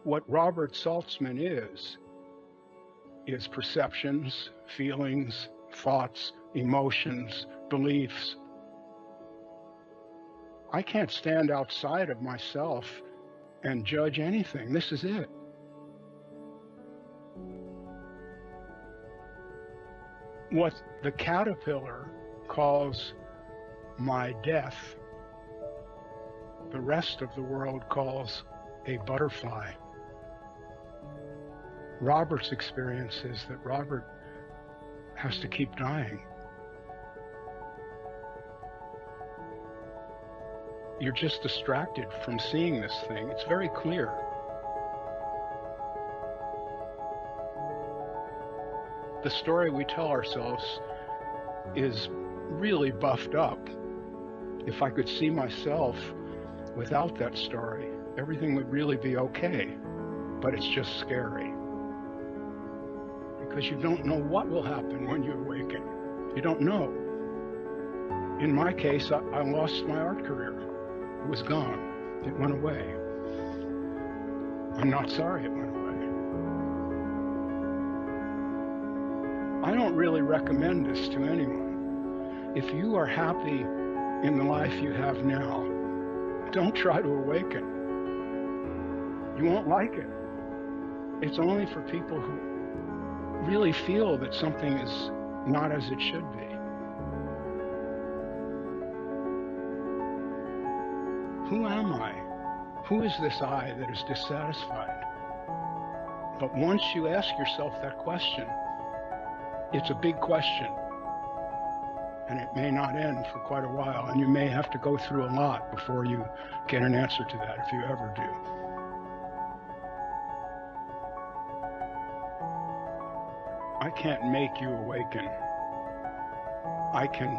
What Robert Saltzman is perceptions, feelings, thoughts, emotions, beliefs. I can't stand outside of myself and judge anything. This is it. What the caterpillar calls my death, the rest of the world calls a butterfly. Robert's experience is that Robert has to keep dying. You're just distracted from seeing this thing. It's very clear. The story we tell ourselves is really buffed up. If I could see myself without that story, everything would really be okay. But it's just scary. Because you don't know what will happen when you awaken. You don't know. In my case, I lost my art career. It was gone. It went away. I'm not sorry it went away. I don't really recommend this to anyone. If you are happy in the life you have now, don't try to awaken. You won't like it. It's only for people who really feel that something is not as it should be. Who am I? Who is this I that is dissatisfied? But once you ask yourself that question, it's a big question, and it may not end for quite a while, and you may have to go through a lot before you get an answer to that, if you ever do. I can't make you awaken. I can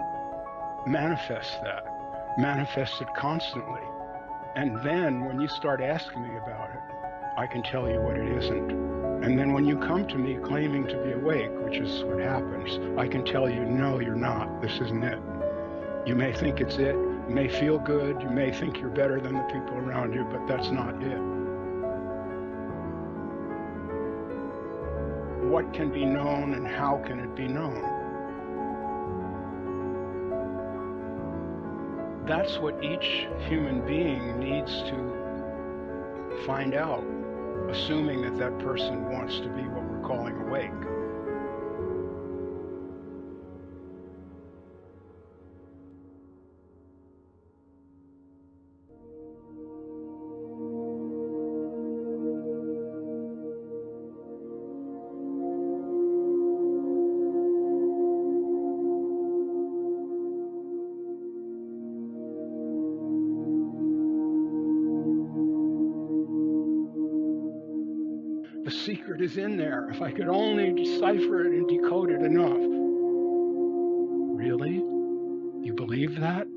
manifest that, manifest it constantly. And then when you start asking me about it, I can tell you what it isn't. And then when you come to me claiming to be awake, which is what happens, I can tell you, no, you're not. This isn't it. You may think it's it. You may feel good. You may think you're better than the people around you, but that's not it. What can be known and how can it be known? That's what each human being needs to find out, assuming that that person wants to be what we're calling awake. The secret is in there. If I could only decipher it and decode it enough. Really? You believe that?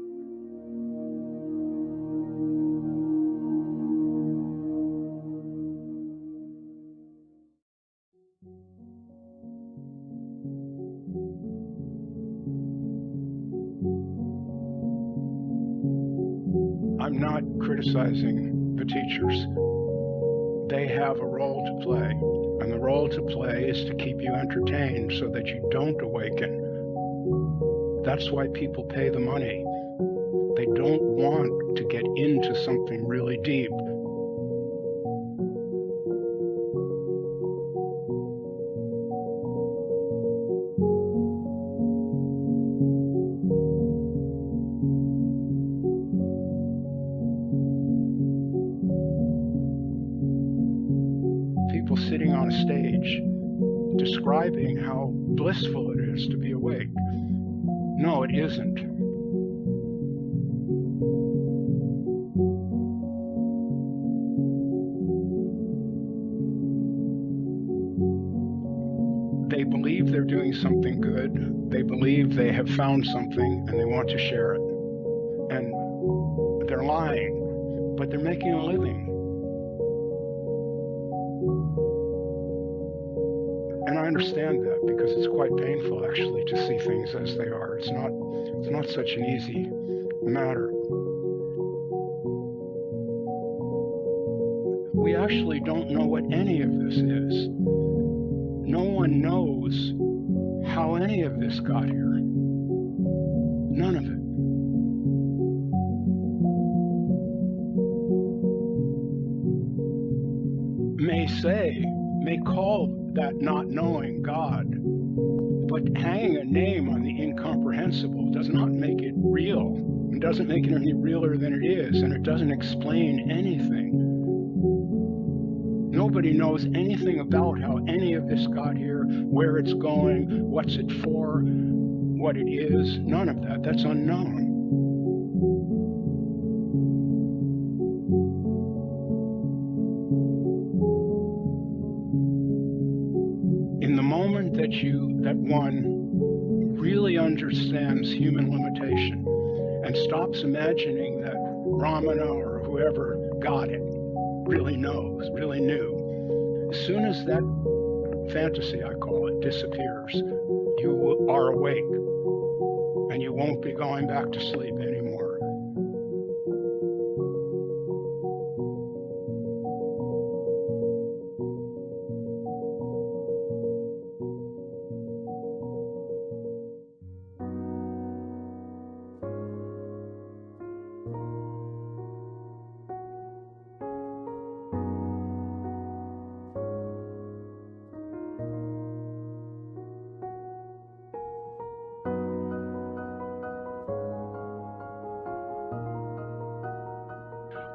I'm not criticizing the teachers. They have a role to play, and the role to play is to keep you entertained so that you don't awaken. That's why people pay the money. They don't want to get into something really deep. Sitting on a stage describing how blissful it is to be awake. No, it isn't. They believe they're doing something good. They believe they have found something and they want to share it. And they're lying, but they're making a living. And I understand that because it's quite painful actually to see things as they are. It's not such an easy matter. We we actually don't know what any of this is. No one knows how any of this got here. None of it. May call that not knowing God, but hanging a name on the incomprehensible does not make it real. It doesn't make it any realer than it is, and it doesn't explain anything. Nobody knows anything about how any of this got here, where it's going, what's it for, what it is. None of that. That's unknown. In the moment that one really understands human limitation and stops imagining that Ramana or whoever got it really knows, really knew, as soon as that fantasy, I call it, disappears, you are awake and you won't be going back to sleep anymore.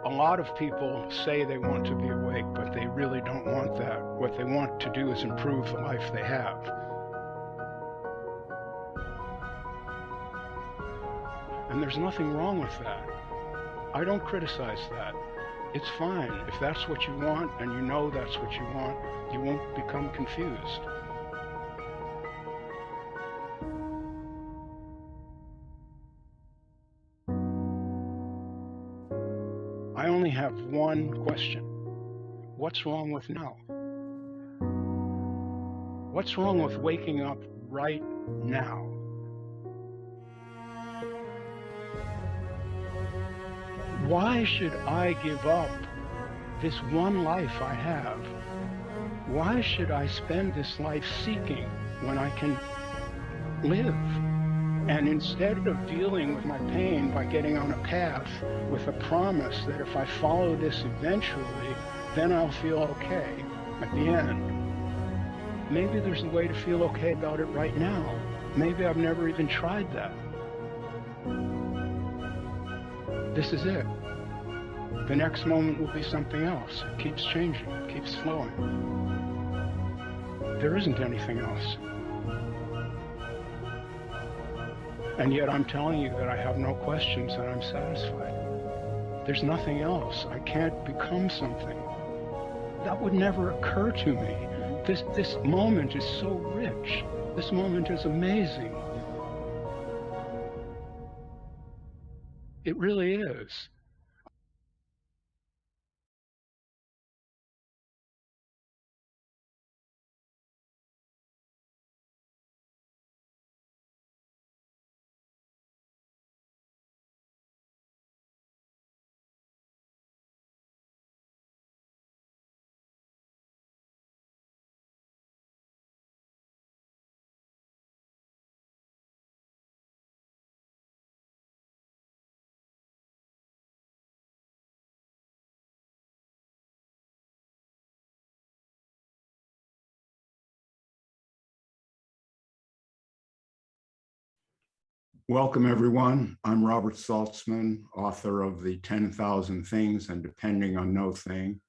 A lot of people say they want to be awake, but they really don't want that. What they want to do is improve the life they have. And there's nothing wrong with that. I don't criticize that. It's fine. If that's what you want and you know that's what you want, you won't become confused. I only have one question. What's wrong with now? What's wrong with waking up right now? Why should I give up this one life I have? Why should I spend this life seeking when I can live? And instead of dealing with my pain by getting on a path with a promise that if I follow this eventually, then I'll feel okay at the end. Maybe there's a way to feel okay about it right now. Maybe I've never even tried that. This is it. The next moment will be something else. It keeps changing, it keeps flowing. There isn't anything else. And yet I'm telling you that I have no questions and I'm satisfied. There's nothing else. I can't become something. That would never occur to me. This moment is so rich. This moment is amazing. It really is. Welcome, everyone. I'm Robert Saltzman, author of The 10,000 Things and Depending on No Thing.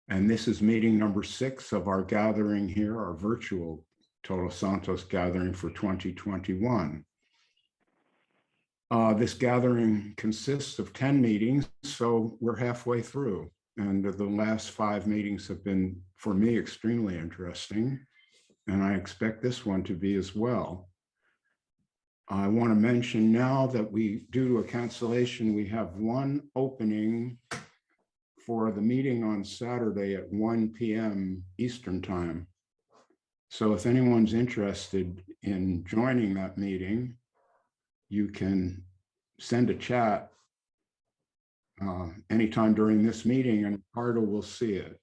And this is meeting number 6 of our gathering here, our virtual Todos Santos gathering for 2021. This gathering consists of 10 meetings, so we're halfway through. And the last 5 meetings have been, for me, extremely interesting. And I expect this one to be as well. I want to mention now that due to a cancellation, we have one opening for the meeting on Saturday at 1 p.m. Eastern Time. So if anyone's interested in joining that meeting, you can send a chat anytime during this meeting, and Ricardo will see it.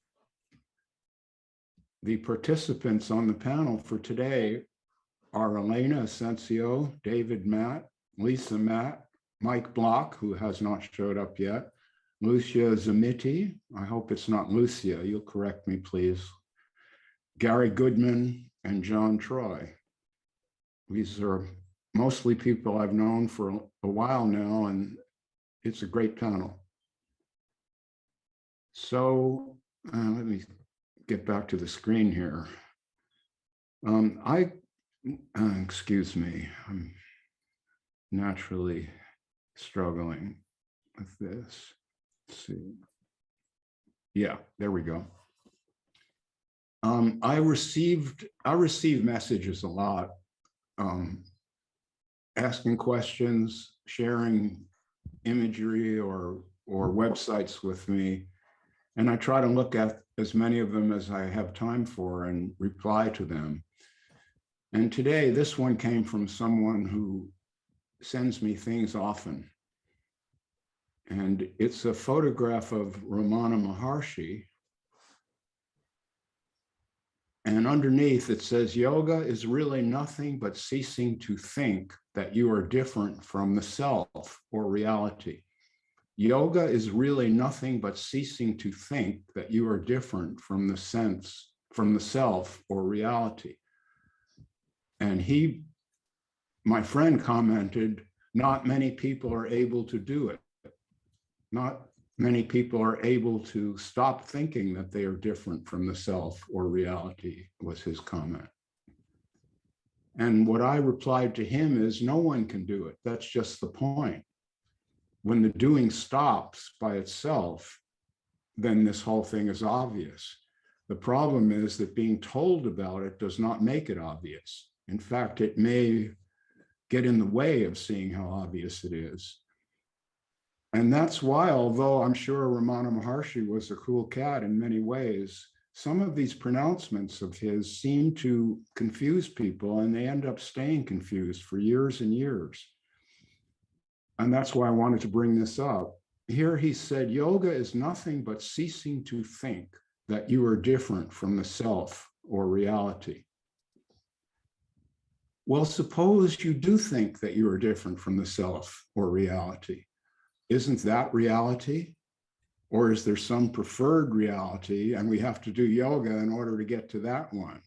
The participants on the panel for today are Elena Ascencio, David Matt, Lisa Matt, Mike Block, who has not showed up yet, Lucia Zimmitti, I hope it's not Lucia, you'll correct me please, Gary Goodman, and John Troy. These are mostly people I've known for a while now, and it's a great panel. So let me get back to the screen here. Excuse me, I'm naturally struggling with this. Let's see. Yeah, there we go. I receive messages a lot, asking questions, sharing imagery or websites with me, and I try to look at as many of them as I have time for and reply to them. And today, this one came from someone who sends me things often. And it's a photograph of Ramana Maharshi. And underneath it says, yoga is really nothing but ceasing to think that you are different from the self or reality. Yoga is really nothing but ceasing to think that you are different from the self or reality. And my friend commented, not many people are able to do it. Not many people are able to stop thinking that they are different from the self or reality, was his comment. And what I replied to him is, no one can do it. That's just the point. When the doing stops by itself, then this whole thing is obvious. The problem is that being told about it does not make it obvious. In fact, it may get in the way of seeing how obvious it is. And that's why, although I'm sure Ramana Maharshi was a cool cat in many ways, some of these pronouncements of his seem to confuse people, and they end up staying confused for years and years. And that's why I wanted to bring this up. Here he said, yoga is nothing but ceasing to think that you are different from the self or reality. Well, suppose you do think that you are different from the self or reality. Isn't that reality? Or is there some preferred reality and we have to do yoga in order to get to that one?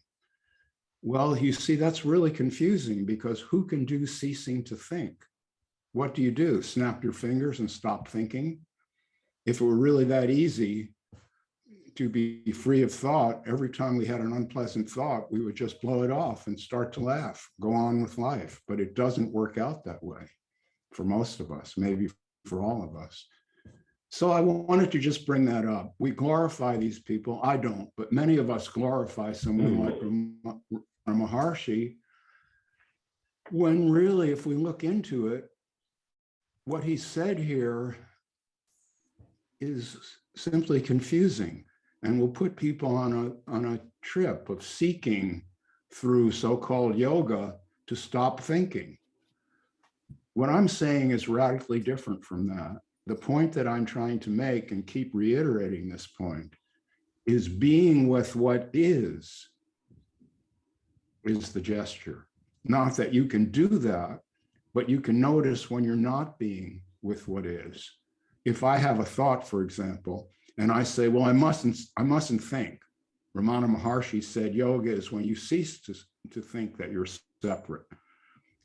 Well, you see, that's really confusing, because who can do ceasing to think? What do you do? Snap your fingers and stop thinking? If it were really that easy to be free of thought, every time we had an unpleasant thought, we would just blow it off and start to laugh, go on with life. But it doesn't work out that way for most of us, maybe for all of us. So I wanted to just bring that up. We glorify these people. I don't, but many of us glorify someone like Maharshi, when really, if we look into it, what he said here is simply confusing and will put people on a trip of seeking through so-called yoga to stop thinking. What I'm saying is radically different from that. The point that I'm trying to make, and keep reiterating this point, is being with what is the gesture. Not that you can do that, but you can notice when you're not being with what is. If I have a thought, for example, and I say, well, I mustn't think. Ramana Maharshi said yoga is when you cease to think that you're separate.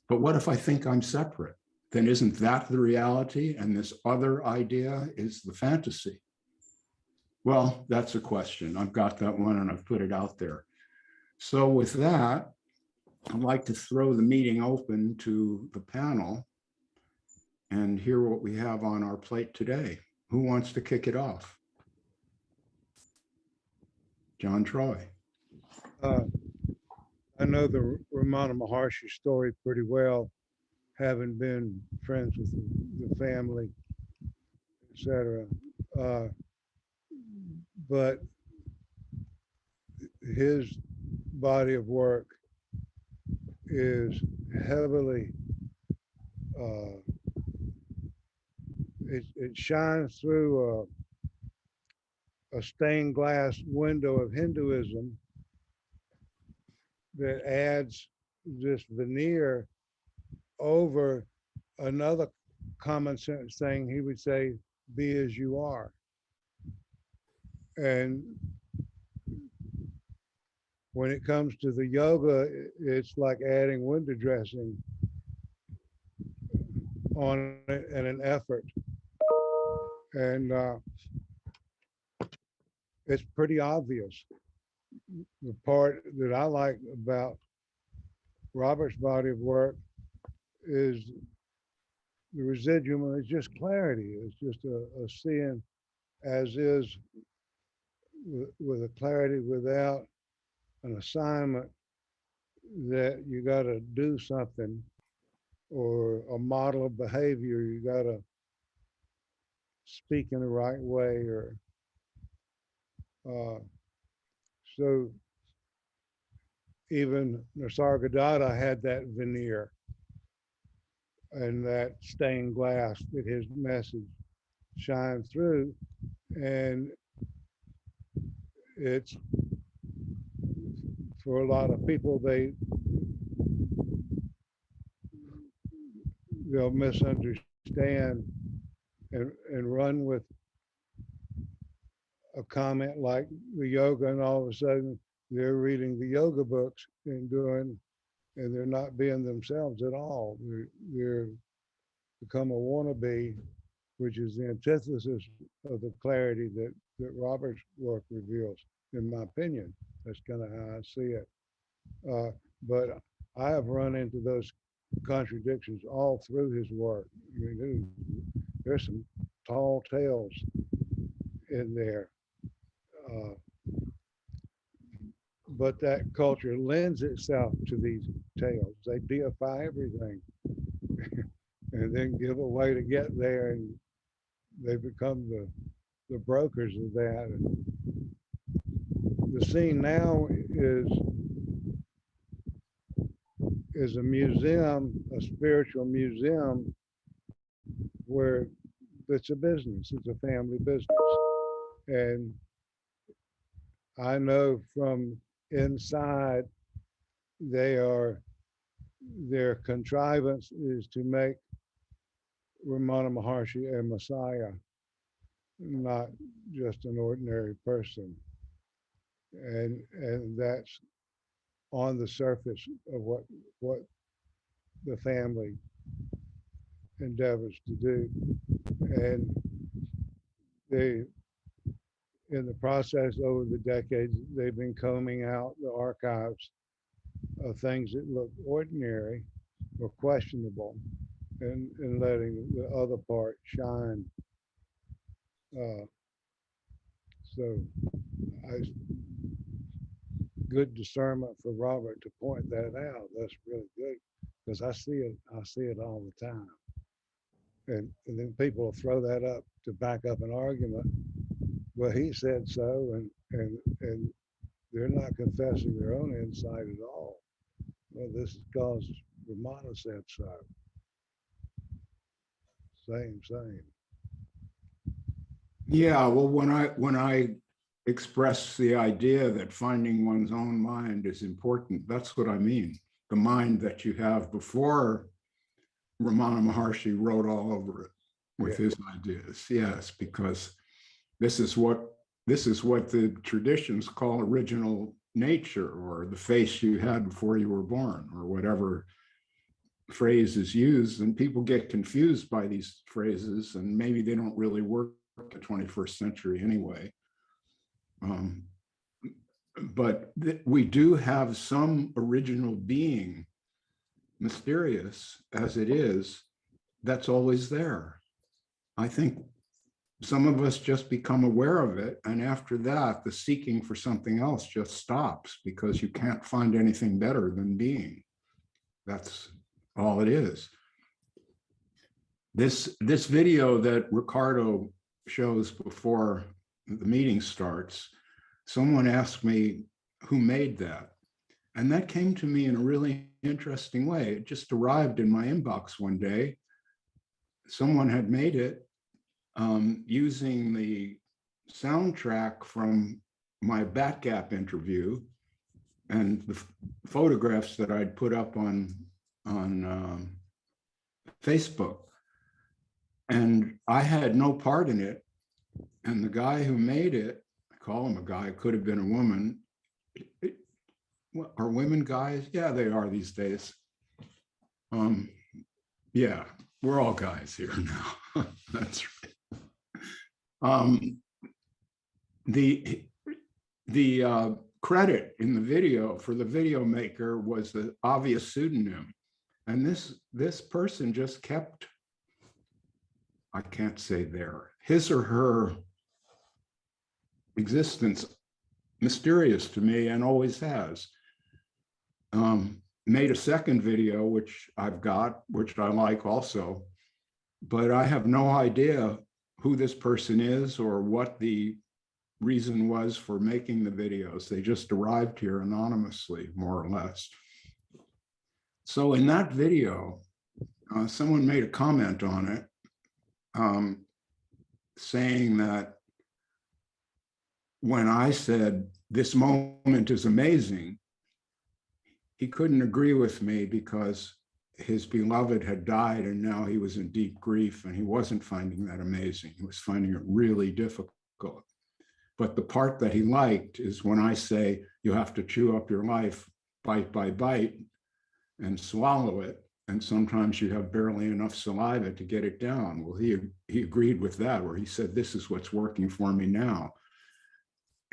But what if I think I'm separate? Then isn't that the reality? And this other idea is the fantasy? Well, that's a question. I've got that one and I've put it out there. So with that, I'd like to throw the meeting open to the panel and hear what we have on our plate today. Who wants to kick it off? John Troy. I know the Ramana Maharshi story pretty well, having been friends with the family, etc. But his body of work is heavily it shines through a stained glass window of Hinduism that adds this veneer over another common sense thing. He would say, be as you are. And when it comes to the yoga, it's like adding window dressing on it and an effort. And it's pretty obvious. The part that I like about Robert's body of work is the residuum, it's just clarity. It's just a seeing as is with a clarity without an assignment that you got to do something or a model of behavior you got to speak in the right way or so even Nisargadatta had that veneer and that stained glass that his message shined through, and it's for a lot of people they'll misunderstand and run with a comment like the yoga, and all of a sudden they're reading the yoga books and they're not being themselves at all. They're become a wannabe, which is the antithesis of the clarity that Robert's work reveals, in my opinion. That's kind of how I see it. But I have run into those contradictions all through his work. I mean, there's some tall tales in there. But that culture lends itself to these tales. They deify everything and then give a way to get there, and they become the brokers of that. And the scene now is a museum, a spiritual museum, where it's a business, it's a family business. And I know from inside their contrivance is to make Ramana Maharshi a messiah, not just an ordinary person. And that's on the surface of what the family endeavors to do. And they, in the process over the decades, they've been combing out the archives of things that look ordinary or questionable and letting the other part shine. So good discernment for Robert to point that out. That's really good, because I see it all the time. And then people will throw that up to back up an argument. Well, he said so, and they're not confessing their own insight at all. Well, this is because Ramana said so. Same. Yeah, well, when I express the idea that finding one's own mind is important, that's what I mean. The mind that you have before Ramana Maharshi wrote all over it with his ideas. Yes, because this is what the traditions call original nature, or the face you had before you were born, or whatever phrase is used. And people get confused by these phrases, and maybe they don't really work the 21st century anyway. But we do have some original being, mysterious as it is, that's always there. I think some of us just become aware of it, and after that, the seeking for something else just stops, because you can't find anything better than being. That's all it is. This video that Ricardo shows before the meeting starts, someone asked me who made that. And that came to me in a really interesting way. It just arrived in my inbox one day. Someone had made it, using the soundtrack from my Bat Gap interview and the photographs that I'd put up on Facebook. And I had no part in it. And the guy who made it, I call him a guy, it could have been a woman. Are women guys? Yeah, they are these days. Yeah, we're all guys here now. That's right. The credit in the video for the video maker was the obvious pseudonym. And this person just kept, I can't say his or her existence mysterious to me and always has. Made a second video, which I've got, which I like also, but I have no idea who this person is or what the reason was for making the videos. They just arrived here anonymously, more or less. So in that video, someone made a comment on it, saying that when I said, this moment is amazing, he couldn't agree with me because his beloved had died and now he was in deep grief and he wasn't finding that amazing. He was finding it really difficult. But the part that he liked is when I say you have to chew up your life bite by bite and swallow it. And sometimes you have barely enough saliva to get it down. Well, he agreed with that, where he said, this is what's working for me now.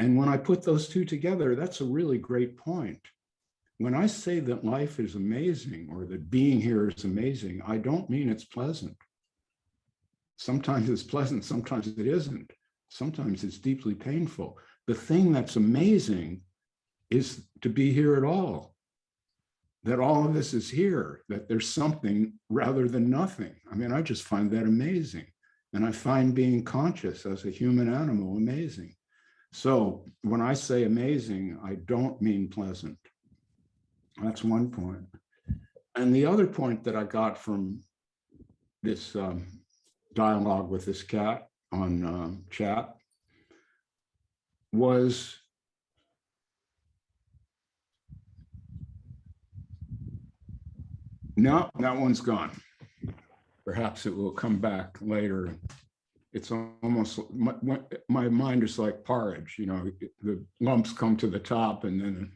And when I put those two together, that's a really great point. When I say that life is amazing or that being here is amazing, I don't mean it's pleasant. Sometimes it's pleasant, sometimes it isn't. Sometimes it's deeply painful. The thing that's amazing is to be here at all. That all of this is here, that there's something rather than nothing. I mean, I just find that amazing. And I find being conscious as a human animal amazing. So when I say amazing, I don't mean pleasant. That's one point. And the other point that I got from this dialogue with this cat on chat was no, that one's gone. Perhaps it will come back later. It's almost, my mind is like porridge, you know, the lumps come to the top and then,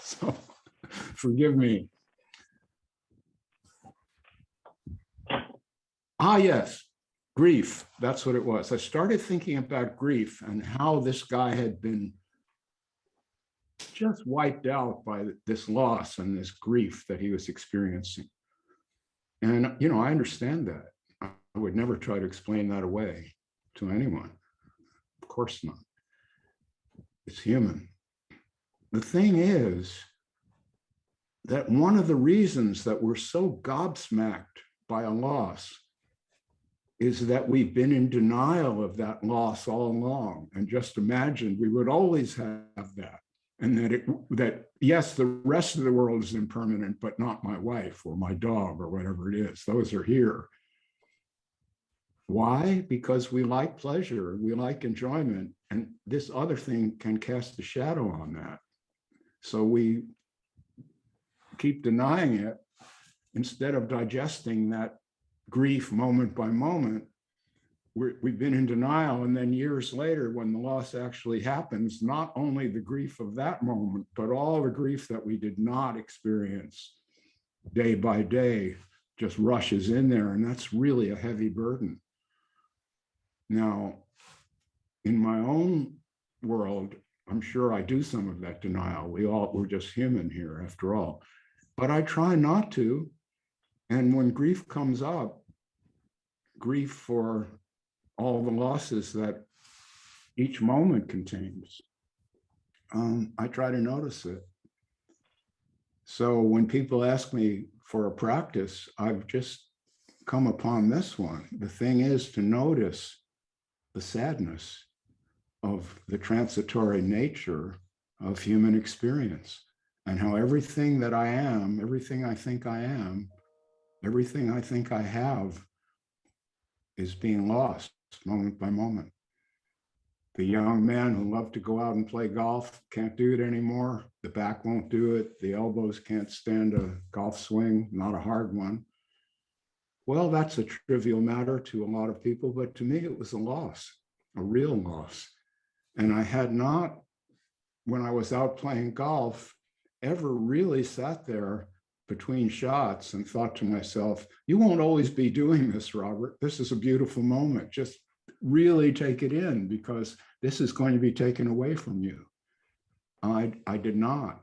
so forgive me. Ah, yes, grief, that's what it was. I started thinking about grief and how this guy had been just wiped out by this loss and this grief that he was experiencing. And, you know, I understand that. I would never try to explain that away to anyone. Of course not. It's human. The thing is that one of the reasons that we're so gobsmacked by a loss is that we've been in denial of that loss all along and just imagined we would always have that. And that yes, the rest of the world is impermanent, but not my wife or my dog or whatever it is. Those are here. Why? Because we like pleasure, we like enjoyment, and this other thing can cast a shadow on that. So we keep denying it instead of digesting that grief moment by moment. We've been in denial, and then years later, when the loss actually happens, not only the grief of that moment, but all the grief that we did not experience day by day just rushes in there, and that's really a heavy burden. Now, in my own world, I'm sure I do some of that denial. We're just human here after all, but I try not to. And when grief comes up, grief for all the losses that each moment contains, I try to notice it. So when people ask me for a practice, I've just come upon this one. The thing is to notice the sadness of the transitory nature of human experience and how everything that I am, everything I think I am, everything I think I have is being lost moment by moment. The young man who loved to go out and play golf can't do it anymore. The back won't do it. The elbows can't stand a golf swing, not a hard one. Well, that's a trivial matter to a lot of people, but to me, it was a loss, a real loss. And I had not, when I was out playing golf, ever really sat there between shots and thought to myself, you won't always be doing this, Robert. This is a beautiful moment. Just really take it in, because this is going to be taken away from you. I did not.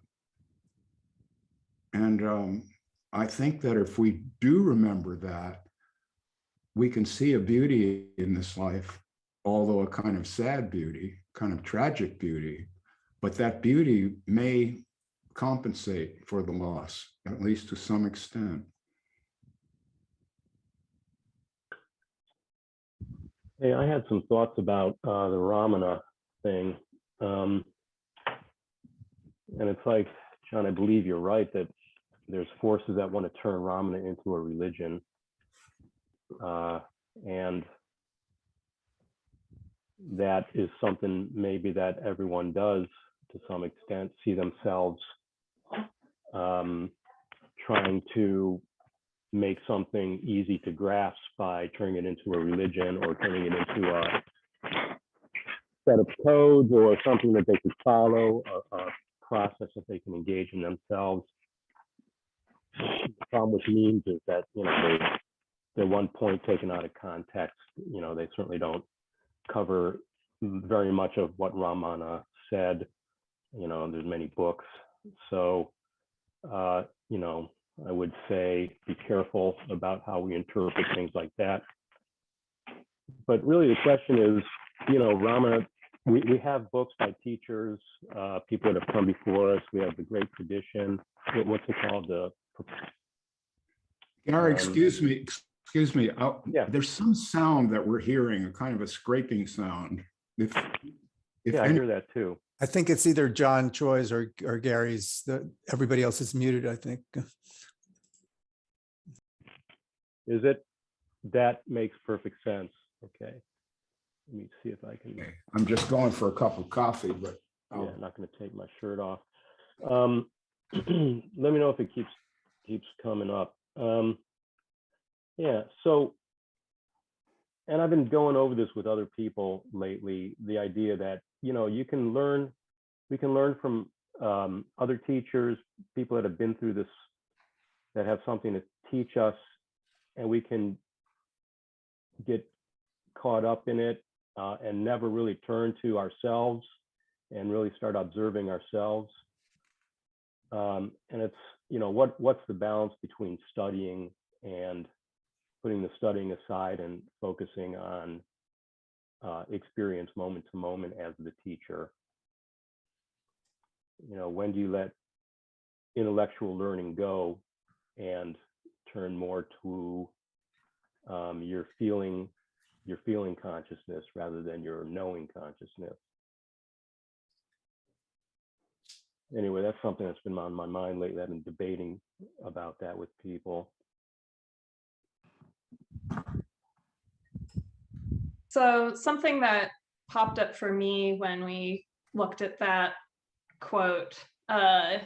And I think that if we do remember that, we can see a beauty in this life, although a kind of sad beauty, kind of tragic beauty, but that beauty may compensate for the loss, at least to some extent. Hey, I had some thoughts about the Ramana thing. And it's like, John, I believe you're right that there's forces that want to turn Ramana into a religion. And that is something maybe that everyone does to some extent, see themselves trying to make something easy to grasp by turning it into a religion or turning it into a set of codes or something that they can follow, a process that they can engage in themselves. The problem with memes is that, you know, they're one point taken out of context. You know, they certainly don't cover very much of what Ramana said. You know, there's many books. So, you know, I would say be careful about how we interpret things like that. But really the question is, you know, Ramana, we have books by teachers, people that have come before us. We have the great tradition. What's it called? Gary, excuse me. Yeah. There's some sound that we're hearing, a kind of a scraping sound. If Yeah, I hear that too. I think it's either John Choi's or Gary's. Everybody else is muted, I think. Is it? That makes perfect sense. Okay. Let me see if I can. I'm just going for a cup of coffee, but Yeah, I'm not going to take my shirt off. Let me know if it keeps coming up. Yeah. So, and I've been going over this with other people lately. The idea that, you know, we can learn from other teachers, people that have been through this, that have something to teach us, and we can get caught up in it and never really turn to ourselves and really start observing ourselves. And it's, you know, what's the balance between studying and putting the studying aside and focusing on experience moment to moment as the teacher? You know, when do you let intellectual learning go and turn more to your feeling consciousness rather than your knowing consciousness? Anyway, that's something that's been on my mind lately. I've been debating about that with people. So something that popped up for me when we looked at that quote, I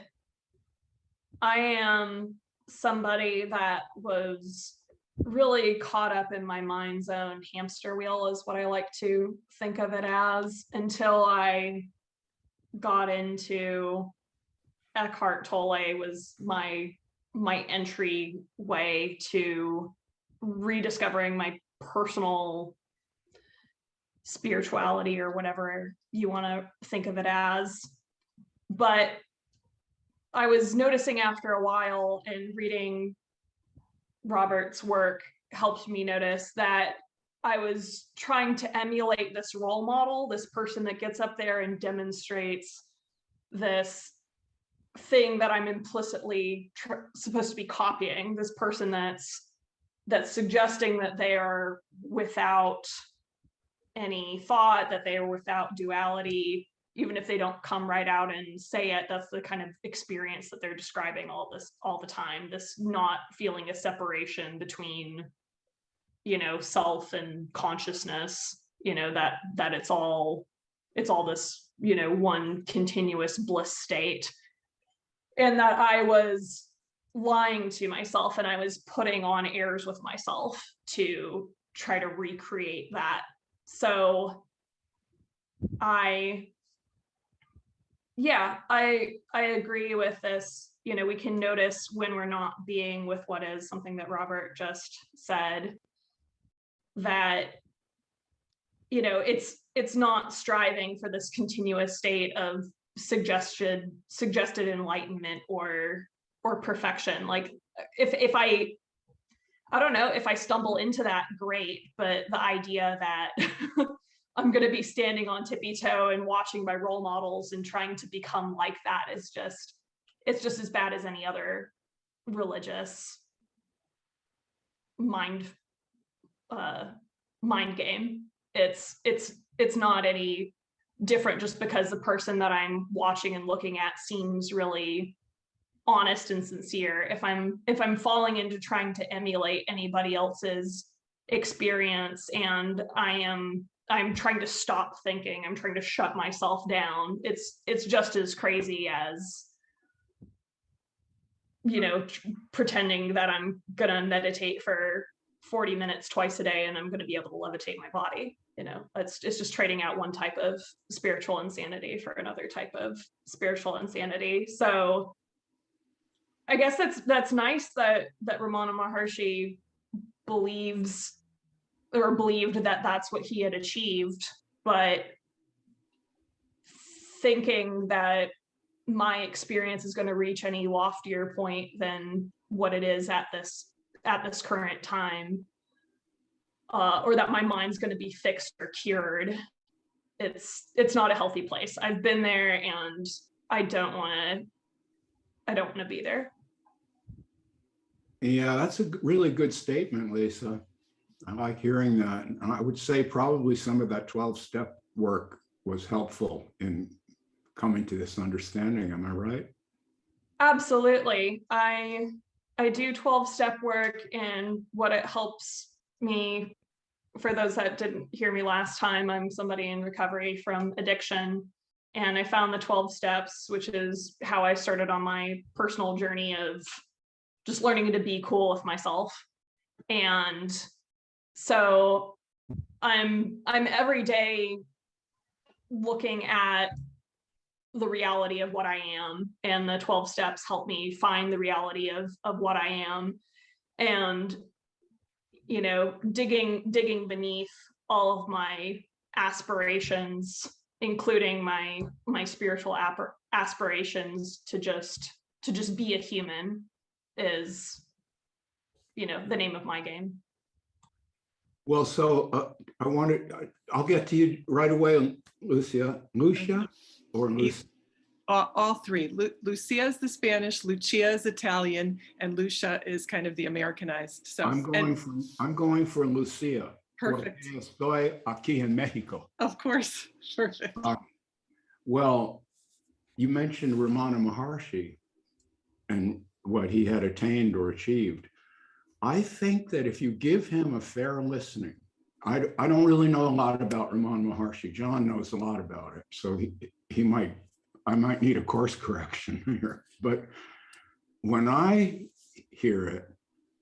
am somebody that was really caught up in my mind's own hamster wheel, is what I like to think of it as, until I got into Eckhart Tolle. Was my entry way to rediscovering my personal spirituality, or whatever you want to think of it as. But I was noticing after a while, and reading Robert's work helped me notice that I was trying to emulate this role model, this person that gets up there and demonstrates this thing that I'm implicitly supposed to be copying, this person that's suggesting that they are without any thought, that they are without duality, even if they don't come right out and say it. That's the kind of experience that they're describing all the time, this not feeling a separation between self and consciousness, that it's all this, one continuous bliss state, and that I was lying to myself and I was putting on airs with myself to try to recreate that. So I agree with this. We can notice when we're not being with what is, something that Robert just said, that it's not striving for this continuous state of suggested enlightenment or perfection. Like if I don't know, if I stumble into that, great, but the idea that I'm going to be standing on tippy toe and watching my role models and trying to become like that is just, it's just as bad as any other religious mind game. It's not any different just because the person that I'm watching and looking at seems really honest and sincere. If I'm falling into trying to emulate anybody else's experience and I'm trying to stop thinking, I'm trying to shut myself down, it's just as crazy as pretending that I'm gonna meditate for 40 minutes twice a day and I'm gonna be able to levitate my body. It's just trading out one type of spiritual insanity for another type of spiritual insanity. So I guess that's nice that Ramana Maharshi believed that that's what he had achieved, but thinking that my experience is going to reach any loftier point than what it is at this current time, or that my mind's going to be fixed or cured, it's not a healthy place. I've been there and I don't want to be there. Yeah, that's a really good statement, Lisa. I like hearing that. And I would say probably some of that 12-step work was helpful in coming to this understanding. Am I right? Absolutely. I do 12-step work, and what it helps me, for those that didn't hear me last time, I'm somebody in recovery from addiction, and I found the 12 steps, which is how I started on my personal journey of just learning to be cool with myself. And so I'm every day looking at the reality of what I am, and the 12 steps help me find the reality of what I am, and digging beneath all of my aspirations, including my spiritual aspirations to just be a human, is the name of my game. Well, so I'll get to you right away, Lucia or Lucia? All three. Lucia is the Spanish, Lucia is Italian, and Lucia is kind of the Americanized. So I'm going for Lucia. Perfect. Estoy aquí en Mexico. Of course. Perfect. Well, you mentioned Ramana Maharshi and what he had attained or achieved. I think that if you give him a fair listening, I don't really know a lot about Ramana Maharshi. John knows a lot about it, so I might need a course correction here. But when I hear it,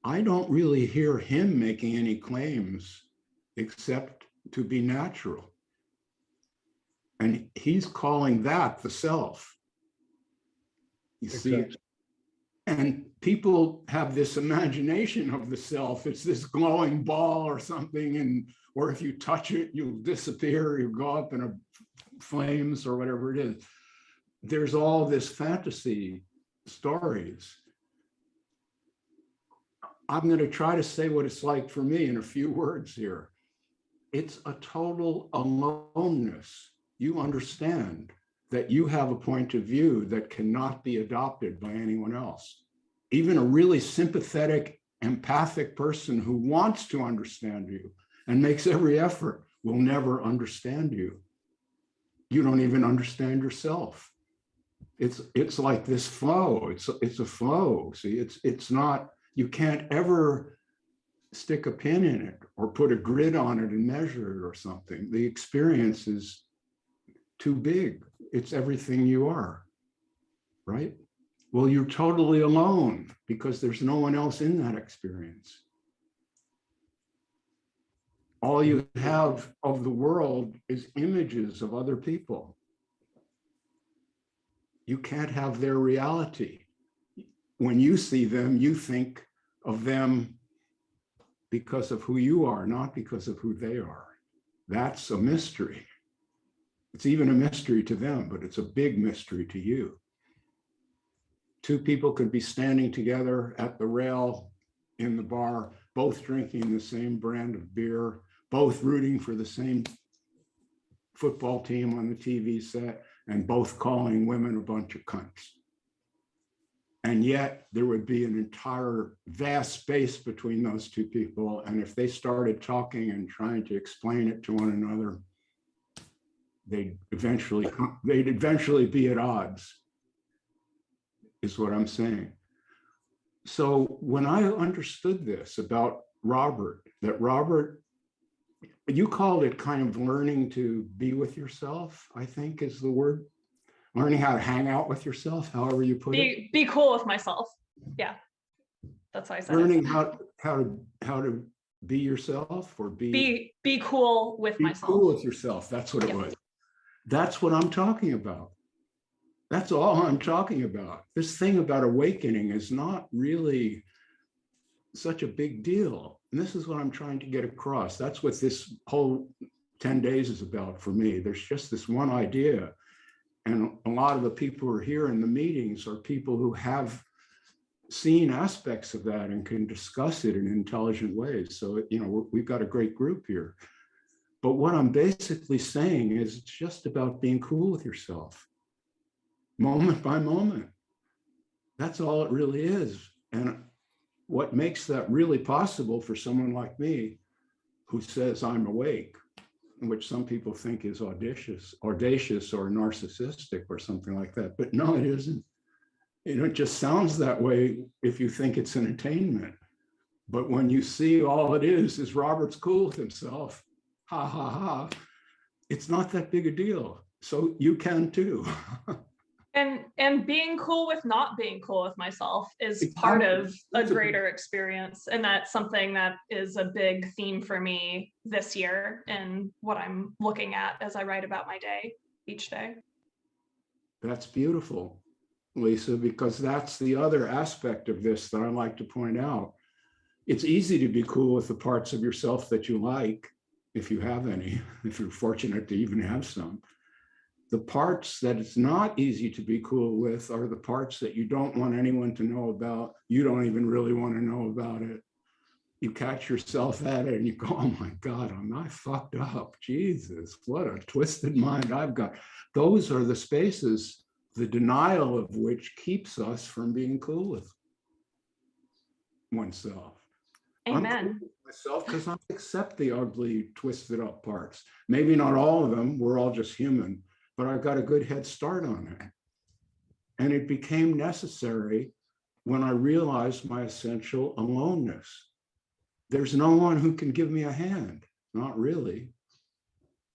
I don't really hear him making any claims except to be natural. And he's calling that the self. You see, and people have this imagination of the self. It's this glowing ball or something, or if you touch it, you'll disappear, you go up in flames or whatever it is. There's all this fantasy stories. I'm going to try to say what it's like for me in a few words here. It's a total aloneness. You understand that you have a point of view that cannot be adopted by anyone else. Even a really sympathetic, empathic person who wants to understand you and makes every effort will never understand you. You don't even understand yourself. It's like this flow. It's a flow. See, it's not, you can't ever stick a pin in it or put a grid on it and measure it or something. The experience is too big. It's everything you are, right? Well, you're totally alone because there's no one else in that experience. All you have of the world is images of other people. You can't have their reality. When you see them, you think of them because of who you are, not because of who they are. That's a mystery. It's even a mystery to them, but it's a big mystery to you. Two people could be standing together at the rail in the bar, both drinking the same brand of beer, both rooting for the same football team on the TV set, and both calling women a bunch of cunts. And yet there would be an entire vast space between those two people. And if they started talking and trying to explain it to one another, they'd eventually be at odds, is what I'm saying. So when I understood this about Robert, that Robert, you called it kind of learning to be with yourself, I think is the word. Learning how to hang out with yourself, however you put it. Be cool with myself. Yeah, that's why I said Learning how to be yourself, or be cool with be myself. cool with yourself. That's what it was. That's what I'm talking about. That's all I'm talking about. This thing about awakening is not really such a big deal. And this is what I'm trying to get across. That's what this whole 10 days is about for me. There's just this one idea. And a lot of the people who are here in the meetings are people who have seen aspects of that and can discuss it in intelligent ways. So, you know, we've got a great group here. But what I'm basically saying is it's just about being cool with yourself, moment by moment. That's all it really is. And what makes that really possible for someone like me, who says I'm awake, which some people think is audacious or narcissistic or something like that. But no, it isn't. You know, it just sounds that way if you think it's an attainment. But when you see all it is Robert's cool with himself, ha, ha, ha, it's not that big a deal. So you can too. And being cool with not being cool with myself is Exactly. part of a greater experience. And that's something that is a big theme for me this year and what I'm looking at as I write about my day each day. That's beautiful, Lisa, because that's the other aspect of this that I like to point out. It's easy to be cool with the parts of yourself that you like, if you have any, if you're fortunate to even have some. The parts that it's not easy to be cool with are the parts that you don't want anyone to know about. You don't even really want to know about it. You catch yourself at it and you go, oh my God, I fucked up. Jesus, what a twisted mind I've got. Those are the spaces, the denial of which keeps us from being cool with oneself. Amen. I'm cool with myself because I accept the ugly, twisted up parts. Maybe not all of them. We're all just human. But I got a good head start on it. And it became necessary when I realized my essential aloneness. There's no one who can give me a hand, not really.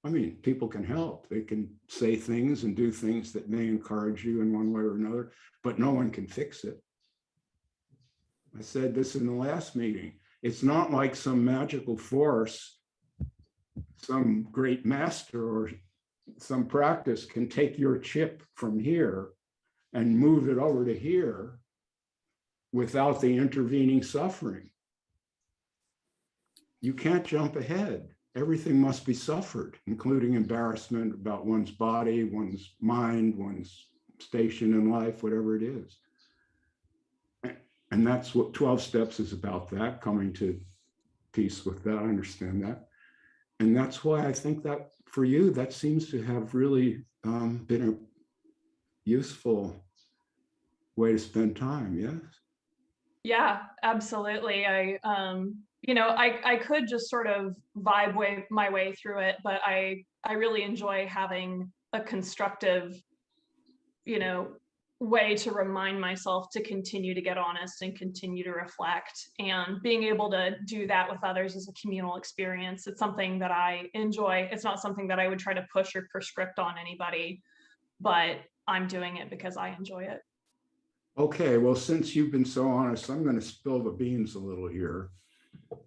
I mean, people can help. They can say things and do things that may encourage you in one way or another, but no one can fix it. I said this in the last meeting. It's not like some magical force, some great master or some practice can take your chip from here and move it over to here without the intervening suffering. You can't jump ahead. Everything must be suffered, including embarrassment about one's body, one's mind, one's station in life, whatever it is. And that's what 12 steps is about, that, coming to peace with that. I understand that. And that's why I think that for you, that seems to have really been a useful way to spend time, yes? Yeah, absolutely. I could just sort of vibe my way through it, but I really enjoy having a constructive, way to remind myself to continue to get honest and continue to reflect, and being able to do that with others as a communal experience. It's something that I enjoy. It's not something that I would try to push or prescript on anybody, but I'm doing it because I enjoy it. Okay, well, since you've been so honest, I'm going to spill the beans a little here.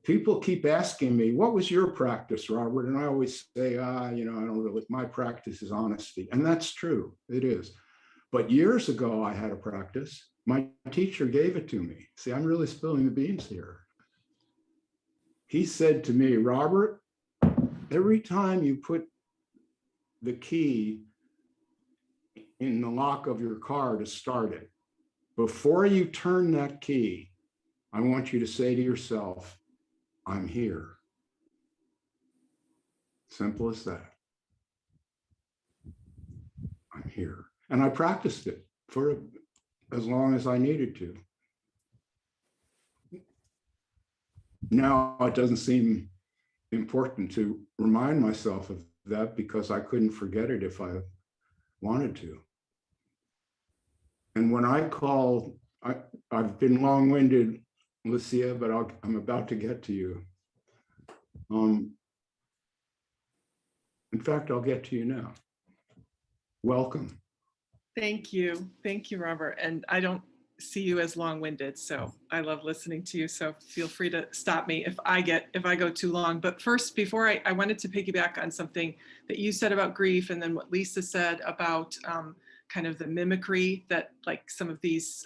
People keep asking me, what was your practice, Robert? And I always say, I don't really, my practice is honesty. And that's true, it is. But years ago, I had a practice. My teacher gave it to me. See, I'm really spilling the beans here. He said to me, Robert, every time you put the key in the lock of your car to start it, before you turn that key, I want you to say to yourself, I'm here. Simple as that. I'm here. And I practiced it for as long as I needed to. Now it doesn't seem important to remind myself of that because I couldn't forget it if I wanted to. And when I call, I've been long-winded, Lucia, but I'm about to get to you. In fact, I'll get to you now. Welcome. Thank you. Thank you, Robert. And I don't see you as long-winded, so I love listening to you. So feel free to stop me if I go too long. But first, before I wanted to piggyback on something that you said about grief, and then what Lisa said about kind of the mimicry that like some of these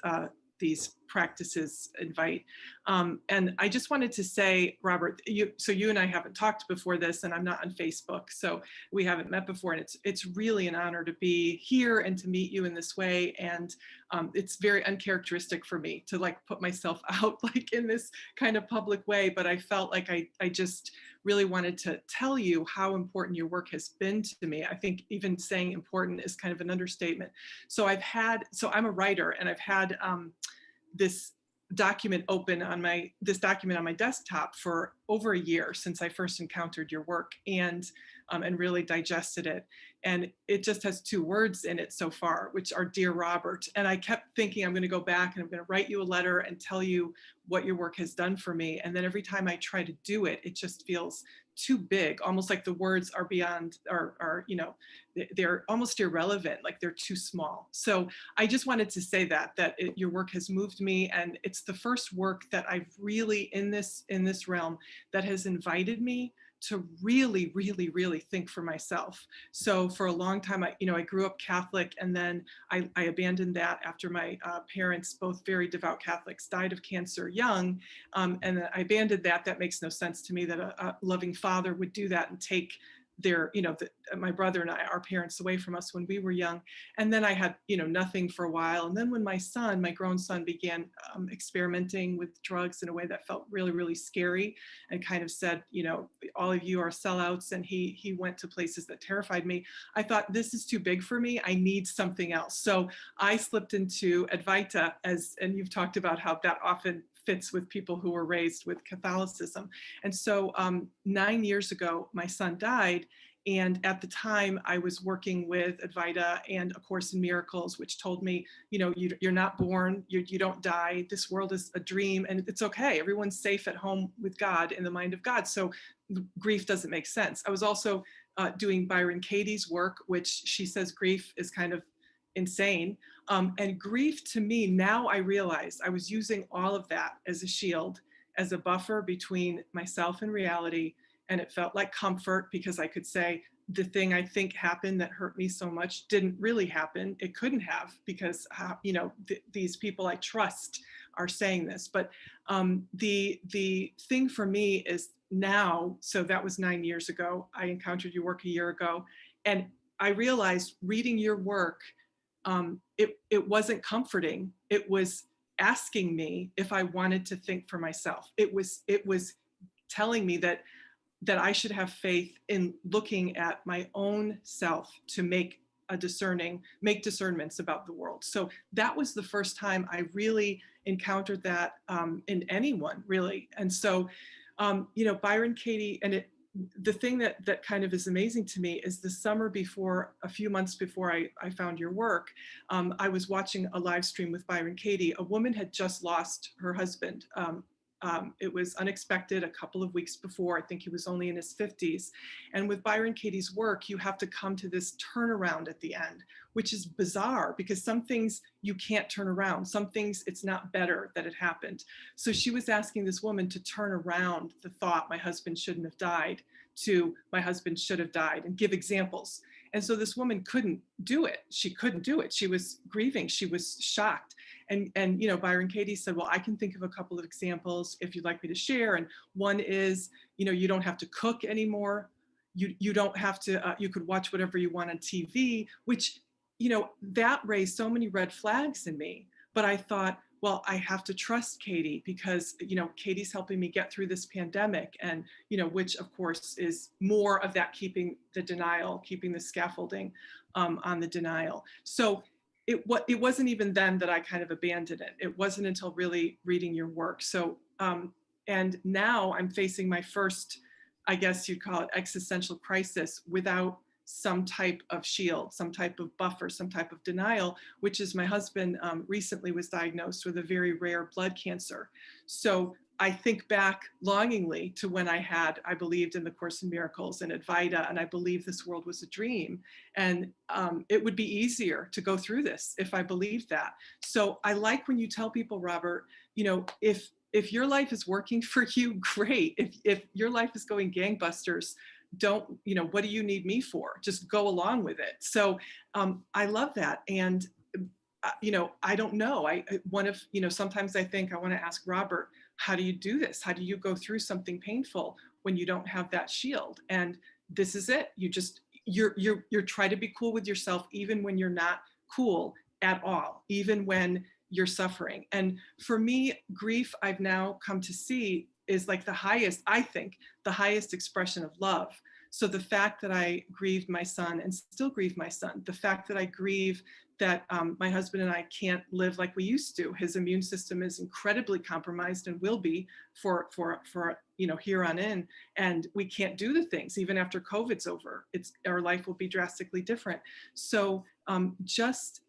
practices invite. And I just wanted to say, Robert, you and I haven't talked before this, and I'm not on Facebook, so we haven't met before, and it's really an honor to be here and to meet you in this way. And it's very uncharacteristic for me to like put myself out like in this kind of public way, but I felt like I just really wanted to tell you how important your work has been to me. I think even saying important is kind of an understatement. So I'm a writer, and I've had this document on my desktop for over a year since I first encountered your work and really digested it. And it just has 2 words in it so far, which are Dear Robert. And I kept thinking I'm going to go back and I'm going to write you a letter and tell you what your work has done for me. And then every time I try to do it, it just feels too big, almost like the words are beyond, they're almost irrelevant, like they're too small. So I just wanted to say that your work has moved me, and it's the first work that I've really in this realm that has invited me to really, really, really think for myself. So for a long time, I grew up Catholic, and then I abandoned that after my parents, both very devout Catholics, died of cancer young. And then I abandoned that. That makes no sense to me that a loving father would do that and take my brother and I, our parents, away from us when we were young. And then I had, nothing for a while. And then when my grown son began experimenting with drugs in a way that felt really, really scary, and kind of said, all of you are sellouts, and he went to places that terrified me, I thought, this is too big for me. I need something else. So I slipped into Advaita, and you've talked about how that often fits with people who were raised with Catholicism. And so 9 years ago, my son died. And at the time I was working with Advaita and A Course in Miracles, which told me, you're not born, you don't die. This world is a dream, and it's okay. Everyone's safe at home with God, in the mind of God. So grief doesn't make sense. I was also doing Byron Katie's work, which she says grief is kind of insane. And grief, to me, now I realize I was using all of that as a shield, as a buffer between myself and reality. And it felt like comfort, because I could say the thing I think happened that hurt me so much didn't really happen. It couldn't have, because these people I trust are saying this. But the thing for me is now, so that was 9 years ago. I encountered your work a year ago, and I realized reading your work, it wasn't comforting. It was asking me if I wanted to think for myself. It was telling me that I should have faith in looking at my own self to make discernments about the world. So that was the first time I really encountered that in anyone, really. And so, Byron Katie, and the thing that kind of is amazing to me is the summer before, a few months before I found your work, I was watching a live stream with Byron Katie. A woman had just lost her husband. It was unexpected a couple of weeks before. I think he was only in his 50s. And with Byron Katie's work, you have to come to this turnaround at the end, which is bizarre because some things you can't turn around. Some things it's not better that it happened. So she was asking this woman to turn around the thought, my husband shouldn't have died, to my husband should have died, and give examples. And so this woman couldn't do it. She couldn't do it. She was grieving. She was shocked. And you know, Byron Katie said, well, I can think of a couple of examples if you'd like me to share. And one is, you know, you don't have to cook anymore. You don't have to, you could watch whatever you want on TV, which, you know, that raised so many red flags in me. But I thought, well, I have to trust Katie because, you know, Katie's helping me get through this pandemic, and, you know, which of course is more of that keeping the denial, keeping the scaffolding on the denial. So it wasn't even then that I kind of abandoned it. It wasn't until really reading your work. So, and now I'm facing my first, I guess you'd call it existential crisis without some type of shield, some type of buffer, some type of denial, which is my husband recently was diagnosed with a very rare blood cancer. So I think back longingly to when I believed in the Course in Miracles and Advaita, and I believed this world was a dream. And it would be easier to go through this if I believed that. So I like when you tell people, Robert, you know, if your life is working for you, great. If your life is going gangbusters, don't, you know, what do you need me for? Just go along with it. So I love that. And, you know, I don't know. You know, sometimes I think I want to ask Robert, how do you do this? How do you go through something painful when you don't have that shield? And this is it. You just, you're try to be cool with yourself, even when you're not cool at all, even when you're suffering. And for me, grief, I've now come to see, is like the highest, I think, the highest expression of love. So the fact that I grieved my son and still grieve my son, the fact that I grieve that my husband and I can't live like we used to. His immune system is incredibly compromised and will be for you know, here on in, and we can't do the things even after COVID's over. Our life will be drastically different. So just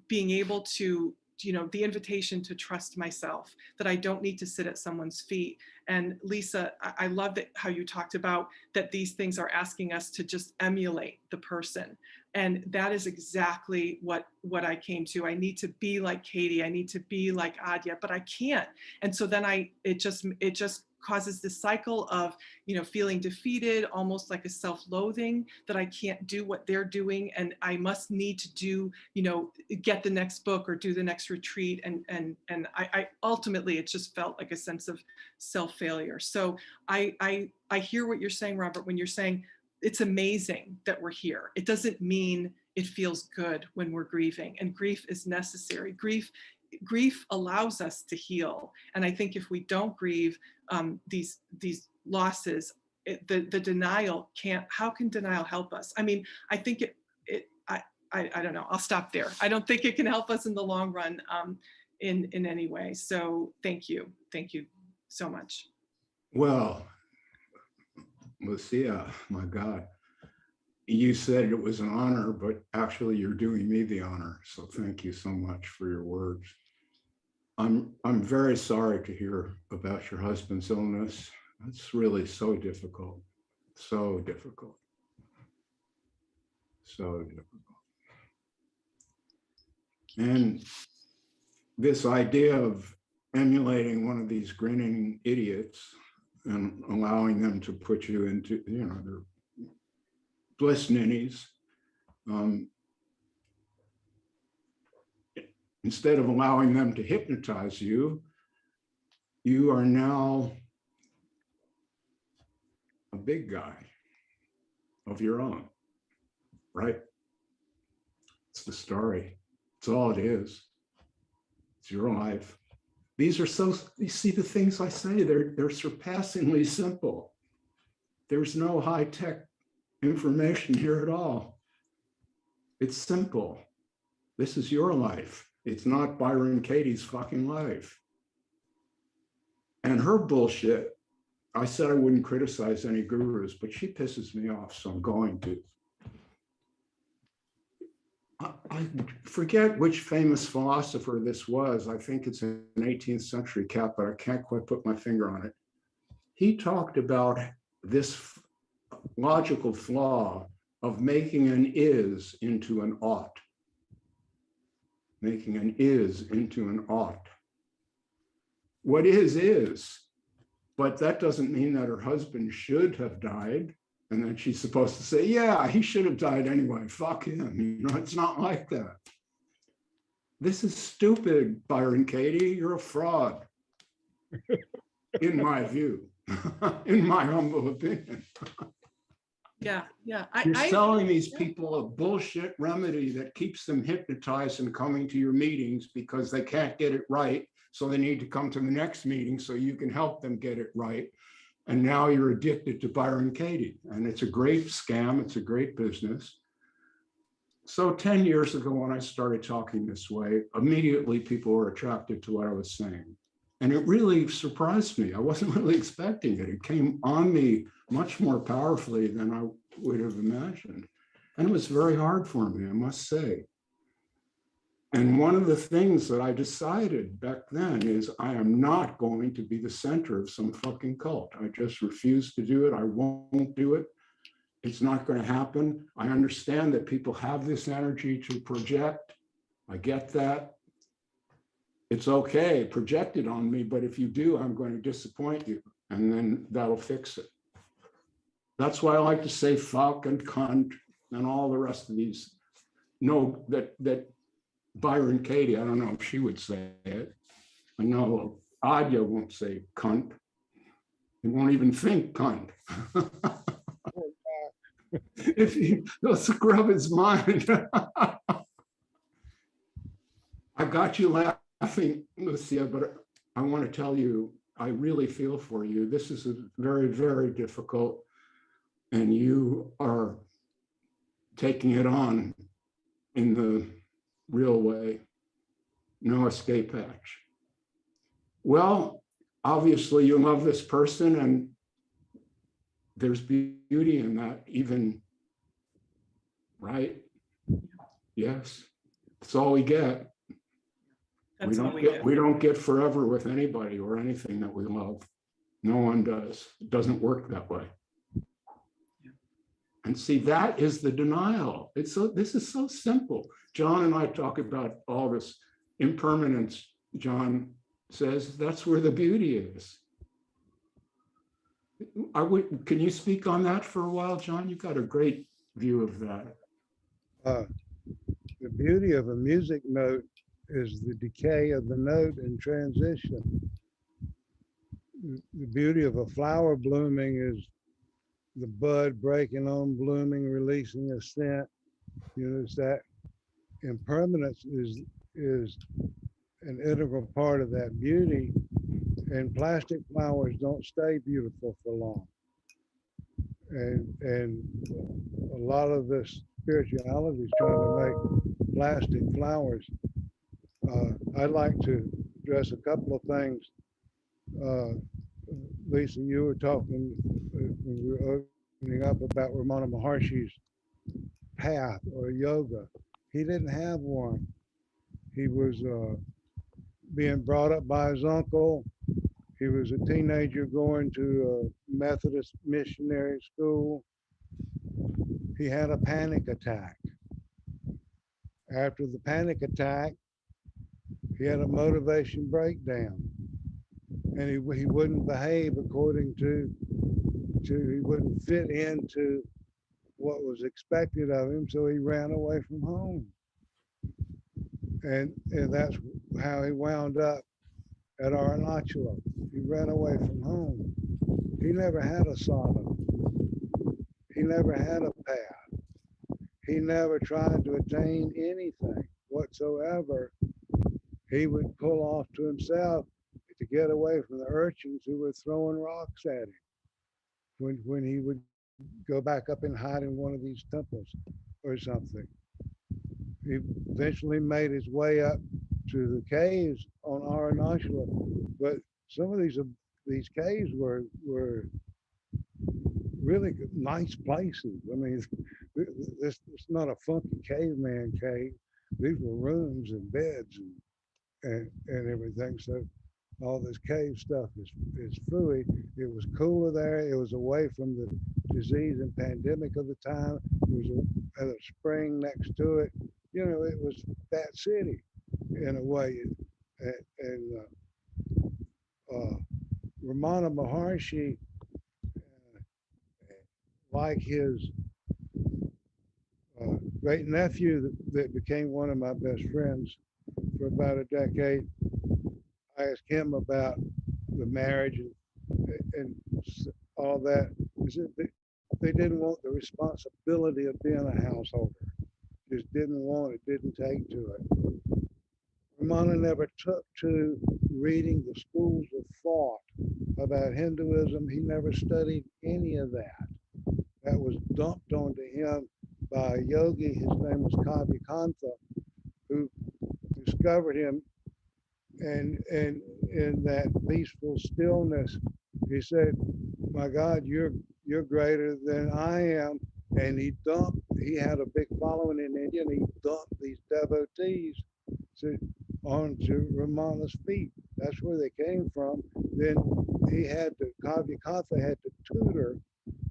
being able to, you know, the invitation to trust myself, that I don't need to sit at someone's feet. And Lisa, I love that how you talked about that these things are asking us to just emulate the person. And that is exactly what I came to. I need to be like Katie. I need to be like Adya, but I can't. And so then it just causes this cycle of, you know, feeling defeated, almost like a self-loathing that I can't do what they're doing. And I must need to do, you know, get the next book or do the next retreat. And I ultimately, it just felt like a sense of self-failure. So I hear what you're saying, Robert, when you're saying it's amazing that we're here. It doesn't mean it feels good when we're grieving, and grief is necessary. Grief allows us to heal. And I think if we don't grieve these losses, the denial can't, how can denial help us? I mean, I think I don't know, I'll stop there. I don't think it can help us in the long run in any way. So thank you so much. Well, Lucia, my God, you said it was an honor, but actually you're doing me the honor. So thank you so much for your words. I'm very sorry to hear about your husband's illness. It's really so difficult, so difficult, so difficult. And this idea of emulating one of these grinning idiots and allowing them to put you into, you know, their bliss ninnies, instead of allowing them to hypnotize you, you are now a big guy of your own, right? It's the story. It's all it is. It's your life. These are so, you see the things I say, they're surpassingly simple. There's no high-tech information here at all. It's simple. This is your life. It's not Byron Katie's fucking life. And her bullshit I said I wouldn't criticize any gurus, but she pisses me off, so I'm going to. I forget which famous philosopher this was. I think it's an 18th century cat, but I can't quite put my finger on it. He talked about this logical flaw of making an is into an ought. Making an is into an ought. What is, but that doesn't mean that her husband should have died. And then she's supposed to say, yeah, he should have died anyway. Fuck him. You know, it's not like that. This is stupid, Byron Katie. You're a fraud. In my view, in my humble opinion. Yeah, yeah. You're selling these people a bullshit remedy that keeps them hypnotized and coming to your meetings because they can't get it right. So they need to come to the next meeting so you can help them get it right. And now you're addicted to Byron Katie. And it's a great scam. It's a great business. So 10 years ago, when I started talking this way, immediately people were attracted to what I was saying. And it really surprised me. I wasn't really expecting it. It came on me much more powerfully than I would have imagined. And it was very hard for me, I must say. And one of the things that I decided back then is I am not going to be the center of some fucking cult. I just refuse to do it. I won't do it. It's not going to happen. I understand that people have this energy to project. I get that. It's okay, project it on me, but if you do, I'm going to disappoint you, and then that'll fix it. That's why I like to say fuck and cunt and all the rest of these. No, that Byron Katie, I don't know if she would say it. I know Adya won't say cunt. He won't even think cunt. If he will scrub his mind. I got you laughing, Lucia, but I want to tell you, I really feel for you. This is a very, very difficult, and you are taking it on in the real way. No escape hatch. Well, obviously you love this person, and there's beauty in that, even, right? Yes, that's all we get. We don't get forever with anybody or anything that we love. No one does. It doesn't work that way. And see, that is the denial. This is so simple. John and I talk about all this impermanence. John says that's where the beauty is. Can you speak on that for a while, John? You've got a great view of that. The beauty of a music note is the decay of the note and transition. The beauty of a flower blooming is the bud breaking on, blooming, releasing a scent. You know, it's that impermanence is an integral part of that beauty. And plastic flowers don't stay beautiful for long. And a lot of this spirituality is trying to make plastic flowers. I'd like to address a couple of things. Lisa, you were talking when we were opening up about Ramana Maharshi's path or yoga. He didn't have one. He was being brought up by his uncle. He was a teenager going to a Methodist missionary school. He had a panic attack. After the panic attack, he had a motivation breakdown, and he wouldn't behave according to he wouldn't fit into what was expected of him, so he ran away from home. And that's how he wound up at Arunachala. He ran away from home. He never had a sadhana. He never had a path. He never tried to attain anything whatsoever. He would pull off to himself to get away from the urchins who were throwing rocks at him when he would go back up and hide in one of these temples or something. He eventually made his way up to the caves on Arunachala, but some of these these caves were really nice places. I mean, this it's not a funky caveman cave. These were rooms and beds and everything. So all this cave stuff is fooey. It was cooler there. It was away from the disease and pandemic of the time. It was a spring next to it. You know, it was that city in a way. And Ramana Maharshi, like his great nephew that became one of my best friends for about a decade, I asked him about the marriage and all that. He said they didn't want the responsibility of being a householder. Just didn't want it, didn't take to it. Ramana never took to reading the schools of thought about Hinduism. He never studied any of that. That was dumped onto him by a yogi. His name was Kavikanta, who discovered him. And in that peaceful stillness, he said, "My God, you're greater than I am." And he had a big following in India, and he dumped these devotees onto Ramana's feet. That's where they came from. Then Kavikatha had to tutor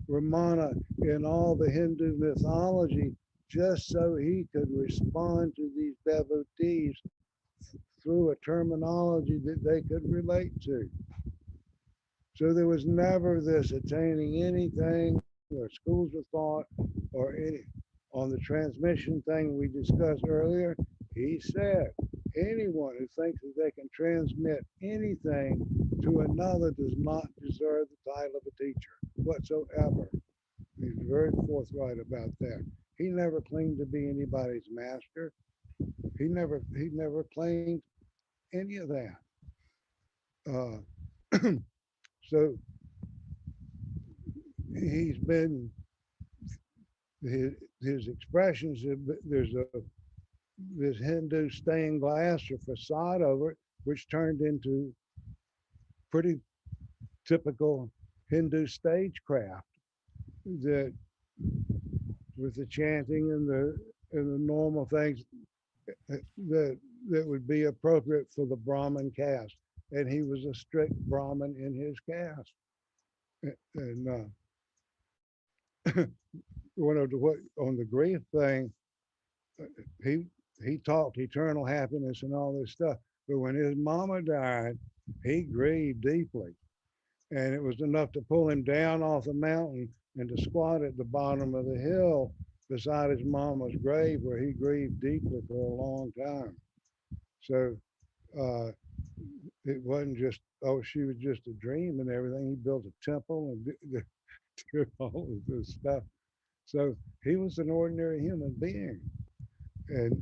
Ramana in all the Hindu mythology just so he could respond to these devotees through a terminology that they could relate to. So there was never this attaining anything or schools of thought or any. On the transmission thing we discussed earlier, he said, anyone who thinks that they can transmit anything to another does not deserve the title of a teacher whatsoever. He's very forthright about that. He never claimed to be anybody's master. He never claimed any of that. So he's been his expressions. There's this Hindu stained glass or facade over it, which turned into pretty typical Hindu stagecraft that with the chanting and the normal things that would be appropriate for the Brahmin caste. And he was a strict Brahmin in his caste. And on the grief thing, he talked eternal happiness and all this stuff. But when his mama died, he grieved deeply. And it was enough to pull him down off the mountain and to squat at the bottom of the hill beside his mama's grave, where he grieved deeply for a long time. So it wasn't just, oh, she was just a dream and everything. He built a temple and did all of this stuff. So he was an ordinary human being. And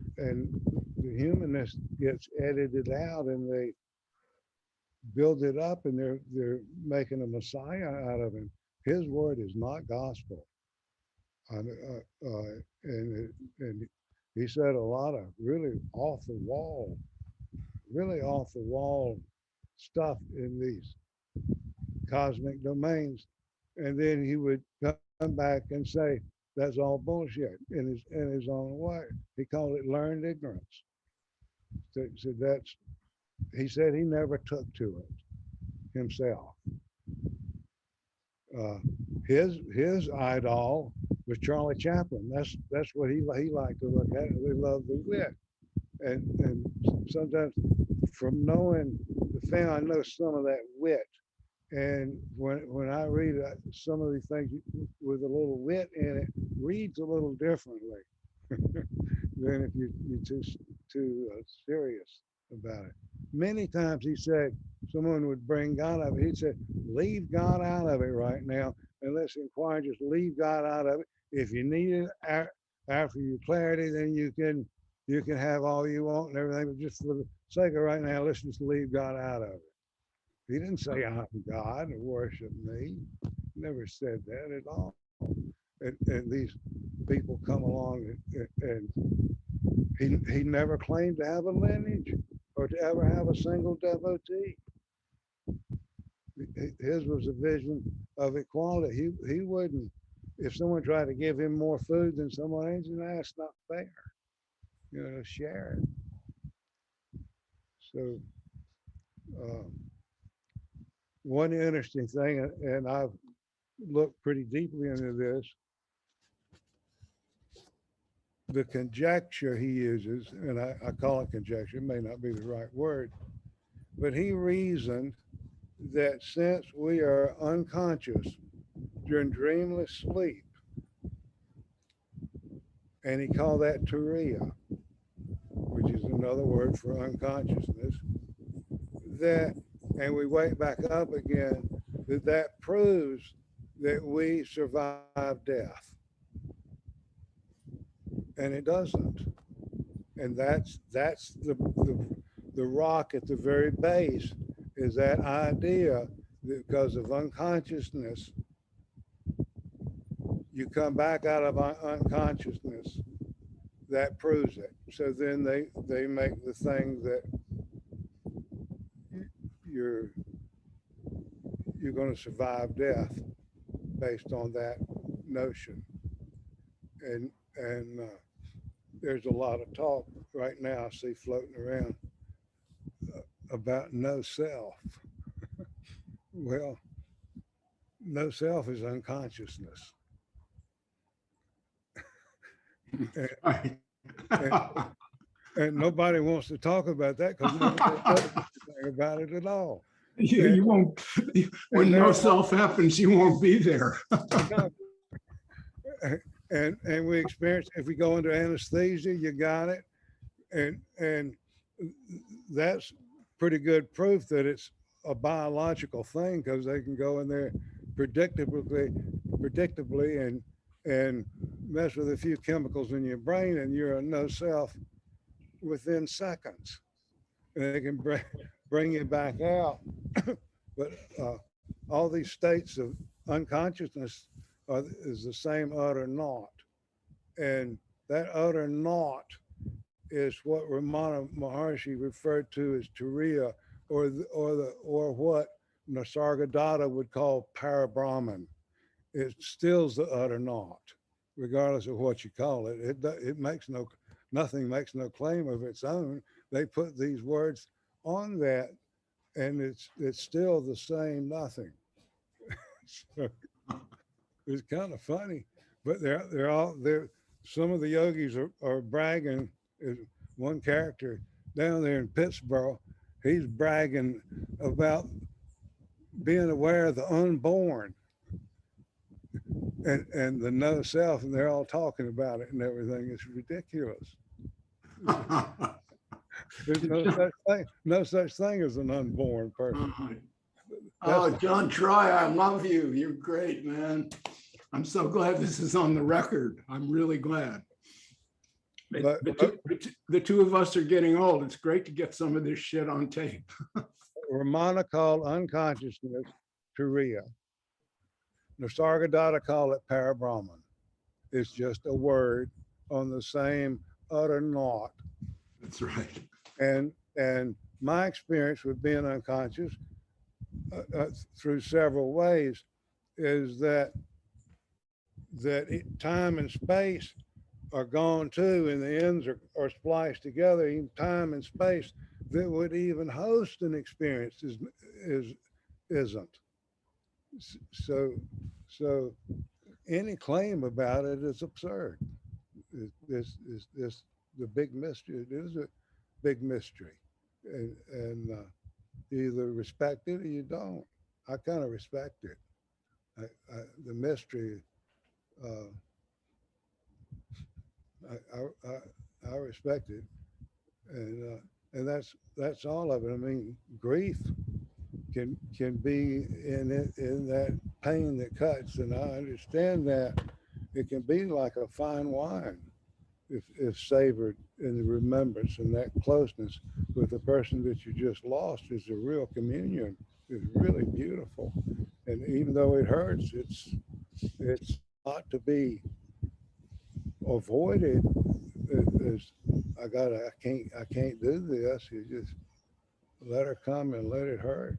the humanist gets edited out, and they build it up, and they're making a messiah out of him. His word is not gospel. And he said a lot of really off the wall stuff in these cosmic domains, and then he would come back and say that's all bullshit in his own way. He called it learned ignorance. So he said he never took to it himself. His idol was Charlie Chaplin. That's what he liked to look at. He loved the wit, and sometimes from knowing the thing, I know some of that wit. And when I read some of these things with a little wit in it, reads a little differently than if you're too serious about it. Many times he said, someone would bring God up. He'd say, leave God out of it right now, and let's inquire, just leave God out of it. If you need it after your clarity, then you can have all you want and everything, but just for the sake of right now, let's just leave God out of it. He didn't say I'm God or worship me. He never said that at all. And these people come along and he never claimed to have a lineage or to ever have a single devotee. his was a vision of equality. He wouldn't, if someone tried to give him more food than someone else, that's not fair. Share it. So one interesting thing, and I've looked pretty deeply into this, the conjecture he uses, and I call it conjecture, it may not be the right word, but he reasoned that since we are unconscious during dreamless sleep, and he called that turiya, which is another word for unconsciousness, that, and we wake back up again, that proves that we survive death. And it doesn't. And that's the rock at the very base, is that idea that because of unconsciousness, you come back out of unconsciousness. That proves it. So then they make the thing that you're going to survive death based on that notion. And there's a lot of talk right now I see floating around about no self. Well, no self is unconsciousness. And nobody wants to talk about that because nobody knows anything about it at all. You won't, when no self happens, you won't be there. And we experience, if we go under anesthesia, you got it. And that's pretty good proof that it's a biological thing, because they can go in there predictably and mess with a few chemicals in your brain, and you're a no self within seconds. And they can bring you back out. But all these states of unconsciousness is the same utter naught. And that utter naught is what Ramana Maharshi referred to as turiya, or what Nisargadatta would call parabrahman. It stills the utter naught, regardless of what you call it. It makes nothing makes no claim of its own. They put these words on that, and it's still the same nothing. So it's kind of funny, but they're all there. Some of the yogis are bragging. One character down there in Pittsburgh, he's bragging about being aware of the unborn and the no self, and they're all talking about it and everything. It's ridiculous. There's no such thing as an unborn person. Oh, John Troy, I love you. You're great, man. I'm so glad this is on the record. I'm really glad. The two of us are getting old. It's great to get some of this shit on tape. Ramana called unconsciousness turiya. Nisargadatta called it parabrahman. It's just a word on the same utter naught. That's right. And my experience with being unconscious through several ways is that time and space are gone too, and the ends are spliced together. Even time and space that would even host an experience isn't. So any claim about it is absurd. This the big mystery. It is a big mystery, and you either respect it or you don't. I kind of respect it. The mystery. I respect it, and that's all of it. I mean, grief can be in that pain that cuts, and I understand that it can be like a fine wine if savored in the remembrance, and that closeness with the person that you just lost is a real communion. It's really beautiful, and even though it hurts, it's not to be avoided. I can't do this. You just let her come and let it hurt.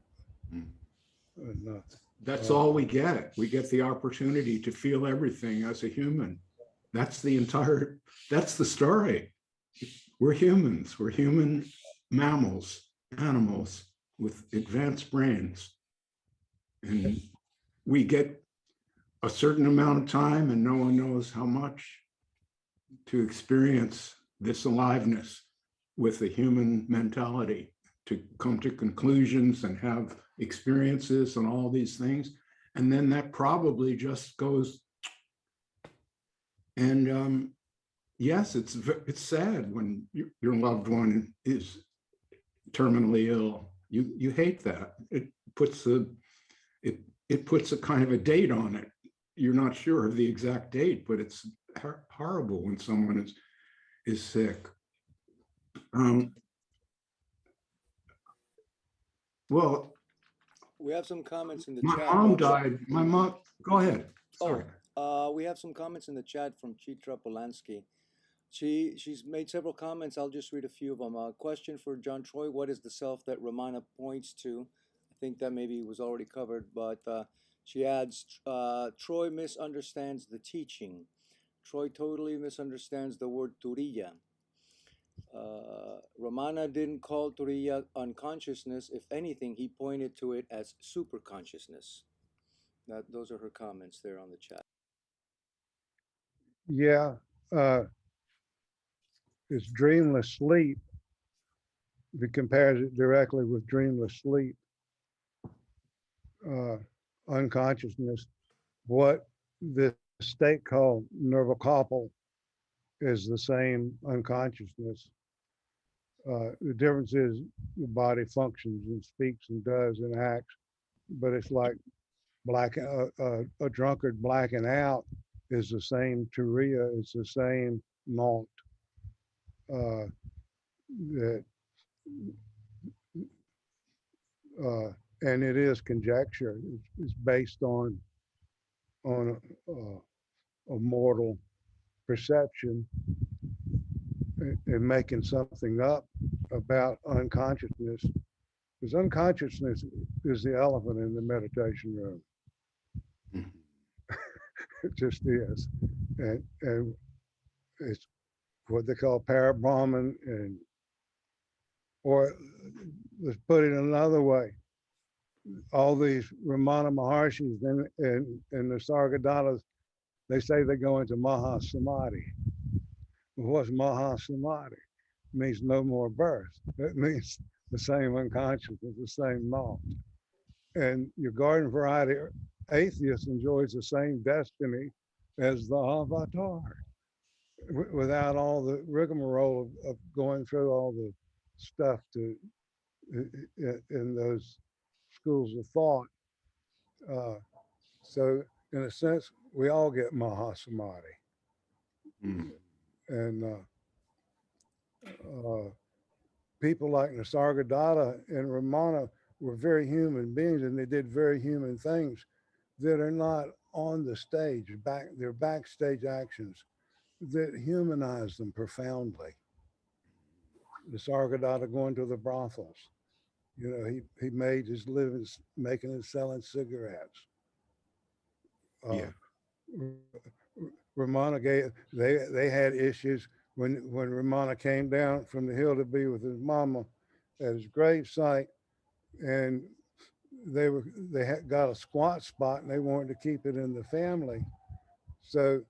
And, That's all we get. We get the opportunity to feel everything as a human. That's the story. We're humans. We're human mammals, animals with advanced brains. And we get a certain amount of time, and no one knows how much, to experience this aliveness with the human mentality, to come to conclusions and have experiences and all these things. And then that probably just goes. And yes, it's sad when your loved one is terminally ill. You hate that. It puts a kind of a date on it. You're not sure of the exact date, but it's horrible when someone is sick. Well, we have some comments in the my chat. mom died. My mom, go ahead. Sorry. We have some comments in the chat from Chitra Polanski. She's made several comments. I'll just read a few of them. A question for John Troy: what is the self that Ramana points to? I think that maybe was already covered, but she adds, Troy misunderstands the teaching. Troy totally misunderstands the word turiya. Ramana didn't call turiya unconsciousness. If anything, he pointed to it as super consciousness. Those are her comments there on the chat. yeah, it's dreamless sleep. If it compares it directly with dreamless sleep, unconsciousness, what this state called nirvikalpa is the same unconsciousness. The difference is the body functions and speaks and does and acts, but it's like a drunkard blacking out is the same turiya, it's the same malt. That and it is conjecture. It's based on a mortal perception and making something up about unconsciousness, because unconsciousness is the elephant in the meditation room. It just is, and it's what they call parabrahman, and or let's put it another way. All these Ramana Maharshis and the Sargadatas, they say they go into Mahasamadhi. What's Mahasamadhi? It means no more birth. It means the same unconsciousness, the same knowledge. And your garden variety atheist enjoys the same destiny as the avatar, without all the rigmarole of going through all the stuff in those schools of thought. So in a sense, we all get Mahasamadhi. And people like Nisargadatta and Ramana were very human beings, and they did very human things that are not on the stage. They're backstage actions that humanize them profoundly. Nisargadatta going to the brothels. You know, he made his living making and selling cigarettes. Ramana they had issues when Ramana came down from the hill to be with his mama at his gravesite, and they had got a squat spot and they wanted to keep it in the family, so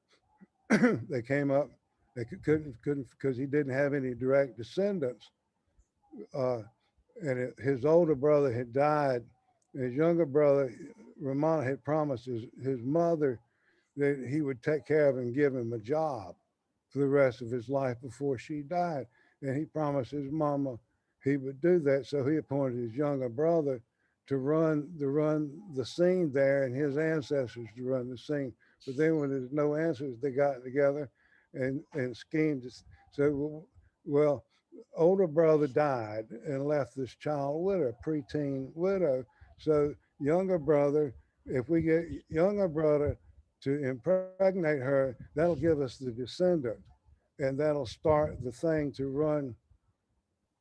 they came up. They couldn't because he didn't have any direct descendants, and his older brother had died. His younger brother Ramana had promised his mother that he would take care of and give him a job for the rest of his life before she died. And he promised his mama he would do that. So he appointed his younger brother to run the scene there, and his ancestors to run the scene. But then when there's no answers, they got together and schemed. So, well, older brother died and left this child widow, preteen widow. So younger brother, if we get younger brother to impregnate her, that'll give us the descendant, and that'll start the thing to run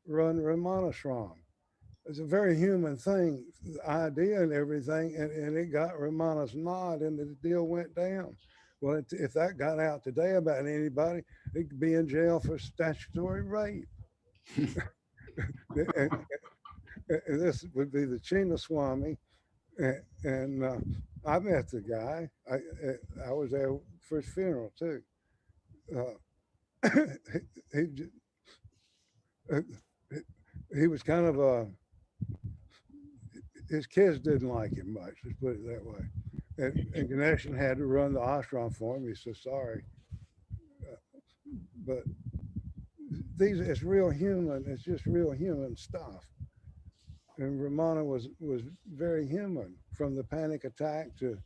Ramanashram. It's a very human thing, the idea and everything, and it got Ramana's nod, and the deal went down. Well, if that got out today about anybody, they could be in jail for statutory rape. and, and this would be the Chinnaswamy, and I met the guy. I was there for his funeral too. He, he he was kind of a, his kids didn't like him much, let's put it that way. And Ganeshan had to run the ashram for him. He said, sorry. But it's real human. It's just real human stuff. And Ramana was very human, from the panic attack to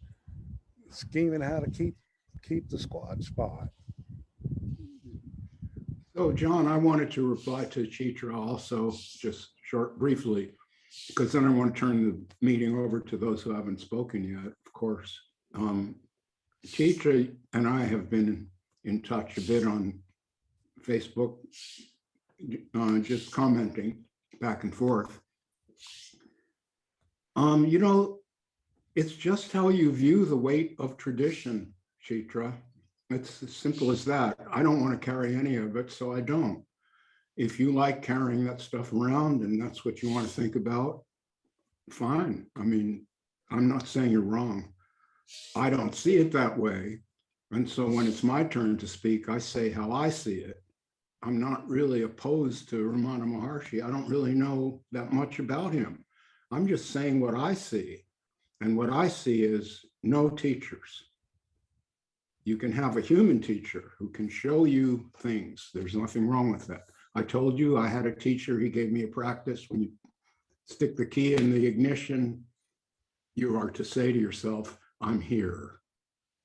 scheming how to keep the squad spot. So, John, I wanted to reply to Chitra also, just briefly, because then I want to turn the meeting over to those who haven't spoken yet, of course. Chitra and I have been in touch a bit on Facebook, just commenting back and forth. You know, it's just how you view the weight of tradition, Chitra. It's as simple as that. I don't want to carry any of it, so I don't. If you like carrying that stuff around and that's what you want to think about, fine. I mean, I'm not saying you're wrong. I don't see it that way. And so when it's my turn to speak, I say how I see it. I'm not really opposed to Ramana Maharshi. I don't really know that much about him. I'm just saying what I see. And what I see is no teachers. You can have a human teacher who can show you things. There's nothing wrong with that. I told you I had a teacher, he gave me a practice. When you stick the key in the ignition, you are to say to yourself, I'm here,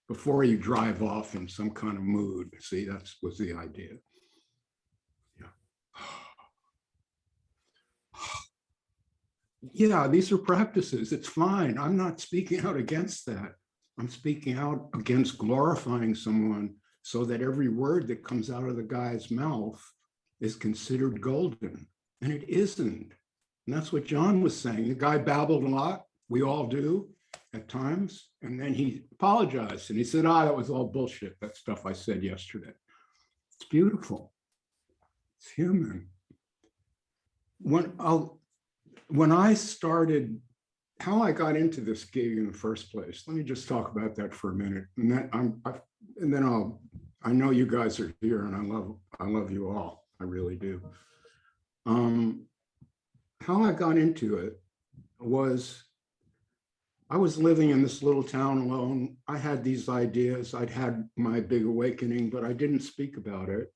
before you drive off in some kind of mood. See, that was the idea. Yeah. Yeah, these are practices. It's fine. I'm not speaking out against that. I'm speaking out against glorifying someone so that every word that comes out of the guy's mouth is considered golden. And it isn't. And that's what John was saying. The guy babbled a lot. We all do at times. And then he apologized and he said, that was all bullshit. That stuff I said yesterday. It's beautiful. It's human. When I started, how I got into this gig in the first place, let me just talk about that for a minute. And then I know you guys are here and I love you all. I really do. How I got into it was, I was living in this little town alone. I had these ideas. I'd had my big awakening, but I didn't speak about it.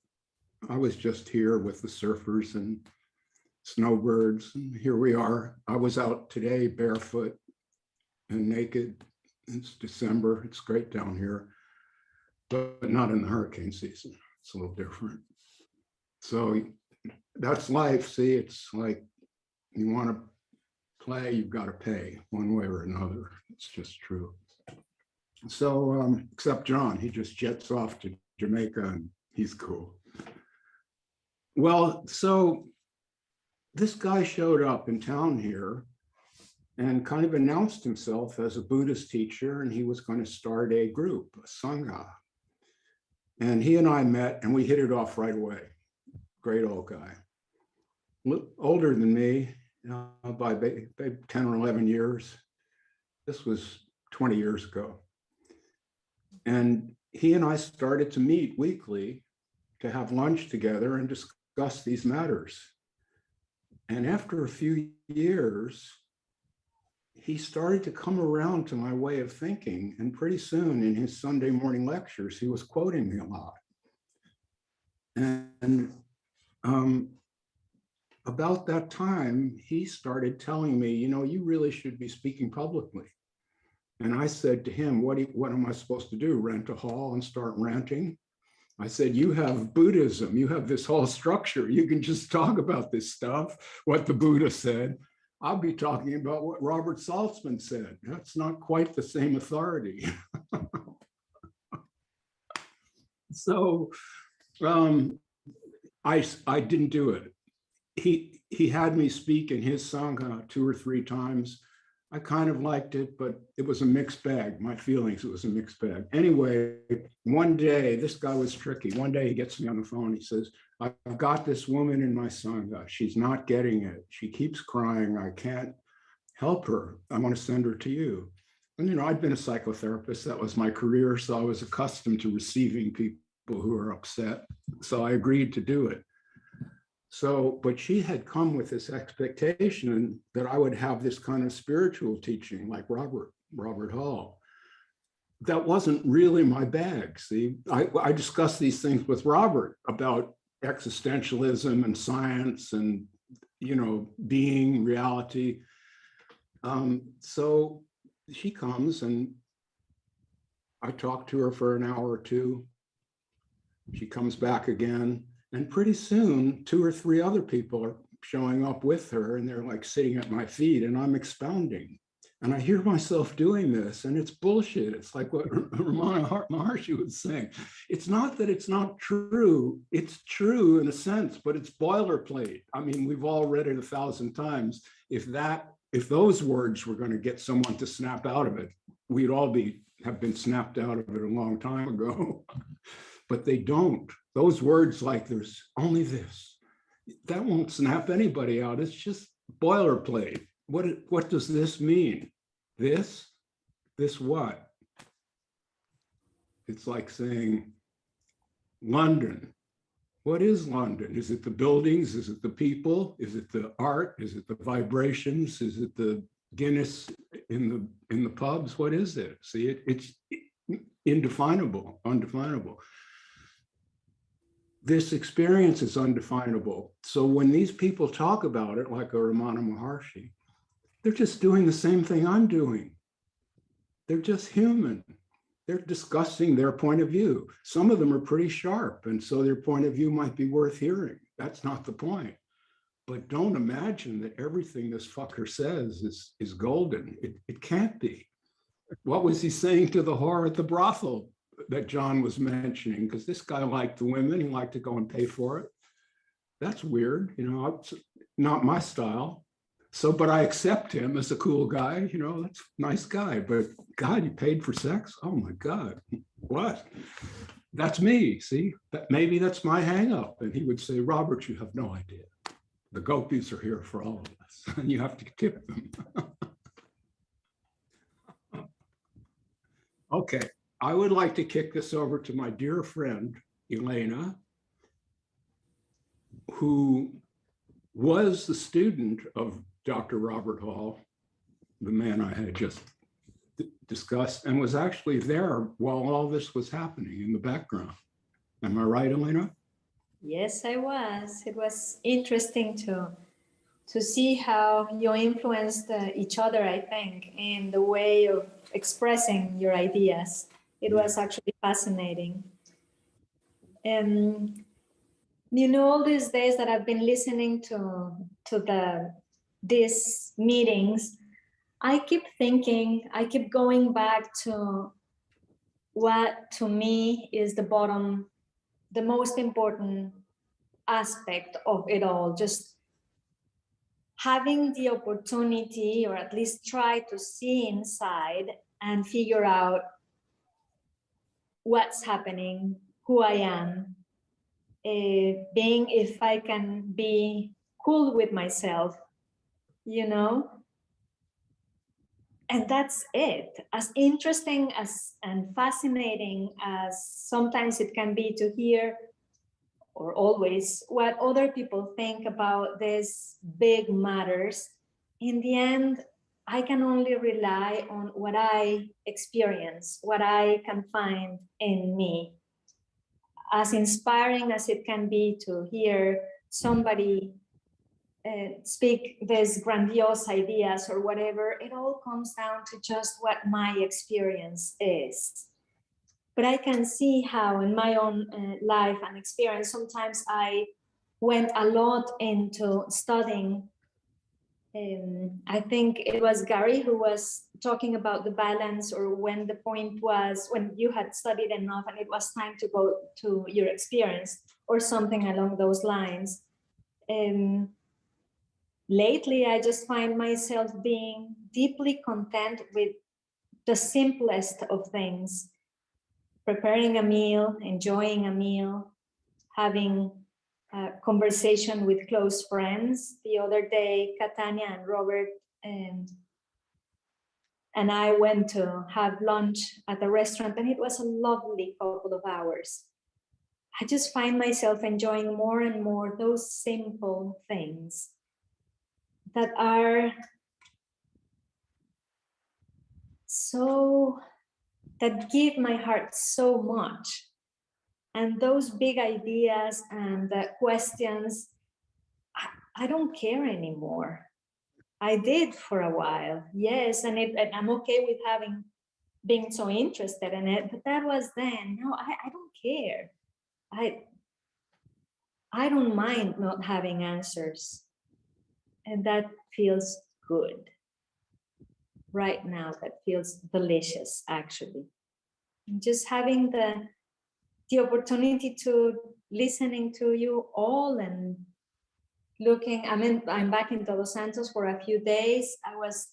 I was just here with the surfers and snowbirds, and here we are. I was out today barefoot and naked. It's December. It's great down here, but not in the hurricane season. It's a little different. So that's life. See, it's like you want to play, you've got to pay one way or another. It's just true. So, except John, he just jets off to Jamaica and he's cool. Well, so this guy showed up in town here and kind of announced himself as a Buddhist teacher, and he was going to start a group, a sangha. And he and I met and we hit it off right away. Great old guy. Older than me by 10 or 11 years. This was 20 years ago. And he and I started to meet weekly to have lunch together and discuss these matters. And after a few years, he started to come around to my way of thinking. And pretty soon in his Sunday morning lectures, he was quoting me a lot. And about that time, he started telling me, you really should be speaking publicly. And I said to him, what am I supposed to do? Rent a hall and start ranting? I said, you have Buddhism, you have this whole structure. You can just talk about this stuff, what the Buddha said. I'll be talking about what Robert Saltzman said. That's not quite the same authority. So I didn't do it. he had me speak in his Sangha 2 or 3 times. I kind of liked it, but it was a mixed bag. My feelings, it was a mixed bag. Anyway, one day, this guy was tricky. One day he gets me on the phone. He says, I've got this woman in my Sangha. She's not getting it. She keeps crying. I can't help her. I want to send her to you. And, you know, I'd been a psychotherapist. That was my career. So I was accustomed to receiving people who are upset. So I agreed to do it. So, but she had come with this expectation that I would have this kind of spiritual teaching like Robert Hall. That wasn't really my bag. See, I discussed these things with Robert about existentialism and science and, you know, being, reality. So she comes and I talk to her for an hour or two. She comes back again. And pretty soon, 2 or 3 other people are showing up with her and they're like sitting at my feet and I'm expounding. And I hear myself doing this and it's bullshit. It's like what Ramana Maharshi was saying. It's not that it's not true. It's true in a sense, but it's boilerplate. I mean, we've all read it 1,000 times. If those words were going to get someone to snap out of it, we'd all have been snapped out of it a long time ago. But they don't. Those words like there's only this, that won't snap anybody out. It's just boilerplate. What does this mean? This what? It's like saying London. What is London? Is it the buildings? Is it the people? Is it the art? Is it the vibrations? Is it the Guinness in the pubs? What is it? See, it's indefinable, undefinable. This experience is undefinable. So when these people talk about it, like a Ramana Maharshi, they're just doing the same thing I'm doing. They're just human. They're discussing their point of view. Some of them are pretty sharp, and so their point of view might be worth hearing. That's not the point. But don't imagine that everything this fucker says is golden. It can't be. What was he saying to the whore at the brothel that John was mentioning? Because this guy liked the women, he liked to go and pay for it. That's weird, you know, it's not my style. So, but I accept him as a cool guy, you know, that's a nice guy, but God, you paid for sex? Oh my God, what? That's me, see? Maybe that's my hang up. And he would say, Robert, you have no idea. The gopis are here for all of us, and you have to tip them. Okay. I would like to kick this over to my dear friend, Elena, who was the student of Dr. Robert Hall, the man I had just discussed, and was actually there while all this was happening in the background. Am I right, Elena? Yes, I was. It was interesting to see how you influenced each other, I think, in the way of expressing your ideas. It was actually fascinating. You know, all these days that I've been listening to these meetings, I keep thinking, I keep going back to what to me is the most important aspect of it all. Just having the opportunity, or at least try to see inside and figure out what's happening, who I am, being, if I can be cool with myself, you know? And that's it. As interesting as and fascinating as sometimes it can be to hear, or always, what other people think about these big matters, in the end, I can only rely on what I experience, what I can find in me. As inspiring as it can be to hear somebody speak these grandiose ideas or whatever, it all comes down to just what my experience is. But I can see how in my own life and experience, sometimes I went a lot into studying. I think it was Gary who was talking about the balance, or when the point was when you had studied enough and it was time to go to your experience, or something along those lines. lately, I just find myself being deeply content with the simplest of things. Preparing a meal, enjoying a meal, having a conversation with close friends. The other day, Catania and Robert and I went to have lunch at a restaurant, and it was a lovely couple of hours. I just find myself enjoying more and more those simple things that are that give my heart so much. And those big ideas and questions, I don't care anymore. I did for a while, yes, and I'm okay with being so interested in it, but that was then. No, I don't care. I don't mind not having answers, and that feels good. Right now, that feels delicious, actually. Just having the opportunity to listening to you all and looking, I'm back in Todos Santos for a few days. I was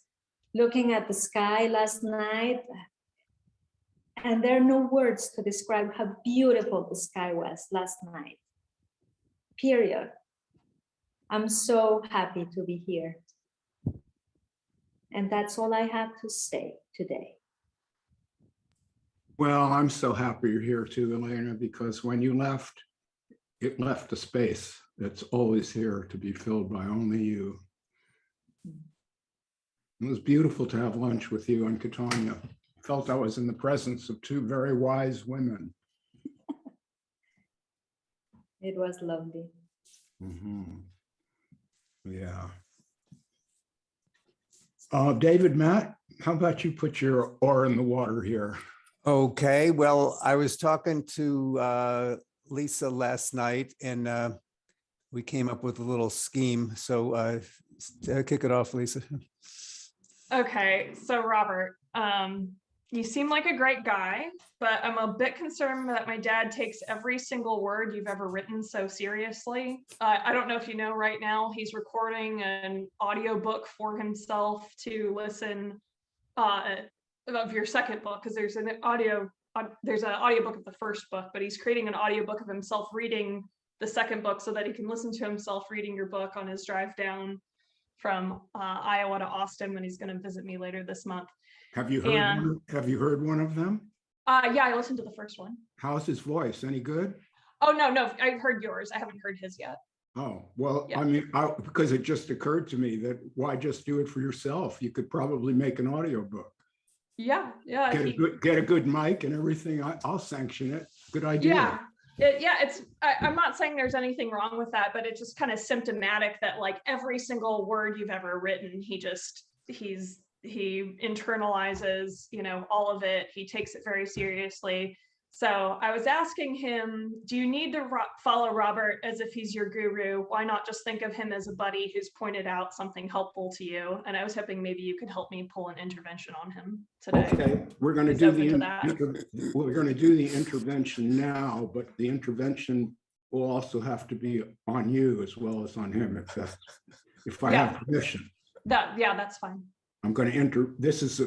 looking at the sky last night, and there are no words to describe how beautiful the sky was last night. Period. I'm so happy to be here. And that's all I have to say today. Well, I'm so happy you're here too, Elena, because when you left, it left a space that's always here to be filled by only you. It was beautiful to have lunch with you and Catania. I felt I was in the presence of two very wise women. It was lovely. Mm-hmm. Yeah. David, Matt, how about you put your oar in the water here? Okay, well, I was talking to Lisa last night, and we came up with a little scheme. So kick it off, Lisa. Okay, so Robert, you seem like a great guy, but I'm a bit concerned that my dad takes every single word you've ever written so seriously. I don't know if you know, right now he's recording an audiobook for himself to listen of your second book, because there's an audiobook of the first book, but he's creating an audiobook of himself reading the second book so that he can listen to himself reading your book on his drive down from Iowa to Austin when he's going to visit me later this month. Have you heard one of them? Yeah, I listened to the first one. How's his voice? Any good? Oh, no, I've heard yours. I haven't heard his yet. Oh, well, Yeah. I mean, because it just occurred to me that why just do it for yourself? You could probably make an audiobook. Yeah. Get a good mic and everything. I'll sanction it. Good idea. Yeah. I'm not saying there's anything wrong with that, but it's just kind of symptomatic that like every single word you've ever written, he internalizes, all of it. He takes it very seriously. So I was asking him, do you need to follow Robert as if he's your guru? Why not just think of him as a buddy who's pointed out something helpful to you? And I was hoping maybe you could help me pull an intervention on him today. Okay, we're going to do the intervention now, but the intervention will also have to be on you as well as on him, if I have permission. That's fine. I'm going to this is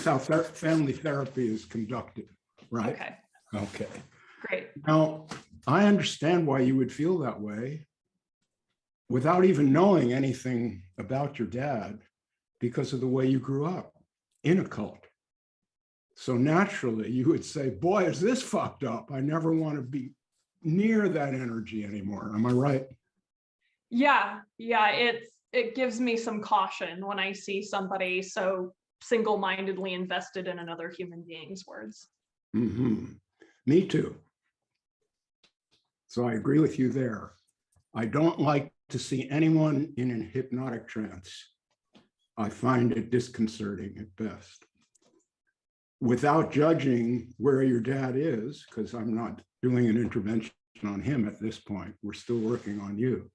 how family therapy is conducted, right? Okay. Great. Now, I understand why you would feel that way without even knowing anything about your dad because of the way you grew up in a cult. So naturally you would say, boy, is this fucked up. I never want to be near that energy anymore. Am I right? Yeah. It gives me some caution when I see somebody so single-mindedly invested in another human being's words. Mm-hmm. Me too. So I agree with you there. I don't like to see anyone in a hypnotic trance. I find it disconcerting at best. Without judging where your dad is, because I'm not doing an intervention on him at this point. We're still working on you.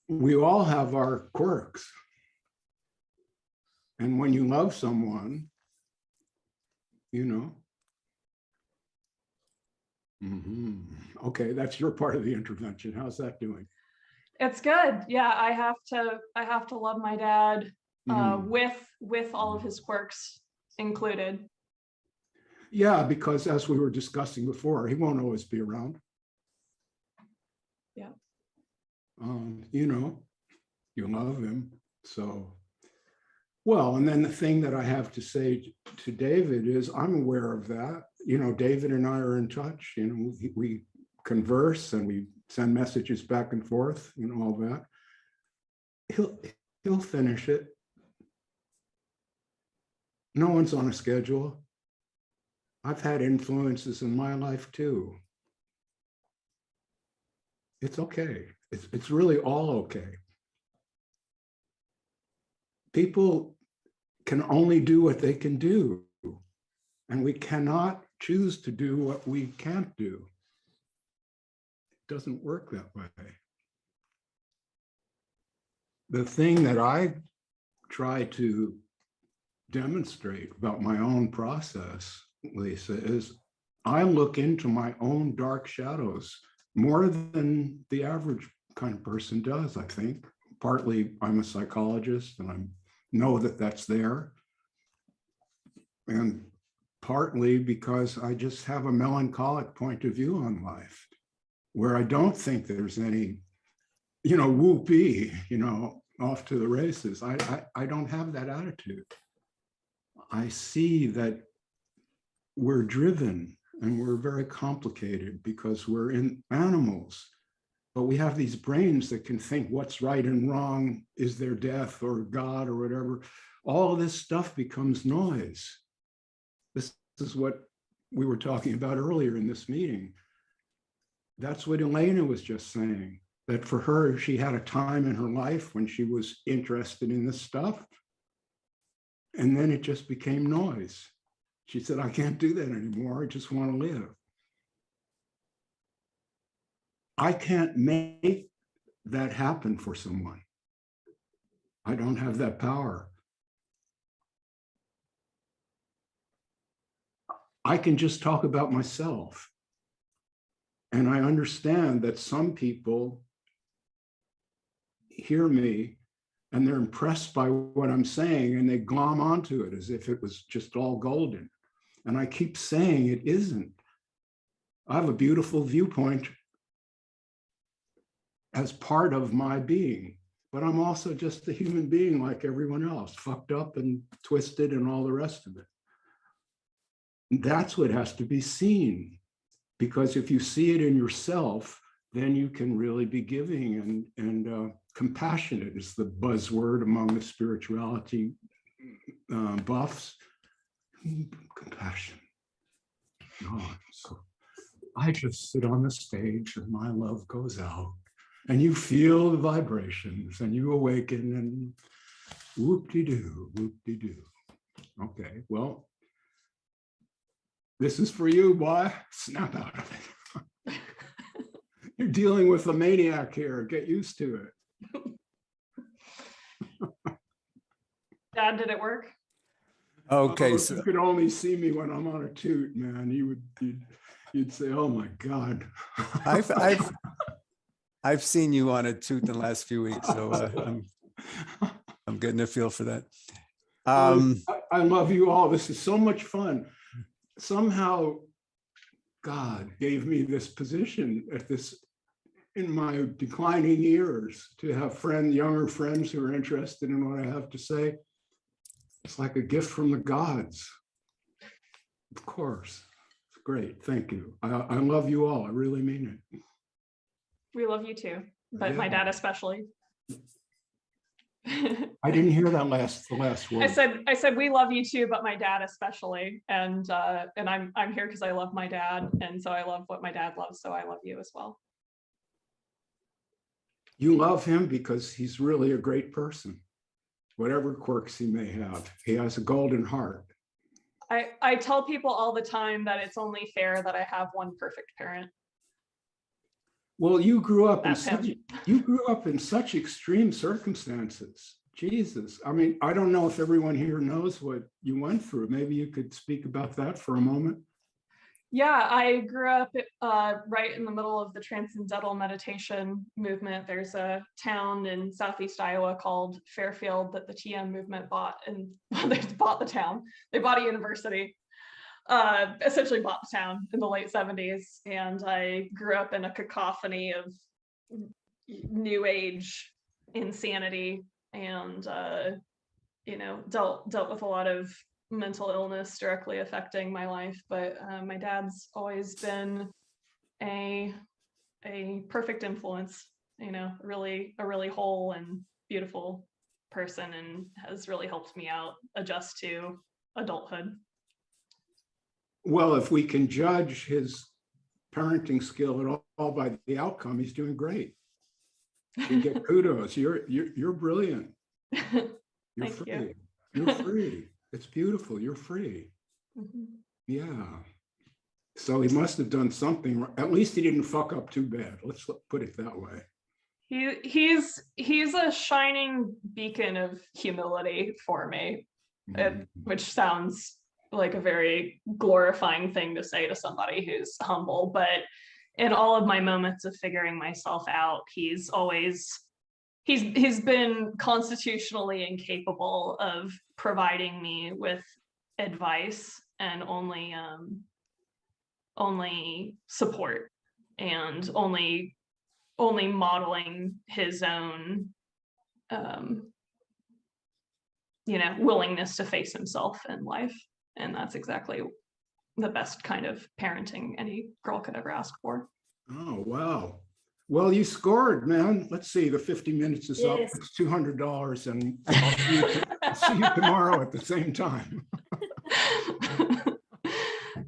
We all have our quirks. And when you love someone, Okay, that's your part of the intervention. How's that doing? It's good. Yeah, I have to love my dad with all of his quirks included. Yeah, because as we were discussing before, he won't always be around. Yeah. You know, you love him. So, well, and then the thing that I have to say to David is I'm aware of that. You know, David and I are in touch. You know, we converse and we send messages back and forth and all that. He'll finish it. No one's on a schedule. I've had influences in my life too. It's okay. It's really all okay. People can only do what they can do, and we cannot choose to do what we can't do. It doesn't work that way. The thing that I try to demonstrate about my own process, Lisa, is I look into my own dark shadows more than the average kind of person does, I think. Partly I'm a psychologist and I know that that's there. And partly because I just have a melancholic point of view on life, where I don't think there's any, you know, whoopee, you know, off to the races. I don't have that attitude. I see that we're driven and we're very complicated because we're in animals, but we have these brains that can think what's right and wrong, is there death or God or whatever. All of this stuff becomes noise. This is what we were talking about earlier in this meeting. That's what Elena was just saying, that for her, she had a time in her life when she was interested in this stuff, and then it just became noise. She said, I can't do that anymore. I just want to live. I can't make that happen for someone. I don't have that power. I can just talk about myself. And I understand that some people hear me and they're impressed by what I'm saying and they glom onto it as if it was just all golden. And I keep saying it isn't. I have a beautiful viewpoint as part of my being, but I'm also just a human being like everyone else, fucked up and twisted and all the rest of it. And that's what has to be seen, because if you see it in yourself, then you can really be giving and compassionate is the buzzword among the spirituality buffs. Compassion. Oh, so I just sit on the stage and my love goes out and you feel the vibrations and you awaken and whoop-de-doo, whoop-de-doo. Okay, well, this is for you, boy. Snap out of it. You're dealing with a maniac here. Get used to it. Dad, did it work? Okay, If you could only see me when I'm on a toot, man, you'd say, "Oh my God." I've seen you on a toot in the last few weeks, so I'm getting a feel for that. I love you all. This is so much fun. Somehow, God gave me this position in my declining years to have younger friends who are interested in what I have to say. It's like a gift from the gods. Of course. It's great. Thank you. I love you all. I really mean it. We love you too, but my dad especially. I didn't hear that the last word. I said we love you too, but my dad especially, and I'm here because I love my dad, and so I love what my dad loves, so I love you as well. You love him because he's really a great person. Whatever quirks he may have, he has a golden heart. I tell people all the time that it's only fair that I have one perfect parent. Well, you grew up in such extreme circumstances. Jesus. I mean, I don't know if everyone here knows what you went through. Maybe you could speak about that for a moment. Yeah, I grew up right in the middle of the transcendental meditation movement. There's a town in Southeast Iowa called Fairfield that the TM movement bought, and they bought the town. They bought a university, essentially bought the town in the late 70s. And I grew up in a cacophony of new age insanity and, you know, dealt with a lot of mental illness directly affecting my life, but my dad's always been a perfect influence, you know, a really whole and beautiful person, and has really helped me out adjust to adulthood. Well, if we can judge his parenting skill at all by the outcome, he's doing great. You get kudos. You're brilliant. You're Thank free. you. You're free. It's beautiful. You're free. Mhm. Yeah. So he must have done something. At least he didn't fuck up too bad. Let's put it that way. He's a shining beacon of humility for me, which sounds like a very glorifying thing to say to somebody who's humble, but in all of my moments of figuring myself out, he's been constitutionally incapable of providing me with advice, and only support, and only modeling his own you know, willingness to face himself in life. And that's exactly the best kind of parenting any girl could ever ask for. Oh, wow. Well, you scored, man. Let's see, the 50 minutes is up. Yes. It's $200, and I'll see you tomorrow at the same time.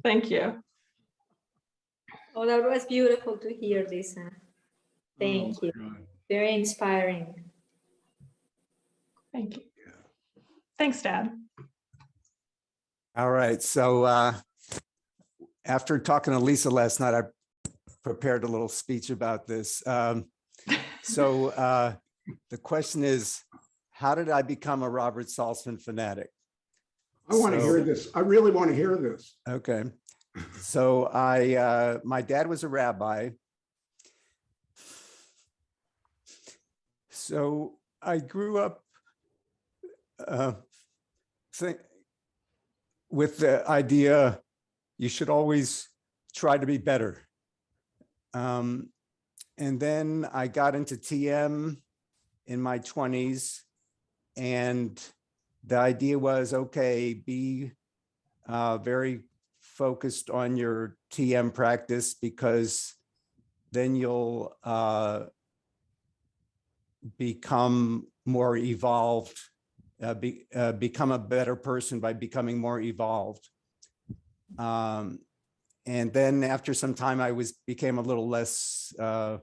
Thank you. Oh, that was beautiful to hear, Lisa. Thank Oh, you. my God. Very inspiring. Thank you. Yeah. Thanks, Dad. All right. So after talking to Lisa last night, I prepared a little speech about this. So the question is, how did I become a Robert Saltzman fanatic? I want to hear this. I really want to hear this. Okay. So my dad was a rabbi. So I grew up with the idea you should always try to be better. And then I got into TM in my 20s, and the idea was, okay, be very focused on your TM practice, because then you'll become more evolved, become a better person by becoming more evolved. And then after some time, I became a little less, I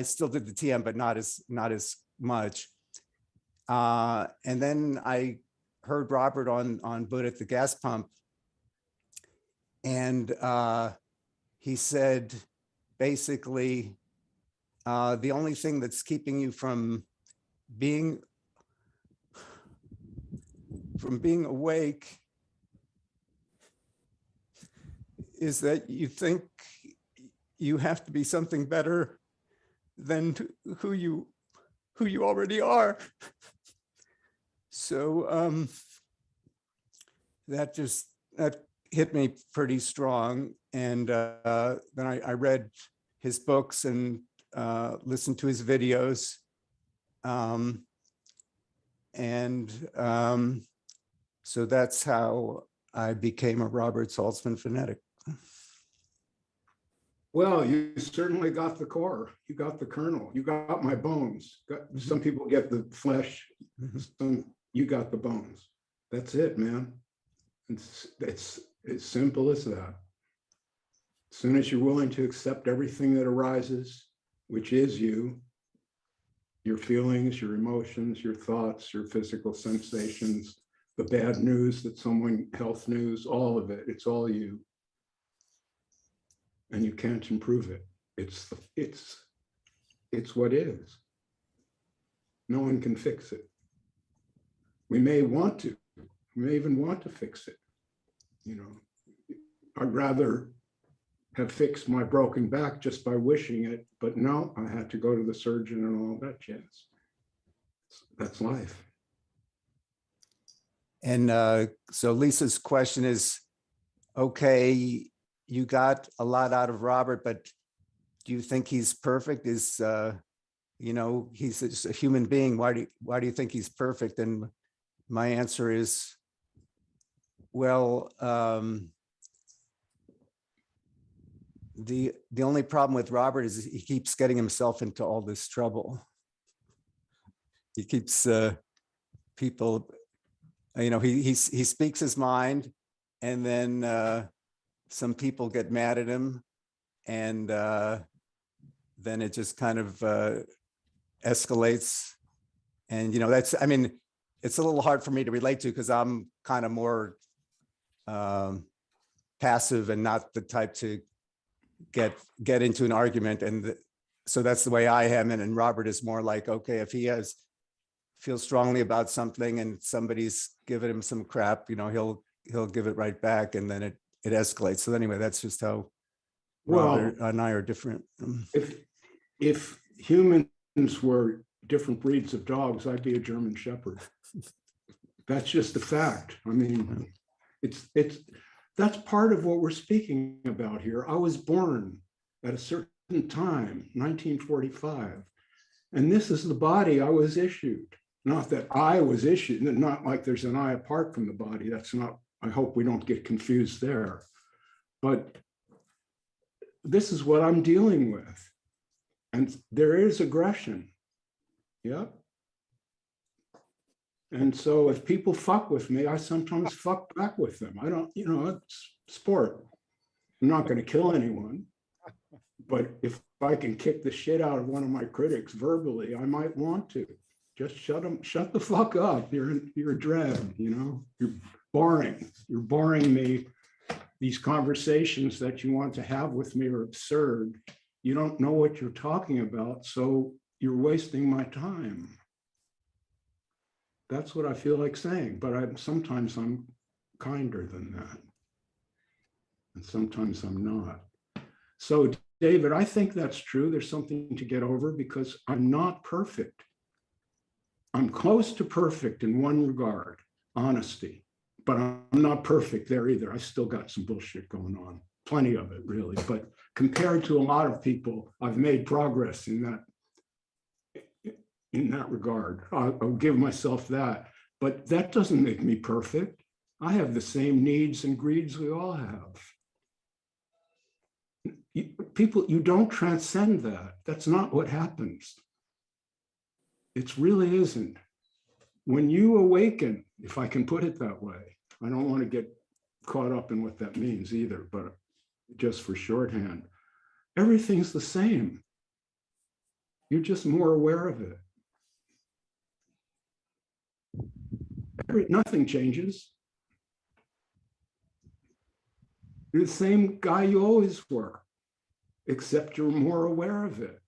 still did the TM, but not as much. And then I heard Robert on Buddha at the Gas Pump, and he said, basically, the only thing that's keeping you from being awake is that you think you have to be something better than who you already are. So that hit me pretty strong. And then I read his books and listened to his videos. So that's how I became a Robert Saltzman fanatic. Well, you certainly got the core. You got the kernel. You got my bones. Some people get the flesh. You got the bones. That's it, man. It's as simple as that. As soon as you're willing to accept everything that arises, which is you, your feelings, your emotions, your thoughts, your physical sensations, the bad news that someone, health news, all of it, it's all you. And you can't improve it. It's what is. No one can fix it. We may want to. We may even want to fix it. You know, I'd rather have fixed my broken back just by wishing it, but no, I had to go to the surgeon and all that jazz. That's life. And so Lisa's question is, okay, you got a lot out of Robert, but do you think he's perfect? Is, you know, he's just a human being. Why do you think he's perfect? And my answer is, well, the only problem with Robert is he keeps getting himself into all this trouble. He keeps people, you know, he speaks his mind, and then some people get mad at him, and then it just kind of escalates. And, you know, that's, I mean, it's a little hard for me to relate to because I'm kind of more passive and not the type to get into an argument. And so that's the way I am. And Robert is more like, okay, if he feels strongly about something and somebody's giving him some crap, you know, he'll give it right back, and then it escalates. So anyway, that's just how Robert and I are different. If humans were different breeds of dogs, I'd be a German Shepherd. That's just a fact. I mean, that's part of what we're speaking about here. I was born at a certain time, 1945, and this is the body I was issued. Not that I was issued, not like there's an I apart from the body. That's not, I hope we don't get confused there. But this is what I'm dealing with. And there is aggression. Yeah. And so if people fuck with me, I sometimes fuck back with them. I don't, you know, it's sport. I'm not going to kill anyone. But if I can kick the shit out of one of my critics verbally, I might want to. Just shut the fuck up. You're a drag, you know, you're boring. You're boring me. These conversations that you want to have with me are absurd. You don't know what you're talking about, so you're wasting my time. That's what I feel like saying, but sometimes I'm kinder than that. And sometimes I'm not. So David, I think that's true. There's something to get over because I'm not perfect. I'm close to perfect in one regard, honesty, but I'm not perfect there either. I still got some bullshit going on, plenty of it really. But compared to a lot of people, I've made progress in that regard. I'll give myself that, but that doesn't make me perfect. I have the same needs and greeds we all have. You don't transcend that. That's not what happens. It really isn't. When you awaken, if I can put it that way, I don't want to get caught up in what that means either, but just for shorthand, everything's the same. You're just more aware of it. Nothing changes. You're the same guy you always were, except you're more aware of it.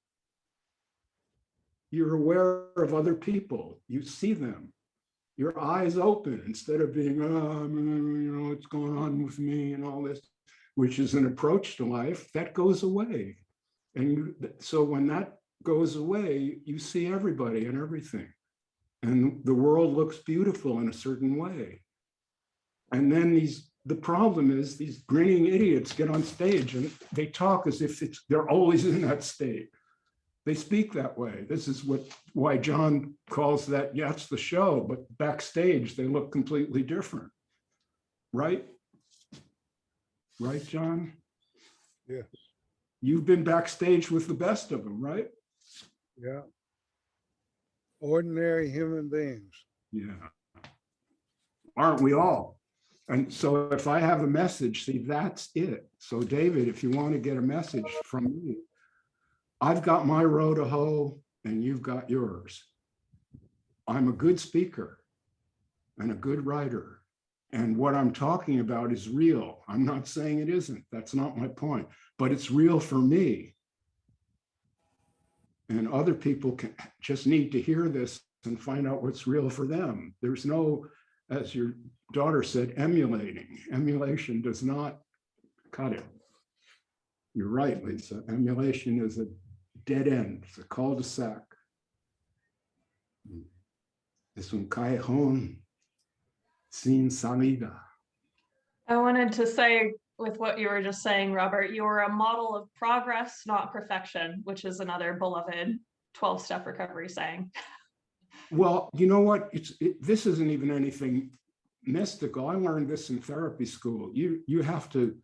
You're aware of other people. You see them. Your eyes open instead of being, oh, you know, what's going on with me and all this, which is an approach to life that goes away. And so when that goes away, you see everybody and everything. And the world looks beautiful in a certain way. And then the problem is these grinning idiots get on stage and they talk as if they're always in that state. They speak that way. This is why John calls that, yeah, it's the show, but backstage, they look completely different. Right? Right, John? Yes. You've been backstage with the best of them, right? Yeah. Ordinary human beings. Yeah. Aren't we all? And so if I have a message, see, that's it. So David, if you want to get a message from me, I've got my row to hoe and you've got yours. I'm a good speaker and a good writer. And what I'm talking about is real. I'm not saying it isn't. That's not my point. But it's real for me. And other people just need to hear this and find out what's real for them. There's no as your daughter said, emulating. Emulation does not cut it. You're right, Lisa. Emulation is a dead end. It's a cul-de-sac. Es un callejón sin salida. I wanted to say, with what you were just saying, Robert, you're a model of progress, not perfection, which is another beloved 12-step recovery saying. Well, you know what? This isn't even anything mystical. I learned this in therapy school. You have to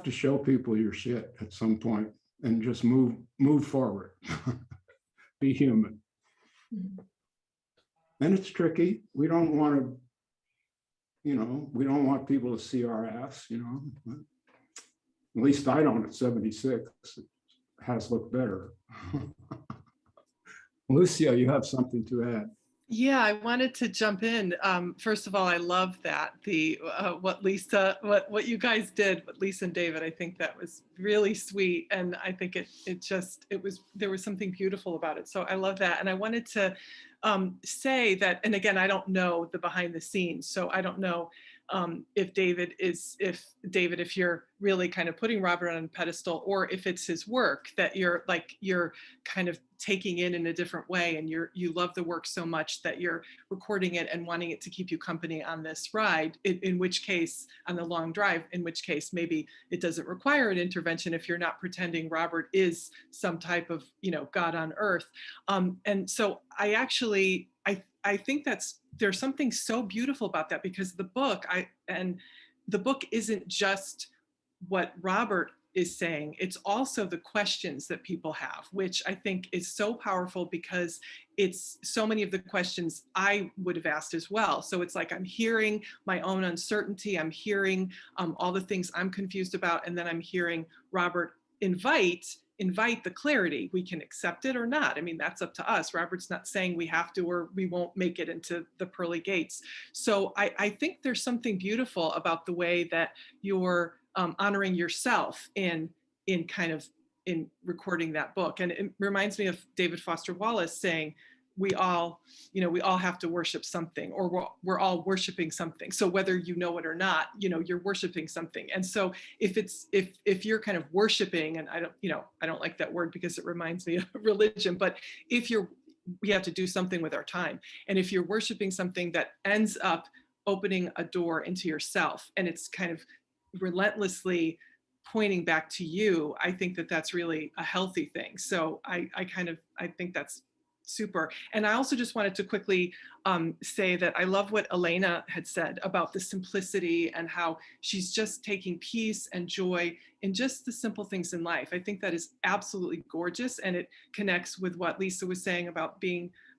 show people your shit at some point and just move forward. Be human. And it's tricky. We don't want to, we don't want people to see our ass, At least I don't at 76. It has looked better. Lucia, you have something to add. Yeah, I wanted to jump in. First of all, I love that what you guys did, what Lisa and David. I think that was really sweet, and I think there was something beautiful about it. So I love that, and I wanted to say that. And again, I don't know the behind the scenes, so I don't know if if you're really kind of putting Robert on a pedestal, or if it's his work that you're kind of taking in a different way, and you love the work so much that you're recording it and wanting it to keep you company on this ride, in which case, on the long drive, in which case maybe it doesn't require an intervention if you're not pretending Robert is some type of God on earth. And so I think there's something so beautiful about that, because the book isn't just what Robert is saying, it's also the questions that people have, which I think is so powerful, because it's so many of the questions I would have asked as well. So it's like I'm hearing my own uncertainty, I'm hearing all the things I'm confused about, and then I'm hearing Robert invite the clarity. We can accept it or not. I mean, that's up to us. Robert's not saying we have to or we won't make it into the pearly gates. So I think there's something beautiful about the way that you're honoring yourself in recording that book. And it reminds me of David Foster Wallace saying, we all have to worship something, or we're all worshiping something. So whether you know it or not, you're worshiping something. And so if you're kind of worshiping, and I don't like that word because it reminds me of religion, but we have to do something with our time. And if you're worshiping something that ends up opening a door into yourself, and it's kind of relentlessly pointing back to you, I think that that's really a healthy thing. So I think that's super. And I also just wanted to quickly say that I love what Elena had said about the simplicity and how she's just taking peace and joy in just the simple things in life. I think that is absolutely gorgeous, and it connects with what Lisa was saying about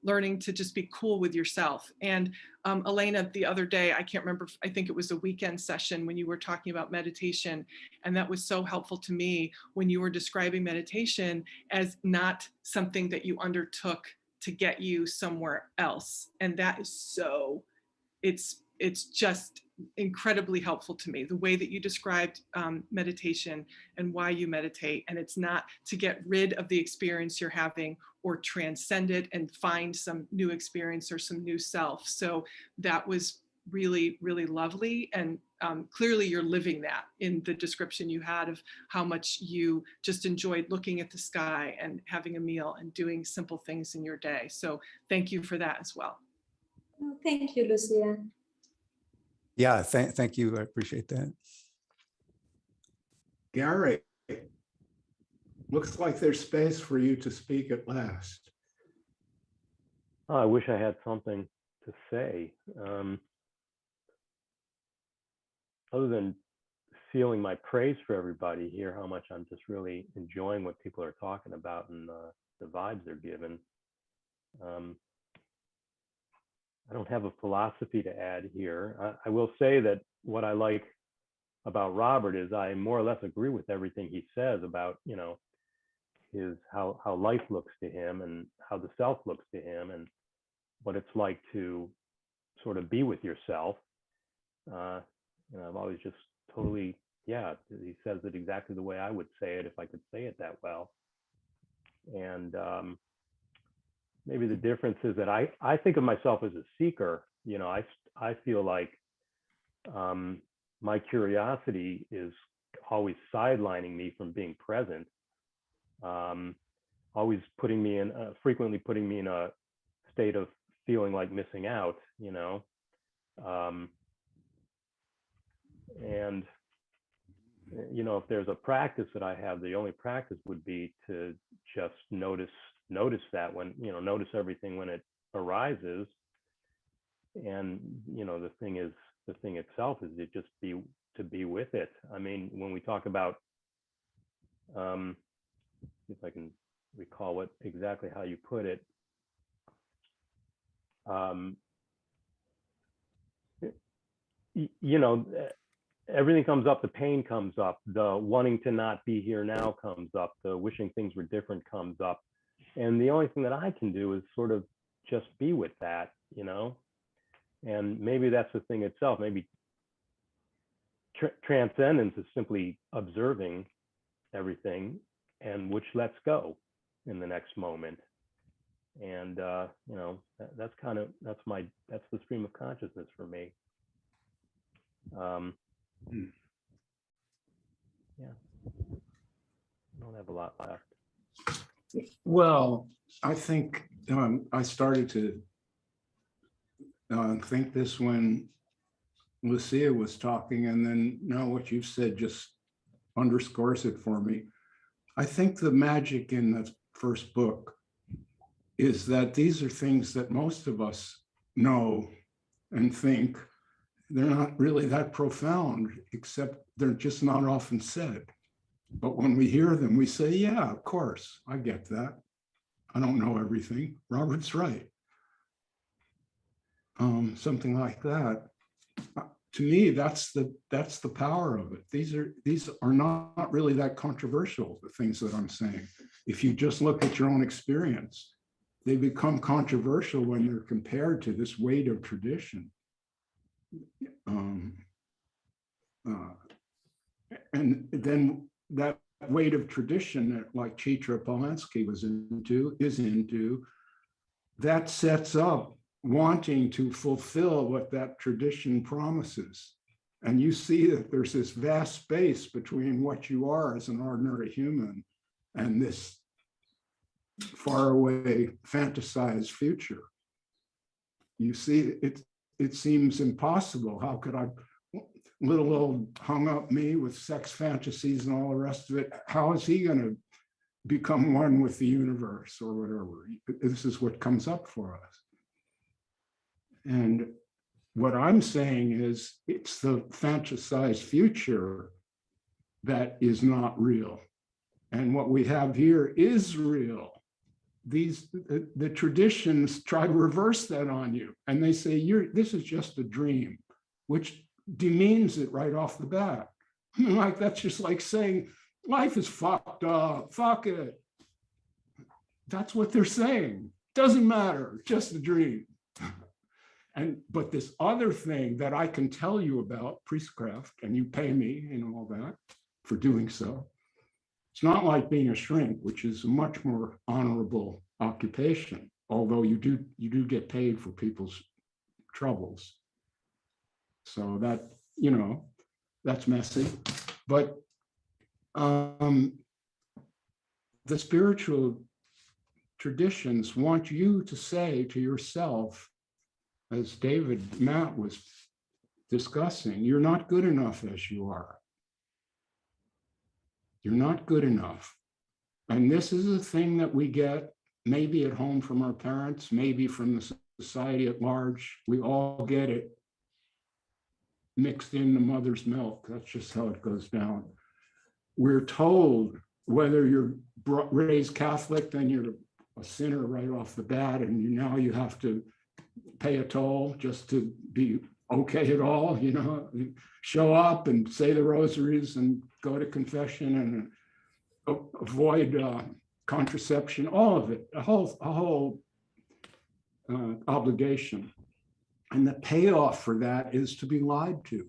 learning to just be cool with yourself. And Elena, the other day, I can't remember, I think it was a weekend session when you were talking about meditation, and that was so helpful to me when you were describing meditation as not something that you undertook to get you somewhere else. And that is it's just incredibly helpful to me, the way that you described meditation and why you meditate. And it's not to get rid of the experience you're having or transcend it and find some new experience or some new self. So that was really, really lovely. And clearly you're living that in the description you had of how much you just enjoyed looking at the sky and having a meal and doing simple things in your day. So thank you for that as well. Thank you, Lucia. Yeah, thank you. I appreciate that. Gary, looks like there's space for you to speak at last. Oh, I wish I had something to say. Other than feeling my praise for everybody here, how much I'm just really enjoying what people are talking about and the vibes they're giving. I don't have a philosophy to add here. I will say that what I like about Robert is I more or less agree with everything he says about, how life looks to him and how the self looks to him and what it's like to sort of be with yourself. I've always just totally, he says it exactly the way I would say it if I could say it that well. And maybe the difference is that I think of myself as a seeker, you know, I feel like my curiosity is always sidelining me from being present, always putting me in, frequently putting me in a state of feeling like missing out, you know. And, you know, if there's a practice that I have, the only practice would be to just notice that when, you know, notice everything when it arises. And, you know, the thing itself is to just to be with it. I mean, when we talk about, if I can recall exactly how you put it, you know, everything comes up, the pain comes up, the wanting to not be here now comes up, the wishing things were different comes up. And the only thing that I can do is sort of just be with that, you know? And maybe that's the thing itself. Maybe transcendence is simply observing everything, and which lets go in the next moment. And, you know, that's the stream of consciousness for me. Yeah, I don't have a lot left. Well, I think I started to think this when Lucia was talking, and then now what you've said just underscores it for me. I think the magic in the first book is that these are things that most of us know and think. They're not really that profound, except they're just not often said. But when we hear them, we say, yeah, of course, I get that. I don't know everything. Robert's right. Something like that. To me, that's the power of it. These are not really that controversial, the things that I'm saying. If you just look at your own experience, they become controversial when they're compared to this weight of tradition. And then that weight of tradition that, like Chitra Polanski is into, that sets up wanting to fulfill what that tradition promises. And you see that there's this vast space between what you are as an ordinary human and this faraway fantasized future. You see, it seems impossible. How could I, little old hung up me with sex fantasies and all the rest of it, how is he going to become one with the universe or whatever? This is what comes up for us. And what I'm saying is it's the fantasized future that is not real. And what we have here is real. The traditions try to reverse that on you. And they say, this is just a dream, which demeans it right off the bat. Like, that's just like saying, life is fucked up, fuck it. That's what they're saying. Doesn't matter, just a dream. But this other thing that I can tell you about, priestcraft, and you pay me and all that for doing so. It's not like being a shrink, which is a much more honorable occupation, although you do get paid for people's troubles. So that, you know, that's messy. But the spiritual traditions want you to say to yourself, as Matt was discussing, you're not good enough as you are. You're not good enough. And this is a thing that we get maybe at home from our parents, maybe from the society at large. We all get it mixed in the mother's milk. That's just how it goes down. We're told, whether you're raised Catholic, then you're a sinner right off the bat, and now you have to pay a toll just to be okay at all, you know, show up and say the rosaries and go to confession and avoid contraception, all of it, a whole obligation. And the payoff for that is to be lied to.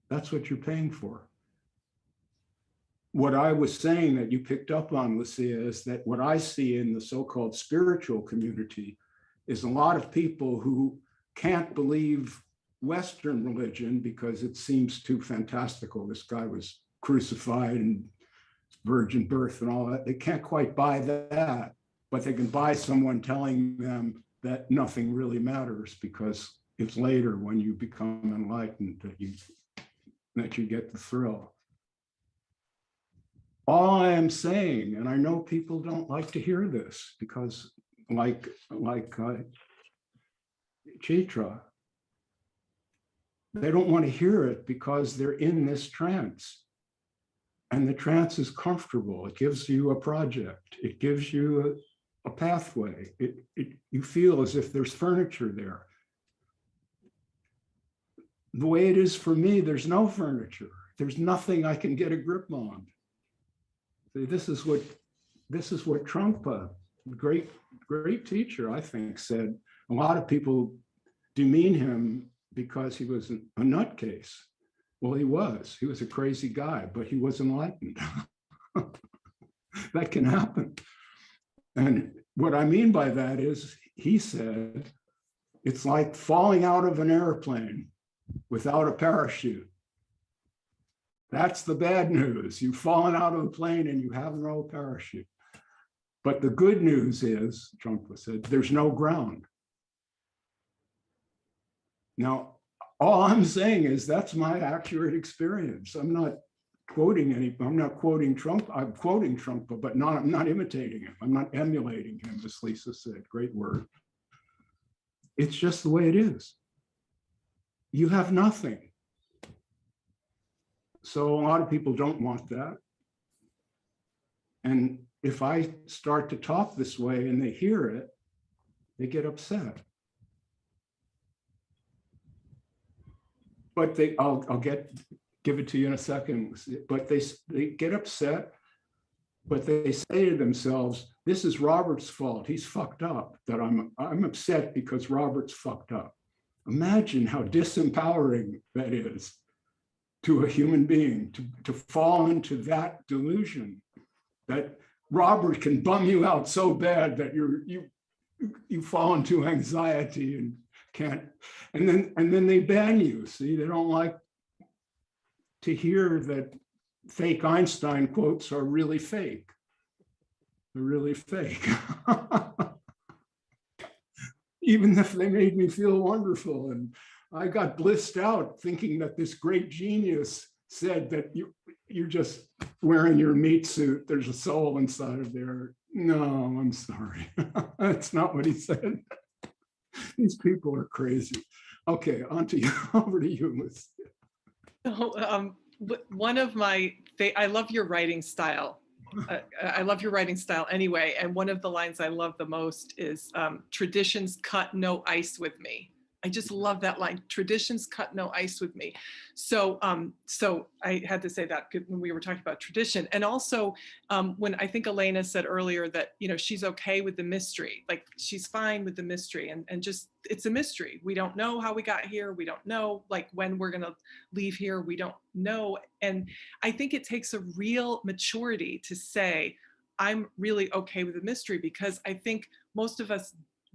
That's what you're paying for. What I was saying that you picked up on, Lucia, is that what I see in the so-called spiritual community is a lot of people who can't believe Western religion because it seems too fantastical. This guy was crucified and virgin birth and all that. They can't quite buy that, but they can buy someone telling them that nothing really matters because it's later when you become enlightened that you get the thrill. All I am saying, and I know people don't like to hear this because like Chitra, they don't want to hear it because they're in this trance. And the trance is comfortable. It gives you a project. It gives you a pathway. You feel as if there's furniture there. The way it is for me, there's no furniture. There's nothing I can get a grip on. See, this is what Trungpa, great teacher, I think, said. A lot of people demean him because he was a nutcase. Well, he was a crazy guy, but he was enlightened. That can happen. And what I mean by that is, he said, it's like falling out of an airplane without a parachute. That's the bad news. You've fallen out of the plane and you have no parachute. But the good news is, Trungpa said, there's no ground. Now, all I'm saying is that's my accurate experience. I'm not quoting Trungpa. I'm quoting Trungpa, but I'm not imitating him. I'm not emulating him, as Lisa said. Great word. It's just the way it is. You have nothing. So a lot of people don't want that. And if I start to talk this way and they hear it, they get upset. But I'll give it to you in a second. But they get upset, but they say to themselves, this is Robert's fault. He's fucked up. That I'm upset because Robert's fucked up. Imagine how disempowering that is to a human being, to fall into that delusion that Robert can bum you out so bad that you fall into anxiety and can't, and then they ban you. See, they don't like to hear that fake Einstein quotes are really fake. They're really fake. Even if they made me feel wonderful. And I got blissed out thinking that this great genius said that you're just wearing your meat suit. There's a soul inside of there. No, I'm sorry. That's not what he said. These people are crazy. Okay, on to you. Over to you, Lucia. So, one of my, I love your writing style. I love your writing style anyway. And one of the lines I love the most is traditions cut no ice with me. I just love that line. Traditions cut no ice with me. So, so I had to say that when we were talking about tradition. And also when I think Elena said earlier that, you know, she's okay with the mystery, like she's fine with the mystery and just, it's a mystery. We don't know how we got here. We don't know like when we're going to leave here. We don't know. And I think it takes a real maturity to say, I'm really okay with the mystery, because I think most of us,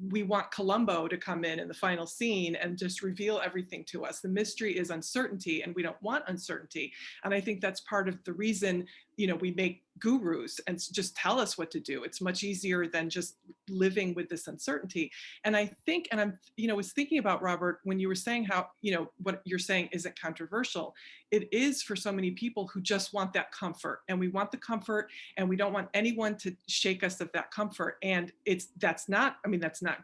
we want Columbo to come in the final scene and just reveal everything to us. The mystery is uncertainty, and we don't want uncertainty. And I think that's part of the reason, you know, we make gurus and just tell us what to do. It's much easier than just living with this uncertainty. And I think, and I'm, you know, was thinking about, Robert, when you were saying how, you know, what you're saying isn't controversial. It is for so many people who just want that comfort, and we want the comfort, and we don't want anyone to shake us of that comfort. And that's not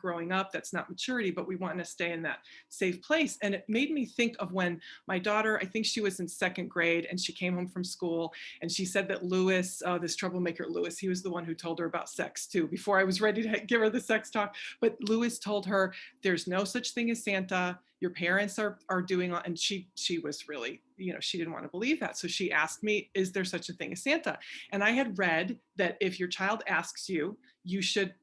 growing up, that's not maturity, but we want to stay in that safe place. And it made me think of when my daughter, I think she was in 2nd grade, and she came home from school, and she said that Lewis, this troublemaker Lewis, he was the one who told her about sex too, before I was ready to give her the sex talk. But Lewis told her, there's no such thing as Santa. Your parents are doing, and she was really, you know, she didn't want to believe that. So she asked me, is there such a thing as Santa? And I had read that if your child asks you, you should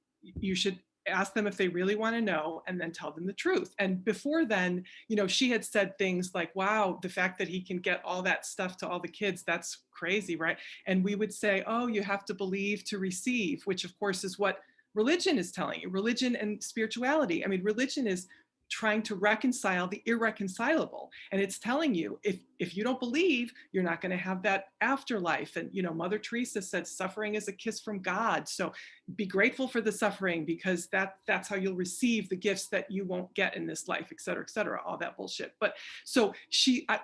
ask them if they really want to know, and then tell them the truth. And before then, you know, she had said things like, wow, the fact that he can get all that stuff to all the kids, that's crazy, right? And we would say, oh, you have to believe to receive, which of course is what religion is telling you. Religion and spirituality. I mean, religion is trying to reconcile the irreconcilable. And it's telling you, if you don't believe, you're not going to have that afterlife. And, you know, Mother Teresa said, suffering is a kiss from God. So be grateful for the suffering, because that's how you'll receive the gifts that you won't get in this life, et cetera, all that bullshit. But so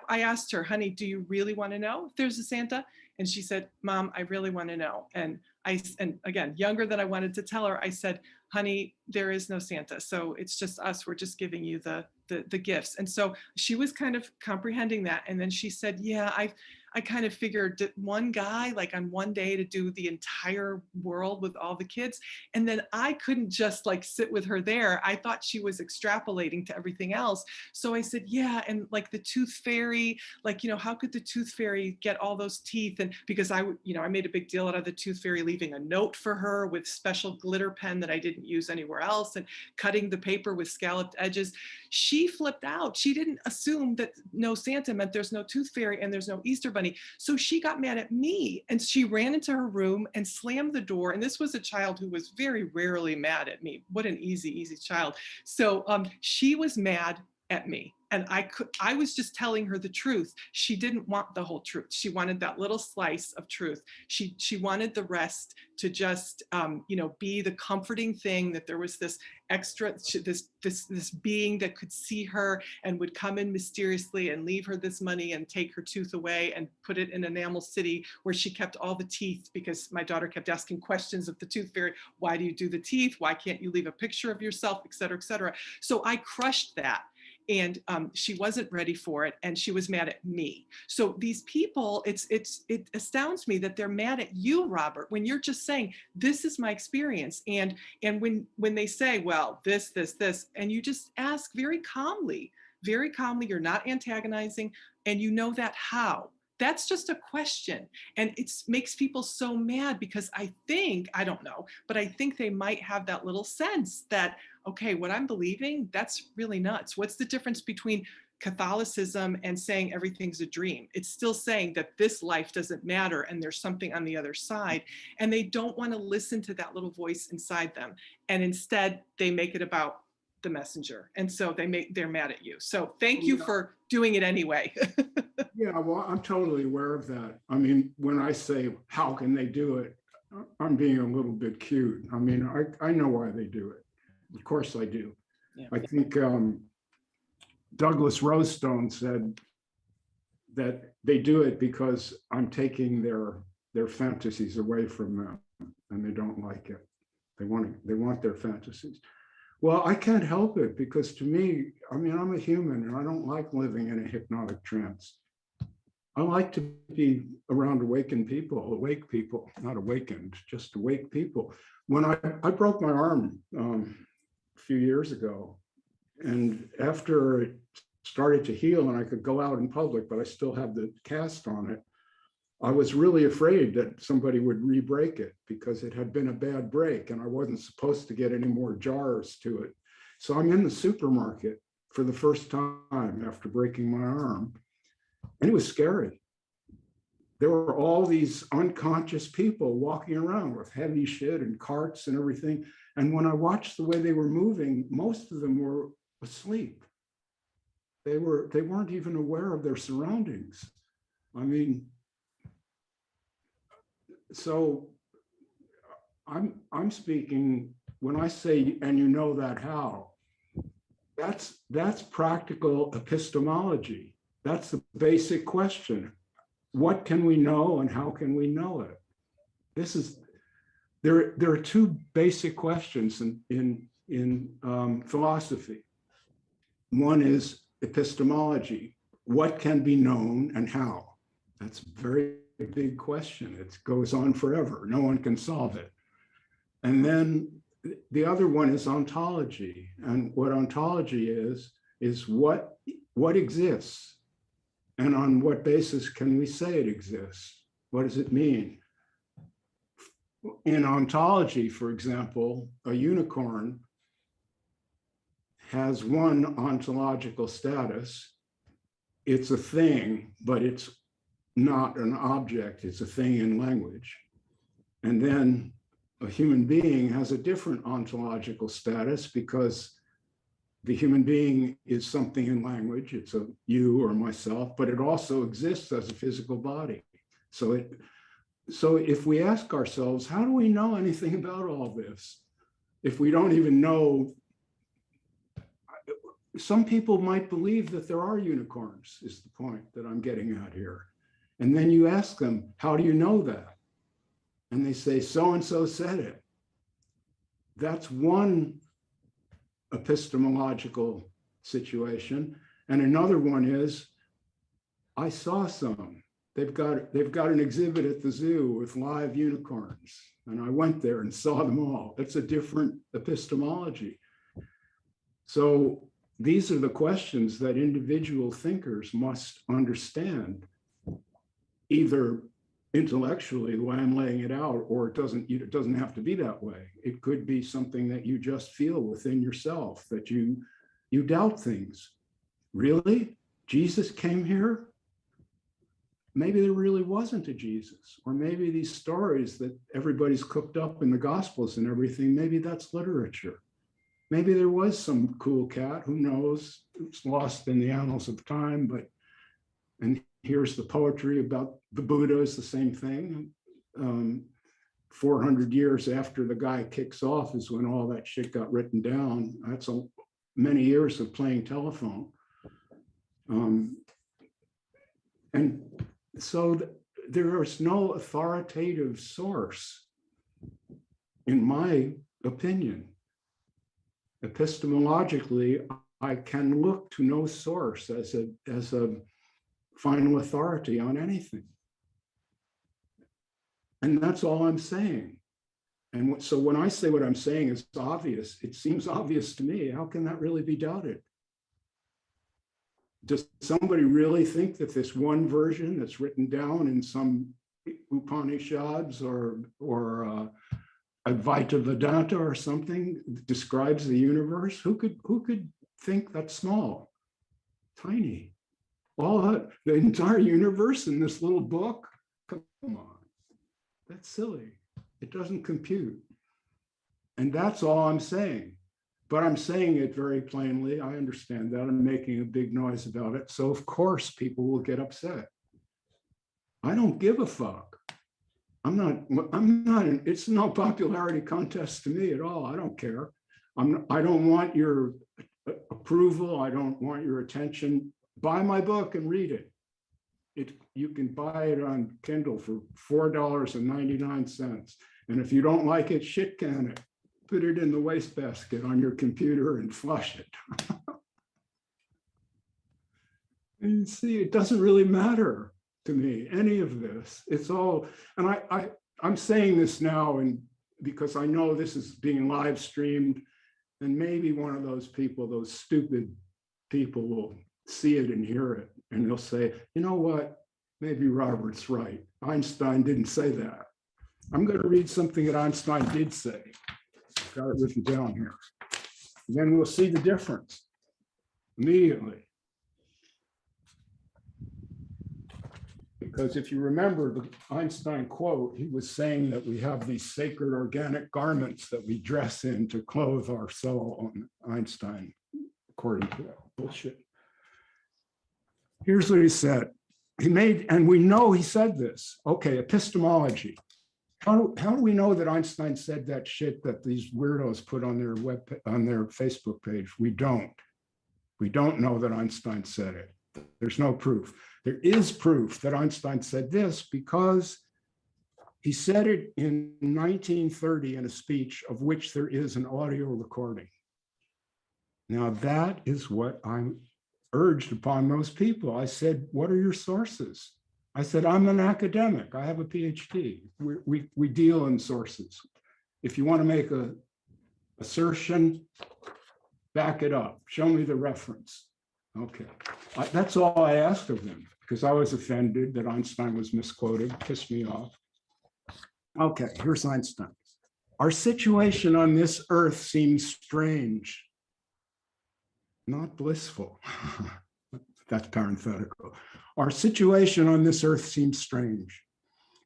I asked her, honey, do you really want to know if there's a Santa? And she said, Mom, I really want to know. And again, younger than I wanted to tell her, I said, honey, there is no Santa. So it's just us. We're just giving you the gifts. And so she was kind of comprehending that. And then she said, yeah, I kind of figured one guy, like on one day, to do the entire world with all the kids. And then I couldn't just like sit with her there. I thought she was extrapolating to everything else. So I said, yeah. And like the tooth fairy, like, you know, how could the tooth fairy get all those teeth? And because I made a big deal out of the tooth fairy leaving a note for her with special glitter pen that I didn't use anywhere else, and cutting the paper with scalloped edges. She flipped out. She didn't assume that no Santa meant there's no tooth fairy and there's no Easter bunny. So she got mad at me, and she ran into her room and slammed the door. And this was a child who was very rarely mad at me. What an easy child. So she was mad at me. And I was just telling her the truth. She didn't want the whole truth. She wanted that little slice of truth. She wanted the rest to just, be the comforting thing, that there was this extra, this being that could see her and would come in mysteriously and leave her this money and take her tooth away and put it in Enamel City, where she kept all the teeth, because my daughter kept asking questions of the tooth fairy. Why do you do the teeth? Why can't you leave a picture of yourself, et cetera, et cetera. So I crushed that. And she wasn't ready for it, and she was mad at me. So these people, it astounds me that they're mad at you, Robert, when you're just saying, this is my experience. And when they say, well, this, and you just ask very calmly, you're not antagonizing, and you know that how. That's just a question. And it makes people so mad, because I don't know, but I think they might have that little sense that, okay, what I'm believing, that's really nuts. What's the difference between Catholicism and saying everything's a dream? It's still saying that this life doesn't matter and there's something on the other side. And they don't want to listen to that little voice inside them. And instead they make it about the messenger. And so they're mad at you. So thank you for doing it anyway. Yeah, well, I'm totally aware of that. I mean, when I say, how can they do it? I'm being a little bit cute. I mean, I know why they do it. Of course I do. Yeah. I think Douglas Rosestone said that they do it because I'm taking their fantasies away from them, and they don't like it. They want their fantasies. Well, I can't help it, because to me, I mean, I'm a human and I don't like living in a hypnotic trance. I like to be around awake people, not awakened, just awake people. When I broke my arm a few years ago, and after it started to heal and I could go out in public, but I still have the cast on it, I was really afraid that somebody would re-break it, because it had been a bad break and I wasn't supposed to get any more jars to it. So I'm in the supermarket for the first time after breaking my arm, and it was scary. There were all these unconscious people walking around with heavy shit and carts and everything. And when I watched the way they were moving, most of them were asleep. They weren't even aware of their surroundings. I mean, so I'm speaking, when I say, and you know that how, that's practical epistemology. That's the basic question. What can we know and how can we know it? There are two basic questions in philosophy. One is epistemology. What can be known and how? That's a very big question. It goes on forever. No one can solve it. And then the other one is ontology. And what ontology is what exists. And on what basis can we say it exists? What does it mean? In ontology, for example, a unicorn has one ontological status. It's a thing, but it's not an object. It's a thing in language. And then a human being has a different ontological status, because the human being is something in language. It's a you or myself, but it also exists as a physical body. So if we ask ourselves, how do we know anything about all this? If we don't even know, some people might believe that there are unicorns, is the point that I'm getting at here. And then you ask them, how do you know that? And they say, so-and-so said it. That's one epistemological situation. And another one is, I saw some. They've got an exhibit at the zoo with live unicorns. And I went there and saw them all. It's a different epistemology. So these are the questions that individual thinkers must understand, either intellectually, the way I'm laying it out, or it doesn't have to be that way. It could be something that you just feel within yourself, that you doubt things. Really? Jesus came here? Maybe there really wasn't a Jesus, or maybe these stories that everybody's cooked up in the Gospels and everything, maybe that's literature. Maybe there was some cool cat, who knows? It's lost in the annals of time, and here's the poetry about the Buddha is the same thing. 400 years after the guy kicks off is when all that shit got written down. That's many years of playing telephone. And so there is no authoritative source, in my opinion. Epistemologically, I can look to no source as a final authority on anything. And that's all I'm saying. And so when I say what I'm saying is obvious, it seems obvious to me. How can that really be doubted? Does somebody really think that this one version that's written down in some Upanishads or Advaita Vedanta or something describes the universe? Who could think that's small, tiny? All the entire universe in this little book? Come on, that's silly. It doesn't compute. And that's all I'm saying. But I'm saying it very plainly. I understand that. I'm making a big noise about it. So of course people will get upset. I don't give a fuck. It's no popularity contest to me at all. I don't care. I don't want your approval. I don't want your attention. Buy my book and read it. You can buy it on Kindle for $4.99. And if you don't like it, shit can it. Put it in the wastebasket on your computer and flush it. And see, it doesn't really matter to me, any of this. It's all, and I'm saying this now and because I know this is being live streamed, and maybe one of those people, those stupid people, will see it and hear it, and they'll say, you know what, maybe Robert's right. Einstein didn't say that. I'm going to read something that Einstein did say. Got it written down here. And then we'll see the difference immediately. Because if you remember the Einstein quote, he was saying that we have these sacred organic garments that we dress in to clothe our soul. Einstein, according to that bullshit. Here's what he said. And we know he said this. Okay, epistemology. How do we know that Einstein said that shit that these weirdos put on their Facebook page? We don't. We don't know that Einstein said it. There's no proof. There is proof that Einstein said this because he said it in 1930 in a speech of which there is an audio recording. Now that is what I'm urged upon most people. I said, what are your sources? I said, I'm an academic. I have a PhD. We deal in sources. If you want to make an assertion, back it up. Show me the reference. Okay. That's all I asked of him because I was offended that Einstein was misquoted, pissed me off. Okay, here's Einstein. Our situation on this earth seems strange, not blissful. That's parenthetical. Our situation on this earth seems strange.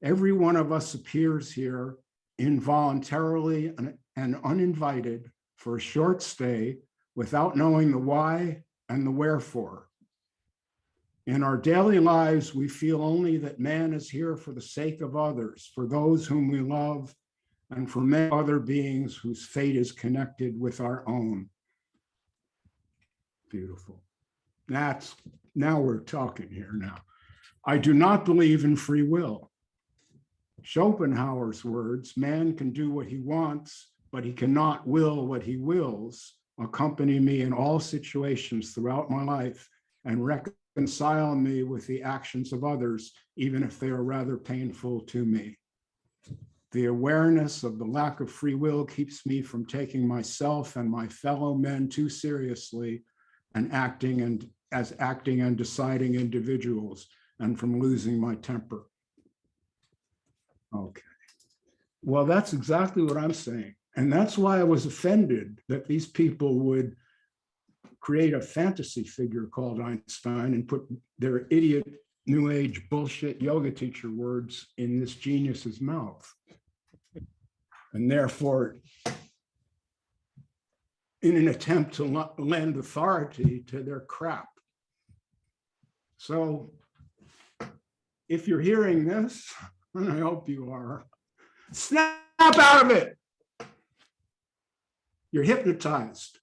Every one of us appears here involuntarily and uninvited for a short stay without knowing the why and the wherefore. In our daily lives, we feel only that man is here for the sake of others, for those whom we love, and for many other beings whose fate is connected with our own. Beautiful. Now we're talking here now. I do not believe in free will. Schopenhauer's words, man can do what he wants, but he cannot will what he wills, accompany me in all situations throughout my life and reconcile me with the actions of others, even if they are rather painful to me. The awareness of the lack of free will keeps me from taking myself and my fellow men too seriously and acting and deciding individuals, and from losing my temper. Okay. Well, that's exactly what I'm saying. And that's why I was offended that these people would create a fantasy figure called Einstein and put their idiot new age bullshit yoga teacher words in this genius's mouth. And therefore, in an attempt to lend authority to their crap. So if you're hearing this, and I hope you are, snap out of it. You're hypnotized.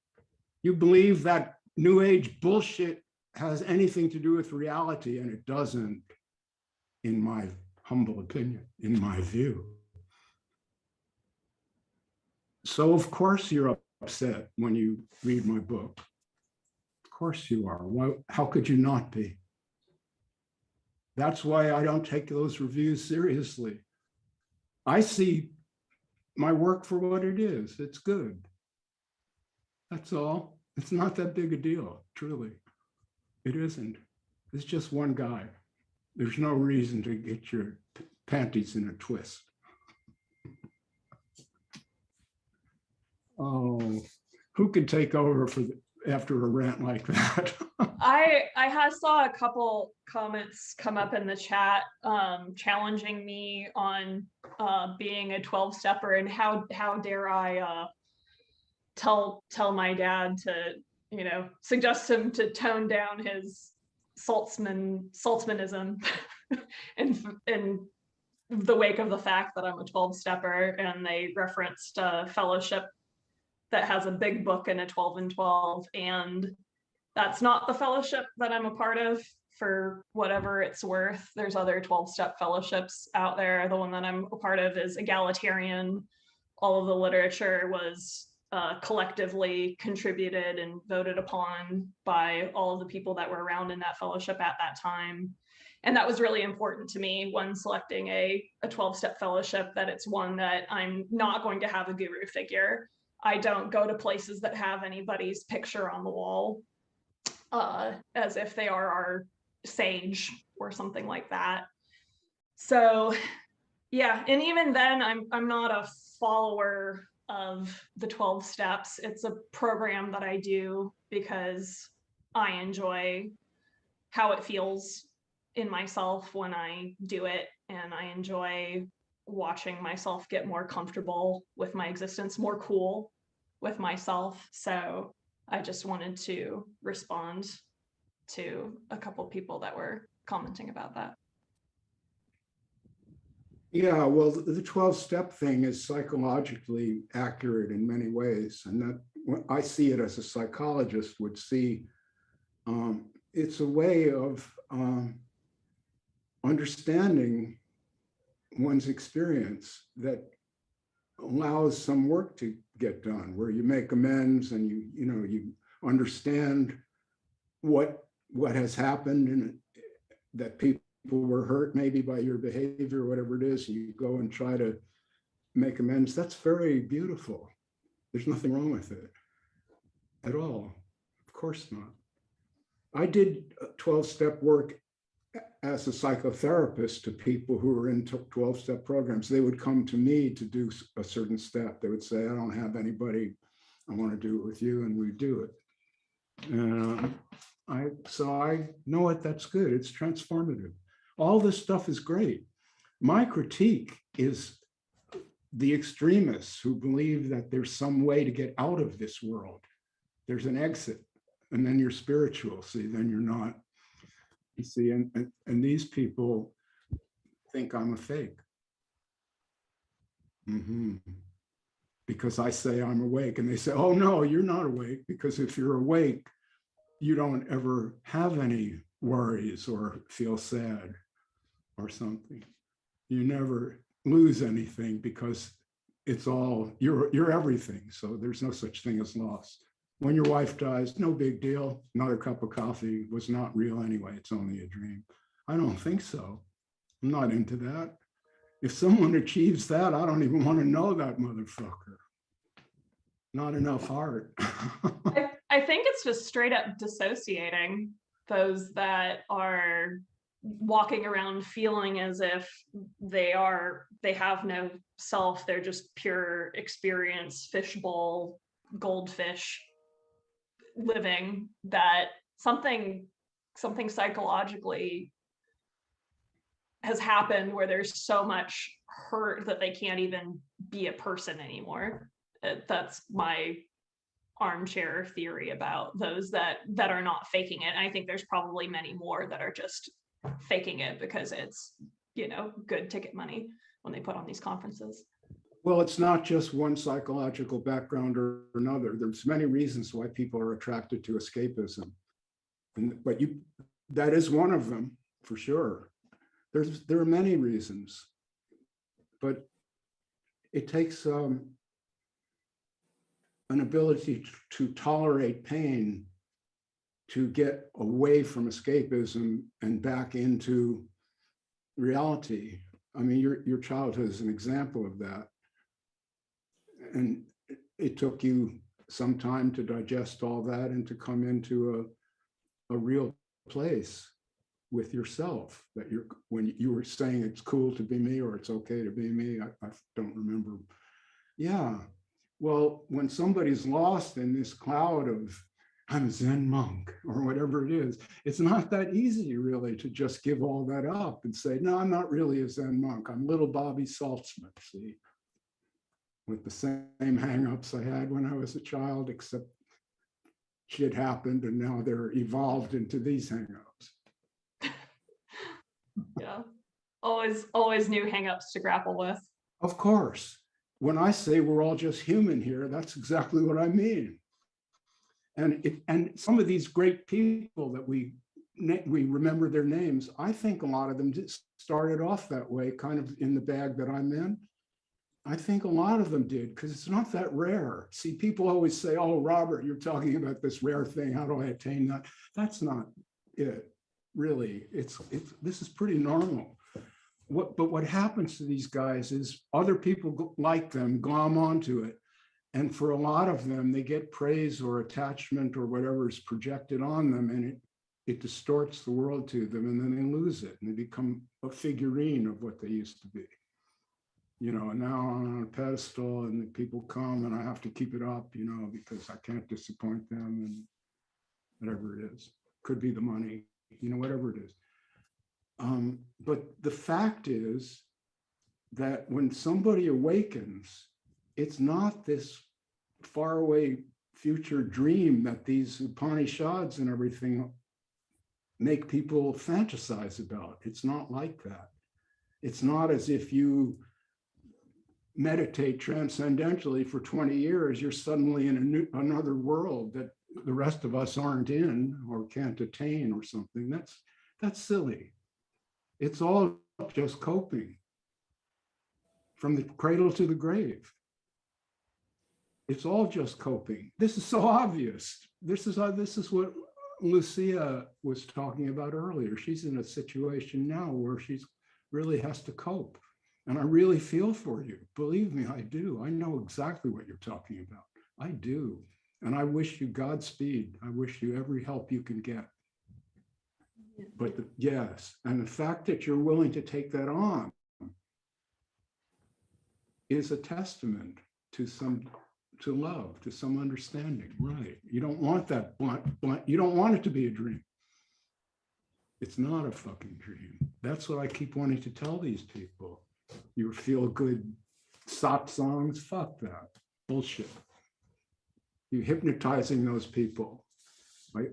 You believe that new age bullshit has anything to do with reality, and it doesn't, in my humble opinion, in my view. So of course you're upset when you read my book. Of course you are. Why, how could you not be? That's why I don't take those reviews seriously. I see my work for what it is. It's good. That's all. It's not that big a deal, truly. It isn't. It's just one guy. There's no reason to get your panties in a twist. Oh, who could take over after a rant like that? I saw a couple comments come up in the chat challenging me on being a 12-stepper and how dare I tell my dad to, you know, suggest him to tone down his Saltzmanism in the wake of the fact that I'm a 12-stepper, and they referenced a fellowship that has a big book and a 12 and 12, and that's not the fellowship that I'm a part of, for whatever it's worth. There's other 12-step fellowships out there. The one that I'm a part of is egalitarian. All of the literature was collectively contributed and voted upon by all of the people that were around in that fellowship at that time. And that was really important to me when selecting a 12-step fellowship, that it's one that I'm not going to have a guru figure. I don't go to places that have anybody's picture on the wall as if they are our sage or something like that. So yeah, and even then I'm not a follower of the 12 steps. It's a program that I do because I enjoy how it feels in myself when I do it, and I enjoy watching myself get more comfortable with my existence, more cool with myself. So I just wanted to respond to a couple of people that were commenting about that. Yeah, well, the 12-step thing is psychologically accurate in many ways. And that I see it as a psychologist would see. It's a way of understanding one's experience that allows some work to get done, where you make amends and you understand what has happened, and that people were hurt maybe by your behavior, whatever it is. You go and try to make amends. That's very beautiful. There's nothing wrong with it at all. Of course not. I did 12-step work as a psychotherapist to people who were in 12-step programs. They would come to me to do a certain step. They would say, I don't have anybody, I want to do it with you, and we do it. So I know it, that's good. It's transformative. All this stuff is great. My critique is the extremists who believe that there's some way to get out of this world, There's an exit, and then you're spiritual. See, then you're not. You see, and these people think I'm a fake. Because I say I'm awake, and they say, oh no, you're not awake, because if you're awake, you don't ever have any worries or feel sad or something. You never lose anything because it's all, you're everything. So there's no such thing as loss. When your wife dies, no big deal. Another cup of coffee was not real anyway. It's only a dream. I don't think so. I'm not into that. If someone achieves that, I don't even want to know that motherfucker. Not enough heart. I think it's just straight up dissociating those that are walking around feeling as if they have no self. They're just pure experience, fishbowl, goldfish living, that something psychologically has happened where there's so much hurt that they can't even be a person anymore. That's my armchair theory about those that are not faking it. And I think there's probably many more that are just faking it because it's, good ticket money when they put on these conferences. Well, it's not just one psychological background or another. There's many reasons why people are attracted to escapism. But that is one of them, for sure. There are many reasons, but it takes an ability to tolerate pain to get away from escapism and back into reality. I mean, your childhood is an example of that. And it took you some time to digest all that and to come into a real place with yourself, that when you were saying it's cool to be me or it's okay to be me, I don't remember. Yeah, well, when somebody's lost in this cloud of I'm a Zen monk or whatever it is, it's not that easy really to just give all that up and say, no, I'm not really a Zen monk. I'm little Bobby Saltzman, see, with the same hangups I had when I was a child, except shit happened and now they're evolved into these hangups. Yeah, always new hangups to grapple with. Of course. When I say we're all just human here, that's exactly what I mean. And some of these great people that we remember their names, I think a lot of them just started off that way, kind of in the bag that I'm in. I think a lot of them did, because it's not that rare. See, people always say, oh, Robert, you're talking about this rare thing. How do I attain that? That's not it, really. This is pretty normal. But what happens to these guys is other people like them glom onto it. And for a lot of them, they get praise or attachment or whatever is projected on them, and it distorts the world to them, and then they lose it and they become a figurine of what they used to be. And now I'm on a pedestal and people come and I have to keep it up, because I can't disappoint them, and whatever it is. Could be the money, whatever it is. But the fact is that when somebody awakens, it's not this faraway future dream that these Upanishads and everything make people fantasize about. It's not like that. It's not as if you meditate transcendentally for 20 years, you're suddenly in another world that the rest of us aren't in or can't attain or something. That's silly. It's all just coping from the cradle to the grave. It's all just coping. This is so obvious. This is what Lucia was talking about earlier. She's in a situation now where she's really has to cope. And I really feel for you. Believe me, I do. I know exactly what you're talking about. I do. And I wish you Godspeed. I wish you every help you can get. But yes, and the fact that you're willing to take that on is a testament to love, to some understanding, right? You don't want that blunt, you don't want it to be a dream. It's not a fucking dream. That's what I keep wanting to tell these people. Your feel good sop songs, fuck that bullshit. You hypnotizing those people.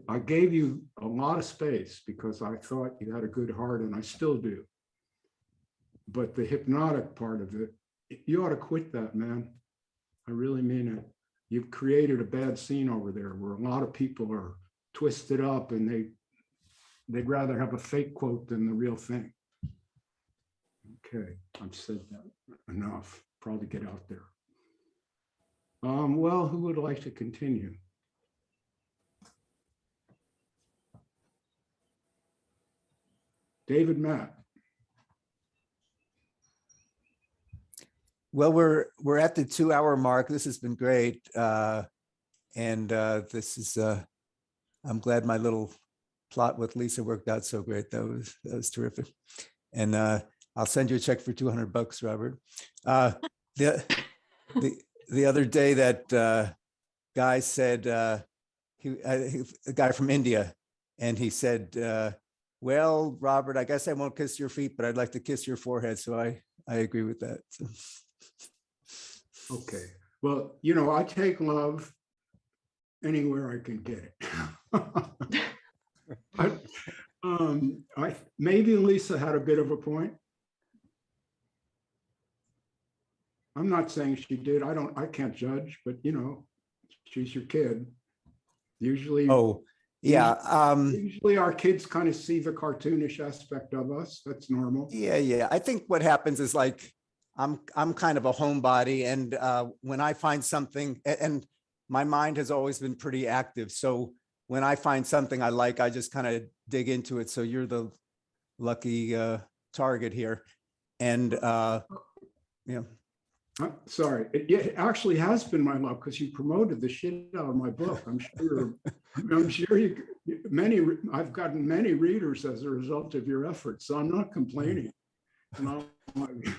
I gave you a lot of space because I thought you had a good heart, and I still do. But the hypnotic part of it, you ought to quit that, man. I really mean it. You've created a bad scene over there where a lot of people are twisted up and they'd rather have a fake quote than the real thing. Okay, I've said that enough. Probably get out there. Well, who would like to continue? David, Matt. Well, we're at the 2-hour mark. This has been great. This is, I'm glad my little plot with Lisa worked out so great. That was terrific. And I'll send you a check for $200, Robert. The other day that guy said, a guy from India, and he said, well, Robert, I guess I won't kiss your feet, but I'd like to kiss your forehead. So I agree with that. So. Okay. Well, I take love anywhere I can get it. Maybe Lisa had a bit of a point. I'm not saying she did. I can't judge, but she's your kid. Usually. Oh, yeah. Usually our kids kind of see the cartoonish aspect of us. That's normal. Yeah. I think what happens is like, I'm kind of a homebody, and when I find something, and my mind has always been pretty active. So when I find something I like, I just kind of dig into it. So you're the lucky target here. And sorry, it actually has been my luck because you promoted the shit out of my book. I'm sure I've gotten many readers as a result of your efforts. So I'm not complaining.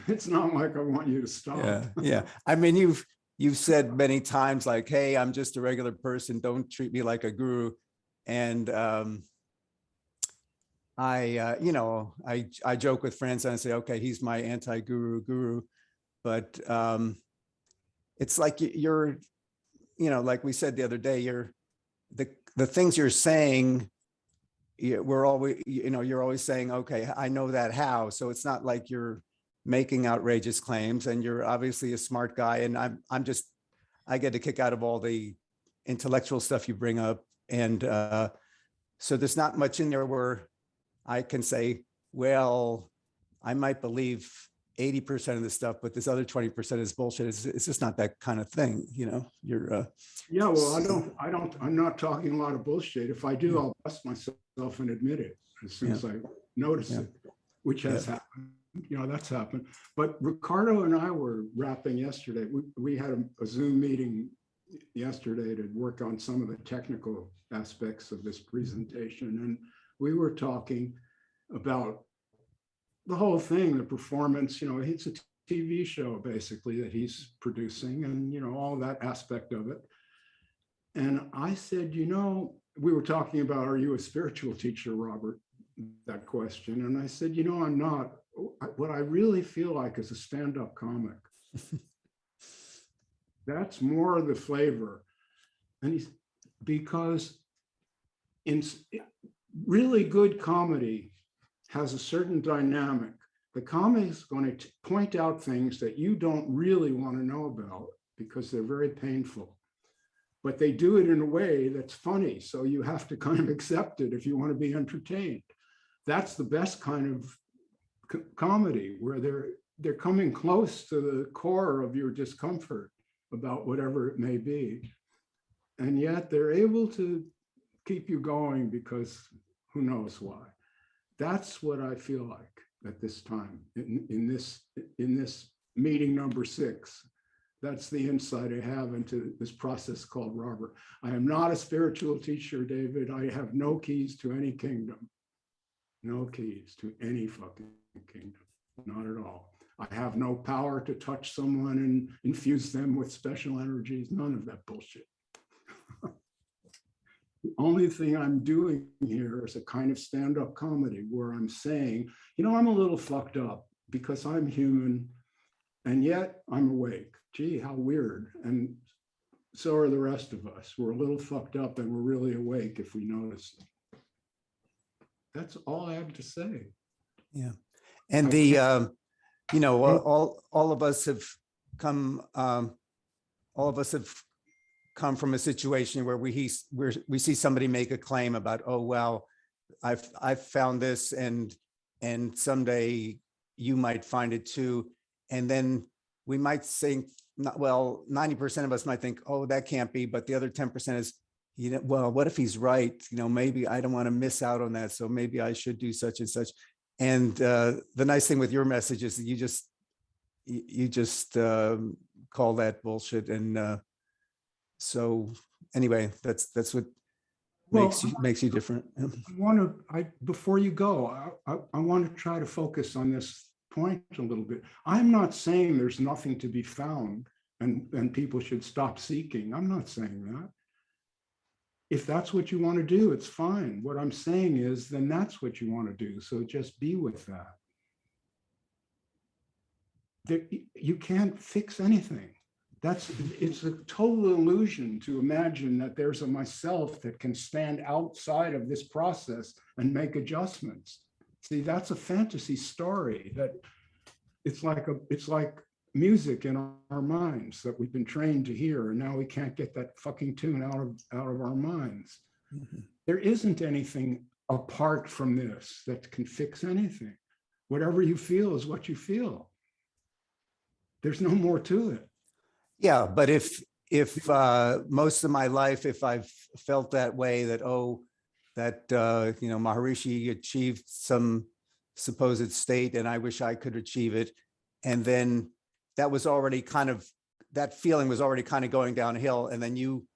It's not like I want you to stop. Yeah. I mean, you've said many times like, hey, I'm just a regular person. Don't treat me like a guru. And I joke with friends and I say, okay, he's my anti-guru guru. But it's like you're, like we said the other day, you're the things you're saying, you're always saying, okay, I know that how. So it's not like you're making outrageous claims, and you're obviously a smart guy. And I get a kick out of all the intellectual stuff you bring up. And so there's not much in there where I can say, well, I might believe 80% of the stuff, but this other 20% is bullshit. It's just not that kind of thing, you're yeah, well, I'm not talking a lot of bullshit. If I do, I'll bust myself and admit it as soon as I notice it, which has happened. That's happened. But Ricardo and I were rapping yesterday. We had a Zoom meeting yesterday to work on some of the technical aspects of this presentation. And we were talking about the whole thing, the performance, it's a TV show basically that he's producing, and, all that aspect of it. And I said, we were talking about, are you a spiritual teacher, Robert? That question. And I said, I'm not. What I really feel like is a stand-up comic. That's more of the flavor. And because in really good comedy has a certain dynamic. The comic is going to point out things that you don't really want to know about because they're very painful. But they do it in a way that's funny. So you have to kind of accept it if you want to be entertained. That's the best kind of comedy, where they're coming close to the core of your discomfort about whatever it may be. And yet they're able to keep you going because who knows why. That's what I feel like at this time in this meeting number 6. That's the insight I have into this process called Robert. I am not a spiritual teacher, David. I have no keys to any kingdom. No keys to any fucking kingdom. Not at all. I have no power to touch someone and infuse them with special energies. None of that bullshit. The only thing I'm doing here is a kind of stand-up comedy where I'm saying, I'm a little fucked up because I'm human and yet I'm awake. Gee, how weird. And so are the rest of us. We're a little fucked up and we're really awake if we notice them. That's all I have to say. Yeah. And you know, all of us have come, from a situation where we see somebody make a claim about, oh, well, I've found this and someday you might find it too. And then we might think, well, 90% of us might think, oh, that can't be, but the other 10% is, you know, well, what if he's right? You know, maybe I don't want to miss out on that. So maybe I should do such and such. And the nice thing with your message is that you just call that bullshit. And so anyway, that's what makes you different. Before you go, I want to try to focus on this point a little bit. I'm not saying there's nothing to be found and people should stop seeking. I'm not saying that. If that's what you want to do, it's fine. What I'm saying is, then that's what you want to do. So just be with that. You can't fix anything. It's a total illusion to imagine that there's a myself that can stand outside of this process and make adjustments. See, that's a fantasy story. That it's like music in our minds that we've been trained to hear, and now we can't get that fucking tune out of our minds. Mm-hmm. There isn't anything apart from this that can fix anything. Whatever you feel is what you feel. There's no more to it. Yeah, but if most of my life, if I've felt that way, that you know, Maharshi achieved some supposed state and I wish I could achieve it, and then that feeling was already kind of going downhill, and then you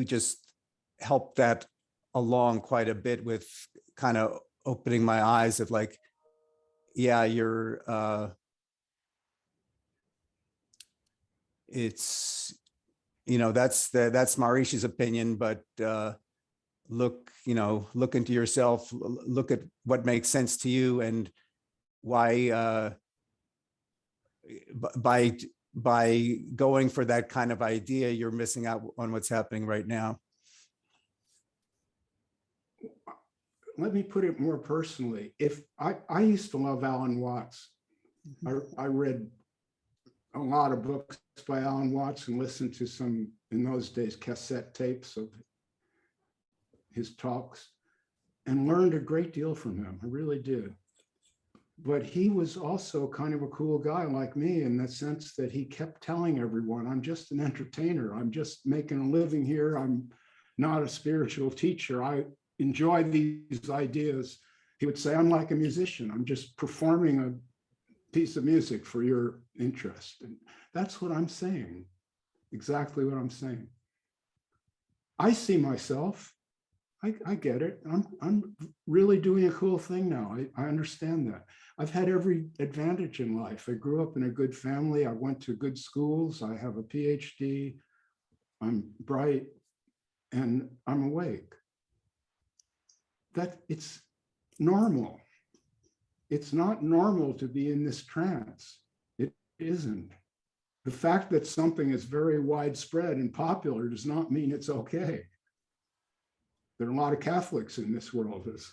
just helped that along quite a bit with kind of opening my eyes of like, yeah, it's, you know, that's Maharishi's opinion, but look into yourself, look at what makes sense to you, and why by going for that kind of idea, you're missing out on what's happening right now. Let me put it more personally. If I used to love Alan Watts. I read a lot of books by Alan Watts and listened to some, in those days, cassette tapes of his talks, and learned a great deal from him. I really did. But he was also kind of a cool guy like me, in the sense that he kept telling everyone, I'm just an entertainer. I'm just making a living here. I'm not a spiritual teacher. I enjoy these ideas. He would say, I'm like a musician. I'm just performing a piece of music for your interest. And that's what I'm saying. Exactly what I'm saying. I see myself. I get it. I'm really doing a cool thing now. I understand that. I've had every advantage in life. I grew up in a good family. I went to good schools. I have a PhD. I'm bright and I'm awake. That it's normal. It's not normal to be in this trance. It isn't. The fact that something is very widespread and popular does not mean it's okay. There are a lot of Catholics in this world, as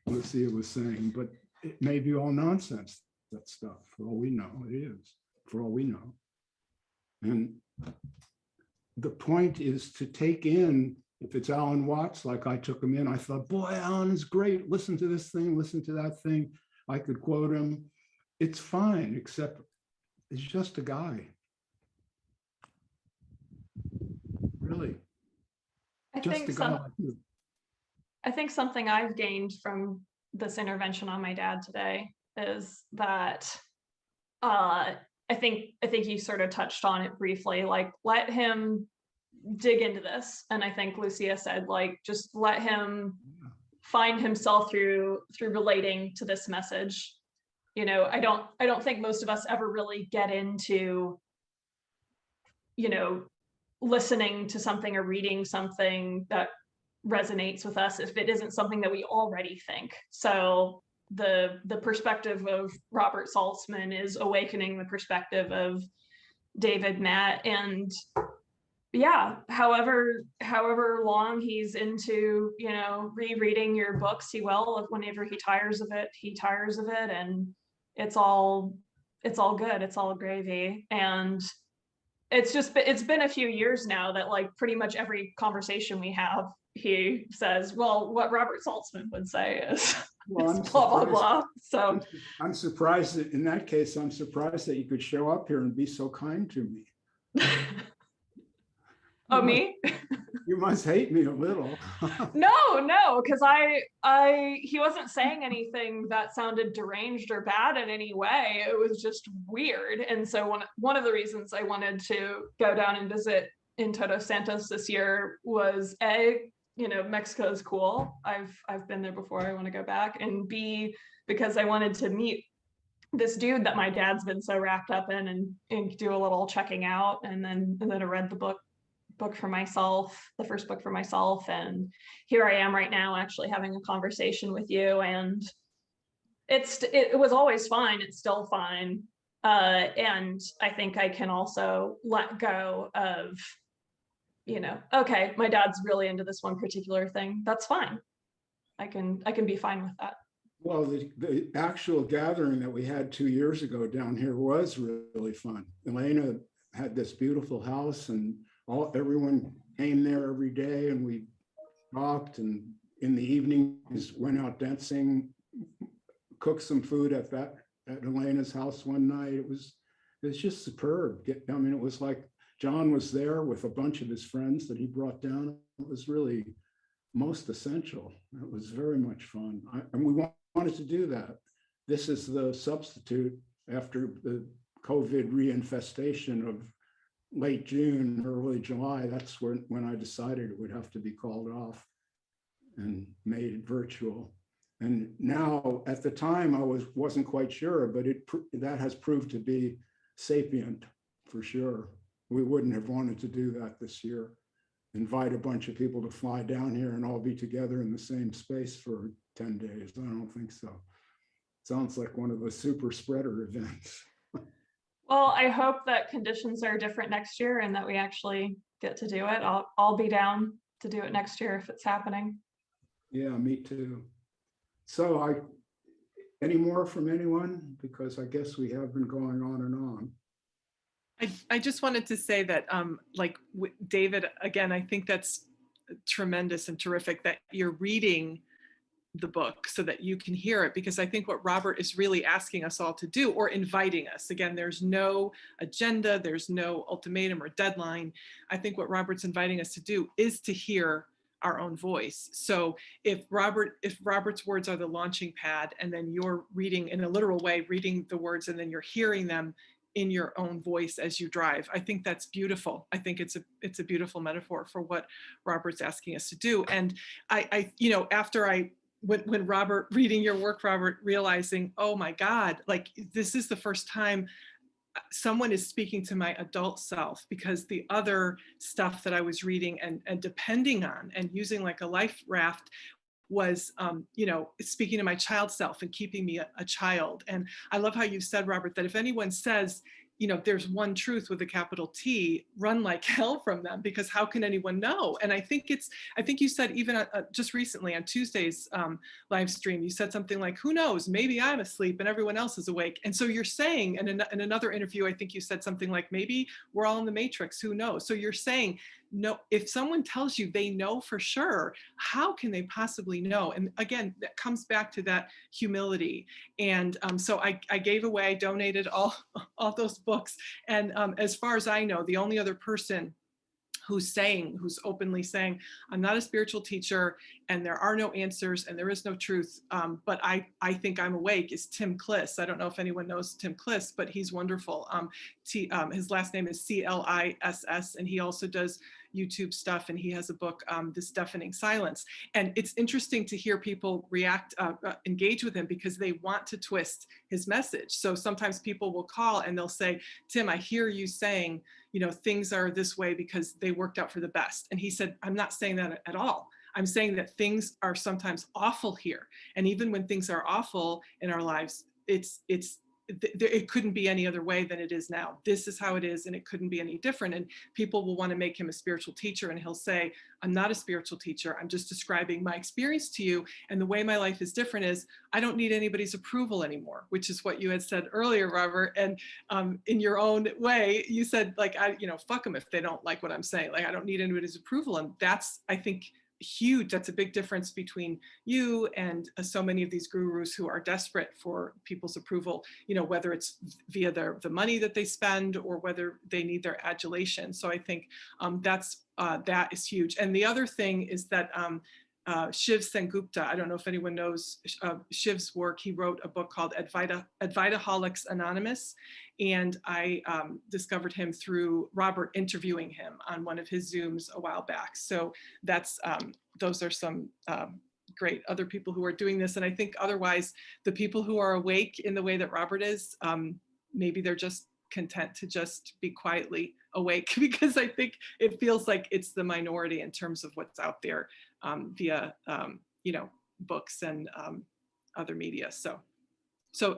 Lucia was saying, but it may be all nonsense, that stuff. For all we know, it is, for all we know. And the point is to take in, if it's Alan Watts, like I took him in, I thought, boy, Alan is great. Listen to this thing, listen to that thing. I could quote him. It's fine, except it's just a guy. Really. I think something I've gained from this intervention on my dad today is that I think you sort of touched on it briefly, like let him dig into this. And I think Lucia said, like, just let him find himself through relating to this message. You know, I don't think most of us ever really get into, you know, listening to something or reading something that resonates with us if it isn't something that we already think. So the perspective of Robert Saltzman is awakening the perspective of David Matt, and yeah, however long he's into, you know, rereading your books, he will. Whenever he tires of it, and it's all good. It's all gravy. And it's been a few years now that like pretty much every conversation we have, he says, well, what Robert Saltzman would say is, Well, I'm blah, blah, surprised. blah. So I'm surprised that in that case, I'm surprised that you could show up here and be so kind to me. oh, me? You must hate me a little. No, because he wasn't saying anything that sounded deranged or bad in any way. It was just weird. And so one of the reasons I wanted to go down and visit in Todos Santos this year was A, you know, Mexico is cool. I've been there before. I want to go back. And B, because I wanted to meet this dude that my dad's been so wrapped up in and do a little checking out. And then I read the book for myself, the first book for myself, and here I am right now actually having a conversation with you, and it was always fine. It's still fine, and I think I can also let go of, you know, okay, my dad's really into this one particular thing. That's fine. I can be fine with that. Well, the actual gathering that we had 2 years ago down here was really fun. Elena had this beautiful house, and everyone came there every day, and we talked, and in the evenings went out dancing, cooked some food at Elena's house one night. It was just superb. I mean, it was like John was there with a bunch of his friends that he brought down. It was really most essential. It was very much fun. And we wanted to do that. This is the substitute after the COVID reinfestation of late June, early July. That's when I decided it would have to be called off and made it virtual. And now, at the time, I wasn't quite sure, but that has proved to be sapient for sure. We wouldn't have wanted to do that this year. Invite a bunch of people to fly down here and all be together in the same space for 10 days. I don't think so. Sounds like one of the super spreader events. Well, I hope that conditions are different next year and that we actually get to do it. I'll be down to do it next year if it's happening. Yeah, me too. So any more from anyone? Because I guess we have been going on and on. I just wanted to say that, David, again, I think that's tremendous and terrific that you're reading the book so that you can hear it, because I think what Robert is really asking us all to do, or inviting us, again, there's no agenda, there's no ultimatum or deadline. I think what Robert's inviting us to do is to hear our own voice. So if Robert's words are the launching pad, and then you're reading in a literal way, reading the words, and then you're hearing them in your own voice as you drive, I think that's beautiful. I think it's a beautiful metaphor for what Robert's asking us to do. And I you know, after when Robert, reading your work, Robert, realizing, oh my God, like this is the first time someone is speaking to my adult self, because the other stuff that I was reading and depending on and using like a life raft was, you know, speaking to my child self and keeping me a child. And I love how you said, Robert, that if anyone says, you know, there's one truth with a capital T, run like hell from them, because how can anyone know? And I think you said even just recently on Tuesday's live stream, you said something like, who knows, maybe I'm asleep and everyone else is awake. And so you're saying, and in another interview, I think you said something like, maybe we're all in the matrix, who knows? So you're saying, no, if someone tells you they know for sure, how can they possibly know? And again, that comes back to that humility. And so I donated all those books. And as far as I know, the only other person who's openly saying, I'm not a spiritual teacher and there are no answers and there is no truth, but I think I'm awake, is Tim Kliss. I don't know if anyone knows Tim Kliss, but he's wonderful. His last name is Cliss, and he also does YouTube stuff, and he has a book, This Deafening Silence. And it's interesting to hear people engage with him, because they want to twist his message. So sometimes people will call and they'll say, Tim, I hear you saying, you know, things are this way because they worked out for the best. And he said, I'm not saying that at all. I'm saying that things are sometimes awful here. And even when things are awful in our lives, it's it couldn't be any other way than it is now. This is how it is, and it couldn't be any different. And people will want to make him a spiritual teacher, and he'll say, I'm not a spiritual teacher. I'm just describing my experience to you. And the way my life is different is I don't need anybody's approval anymore, which is what you had said earlier, Robert. And in your own way, you said, like, fuck them if they don't like what I'm saying. Like, I don't need anybody's approval. And that's, I think, huge. That's a big difference between you and so many of these gurus who are desperate for people's approval, whether it's via the money that they spend or whether they need their adulation. So I think that is huge. And the other thing is that Shiv Sengupta, I don't know if anyone knows Shiv's work. He wrote a book called Advaitaholics Anonymous. And I discovered him through Robert interviewing him on one of his Zooms a while back. So those are some great other people who are doing this. And I think otherwise, the people who are awake in the way that Robert is, maybe they're just content to just be quietly awake, because I think it feels like it's the minority in terms of what's out there via, books and other media. So,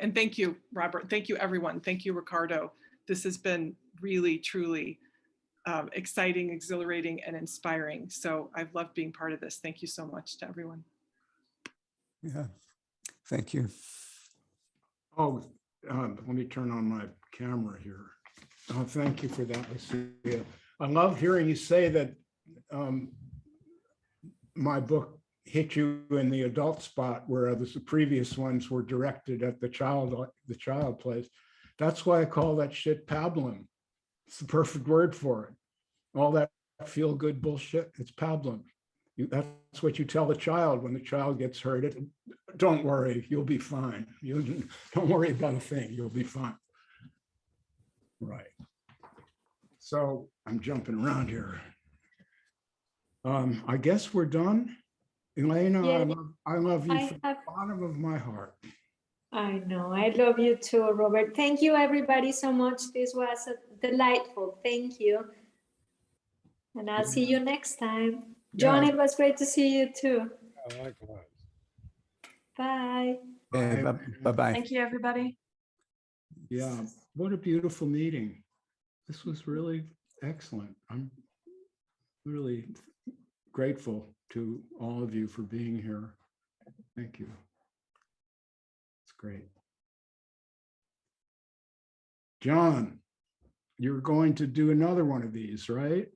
and thank you, Robert. Thank you, everyone. Thank you, Ricardo. This has been really, truly exciting, exhilarating, and inspiring. So I've loved being part of this. Thank you so much to everyone. Yeah, thank you. Oh, let me turn on my camera here. Oh, thank you for that, Lucia. I love hearing you say that my book hit you in the adult spot, where the previous ones were directed at the child place. That's why I call that shit pablum. It's the perfect word for it. All that feel good bullshit, it's pablum. That's what you tell the child when the child gets hurt. Don't worry, you'll be fine. Don't worry about a thing, you'll be fine. Right. So I'm jumping around here. I guess we're done. Elena, Yeah, I love you from the bottom of my heart. I know, I love you too, Robert. Thank you, everybody, so much. This was delightful. Thank you. And I'll see you next time. John, it was great to see you too. Likewise. Bye. Bye-bye. Thank you, everybody. Yeah, what a beautiful meeting. This was really excellent. I'm really grateful to all of you for being here. Thank you. It's great. John, you're going to do another one of these, right?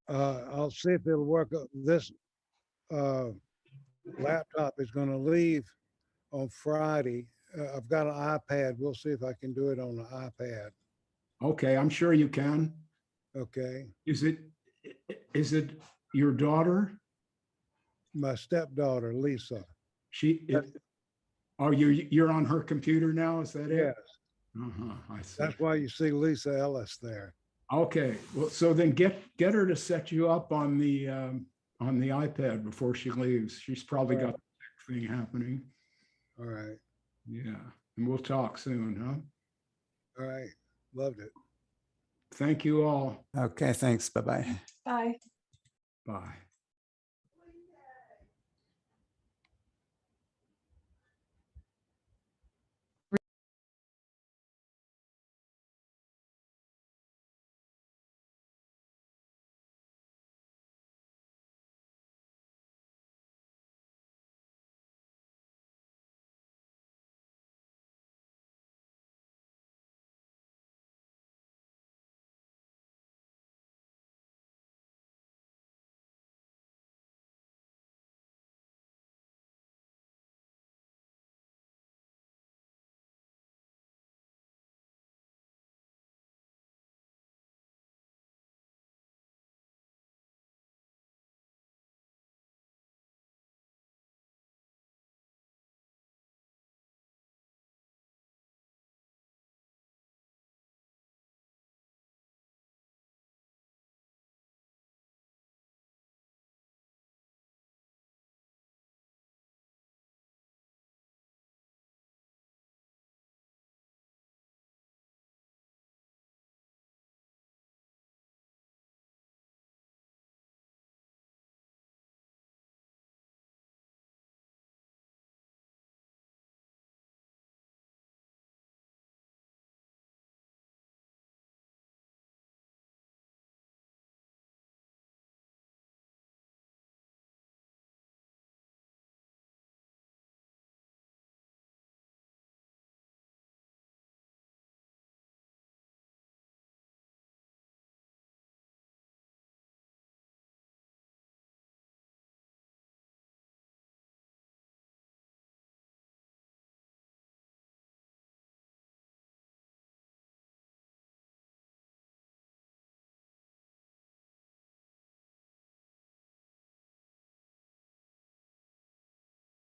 I'll see if it'll work. This laptop is going to leave on Friday. I've got an iPad. We'll see if I can do it on the iPad. Okay, I'm sure you can. Okay. Is it your daughter? My stepdaughter, Lisa. You're on her computer now, is that it? Yes. I see. That's why you see Lisa Ellis there. Okay, well, so then get her to set you up on the iPad before she leaves. She's probably got the thing happening. All right. Yeah, and we'll talk soon, huh? All right. Loved it. Thank you all. Okay, thanks. Bye-bye. Bye. Bye.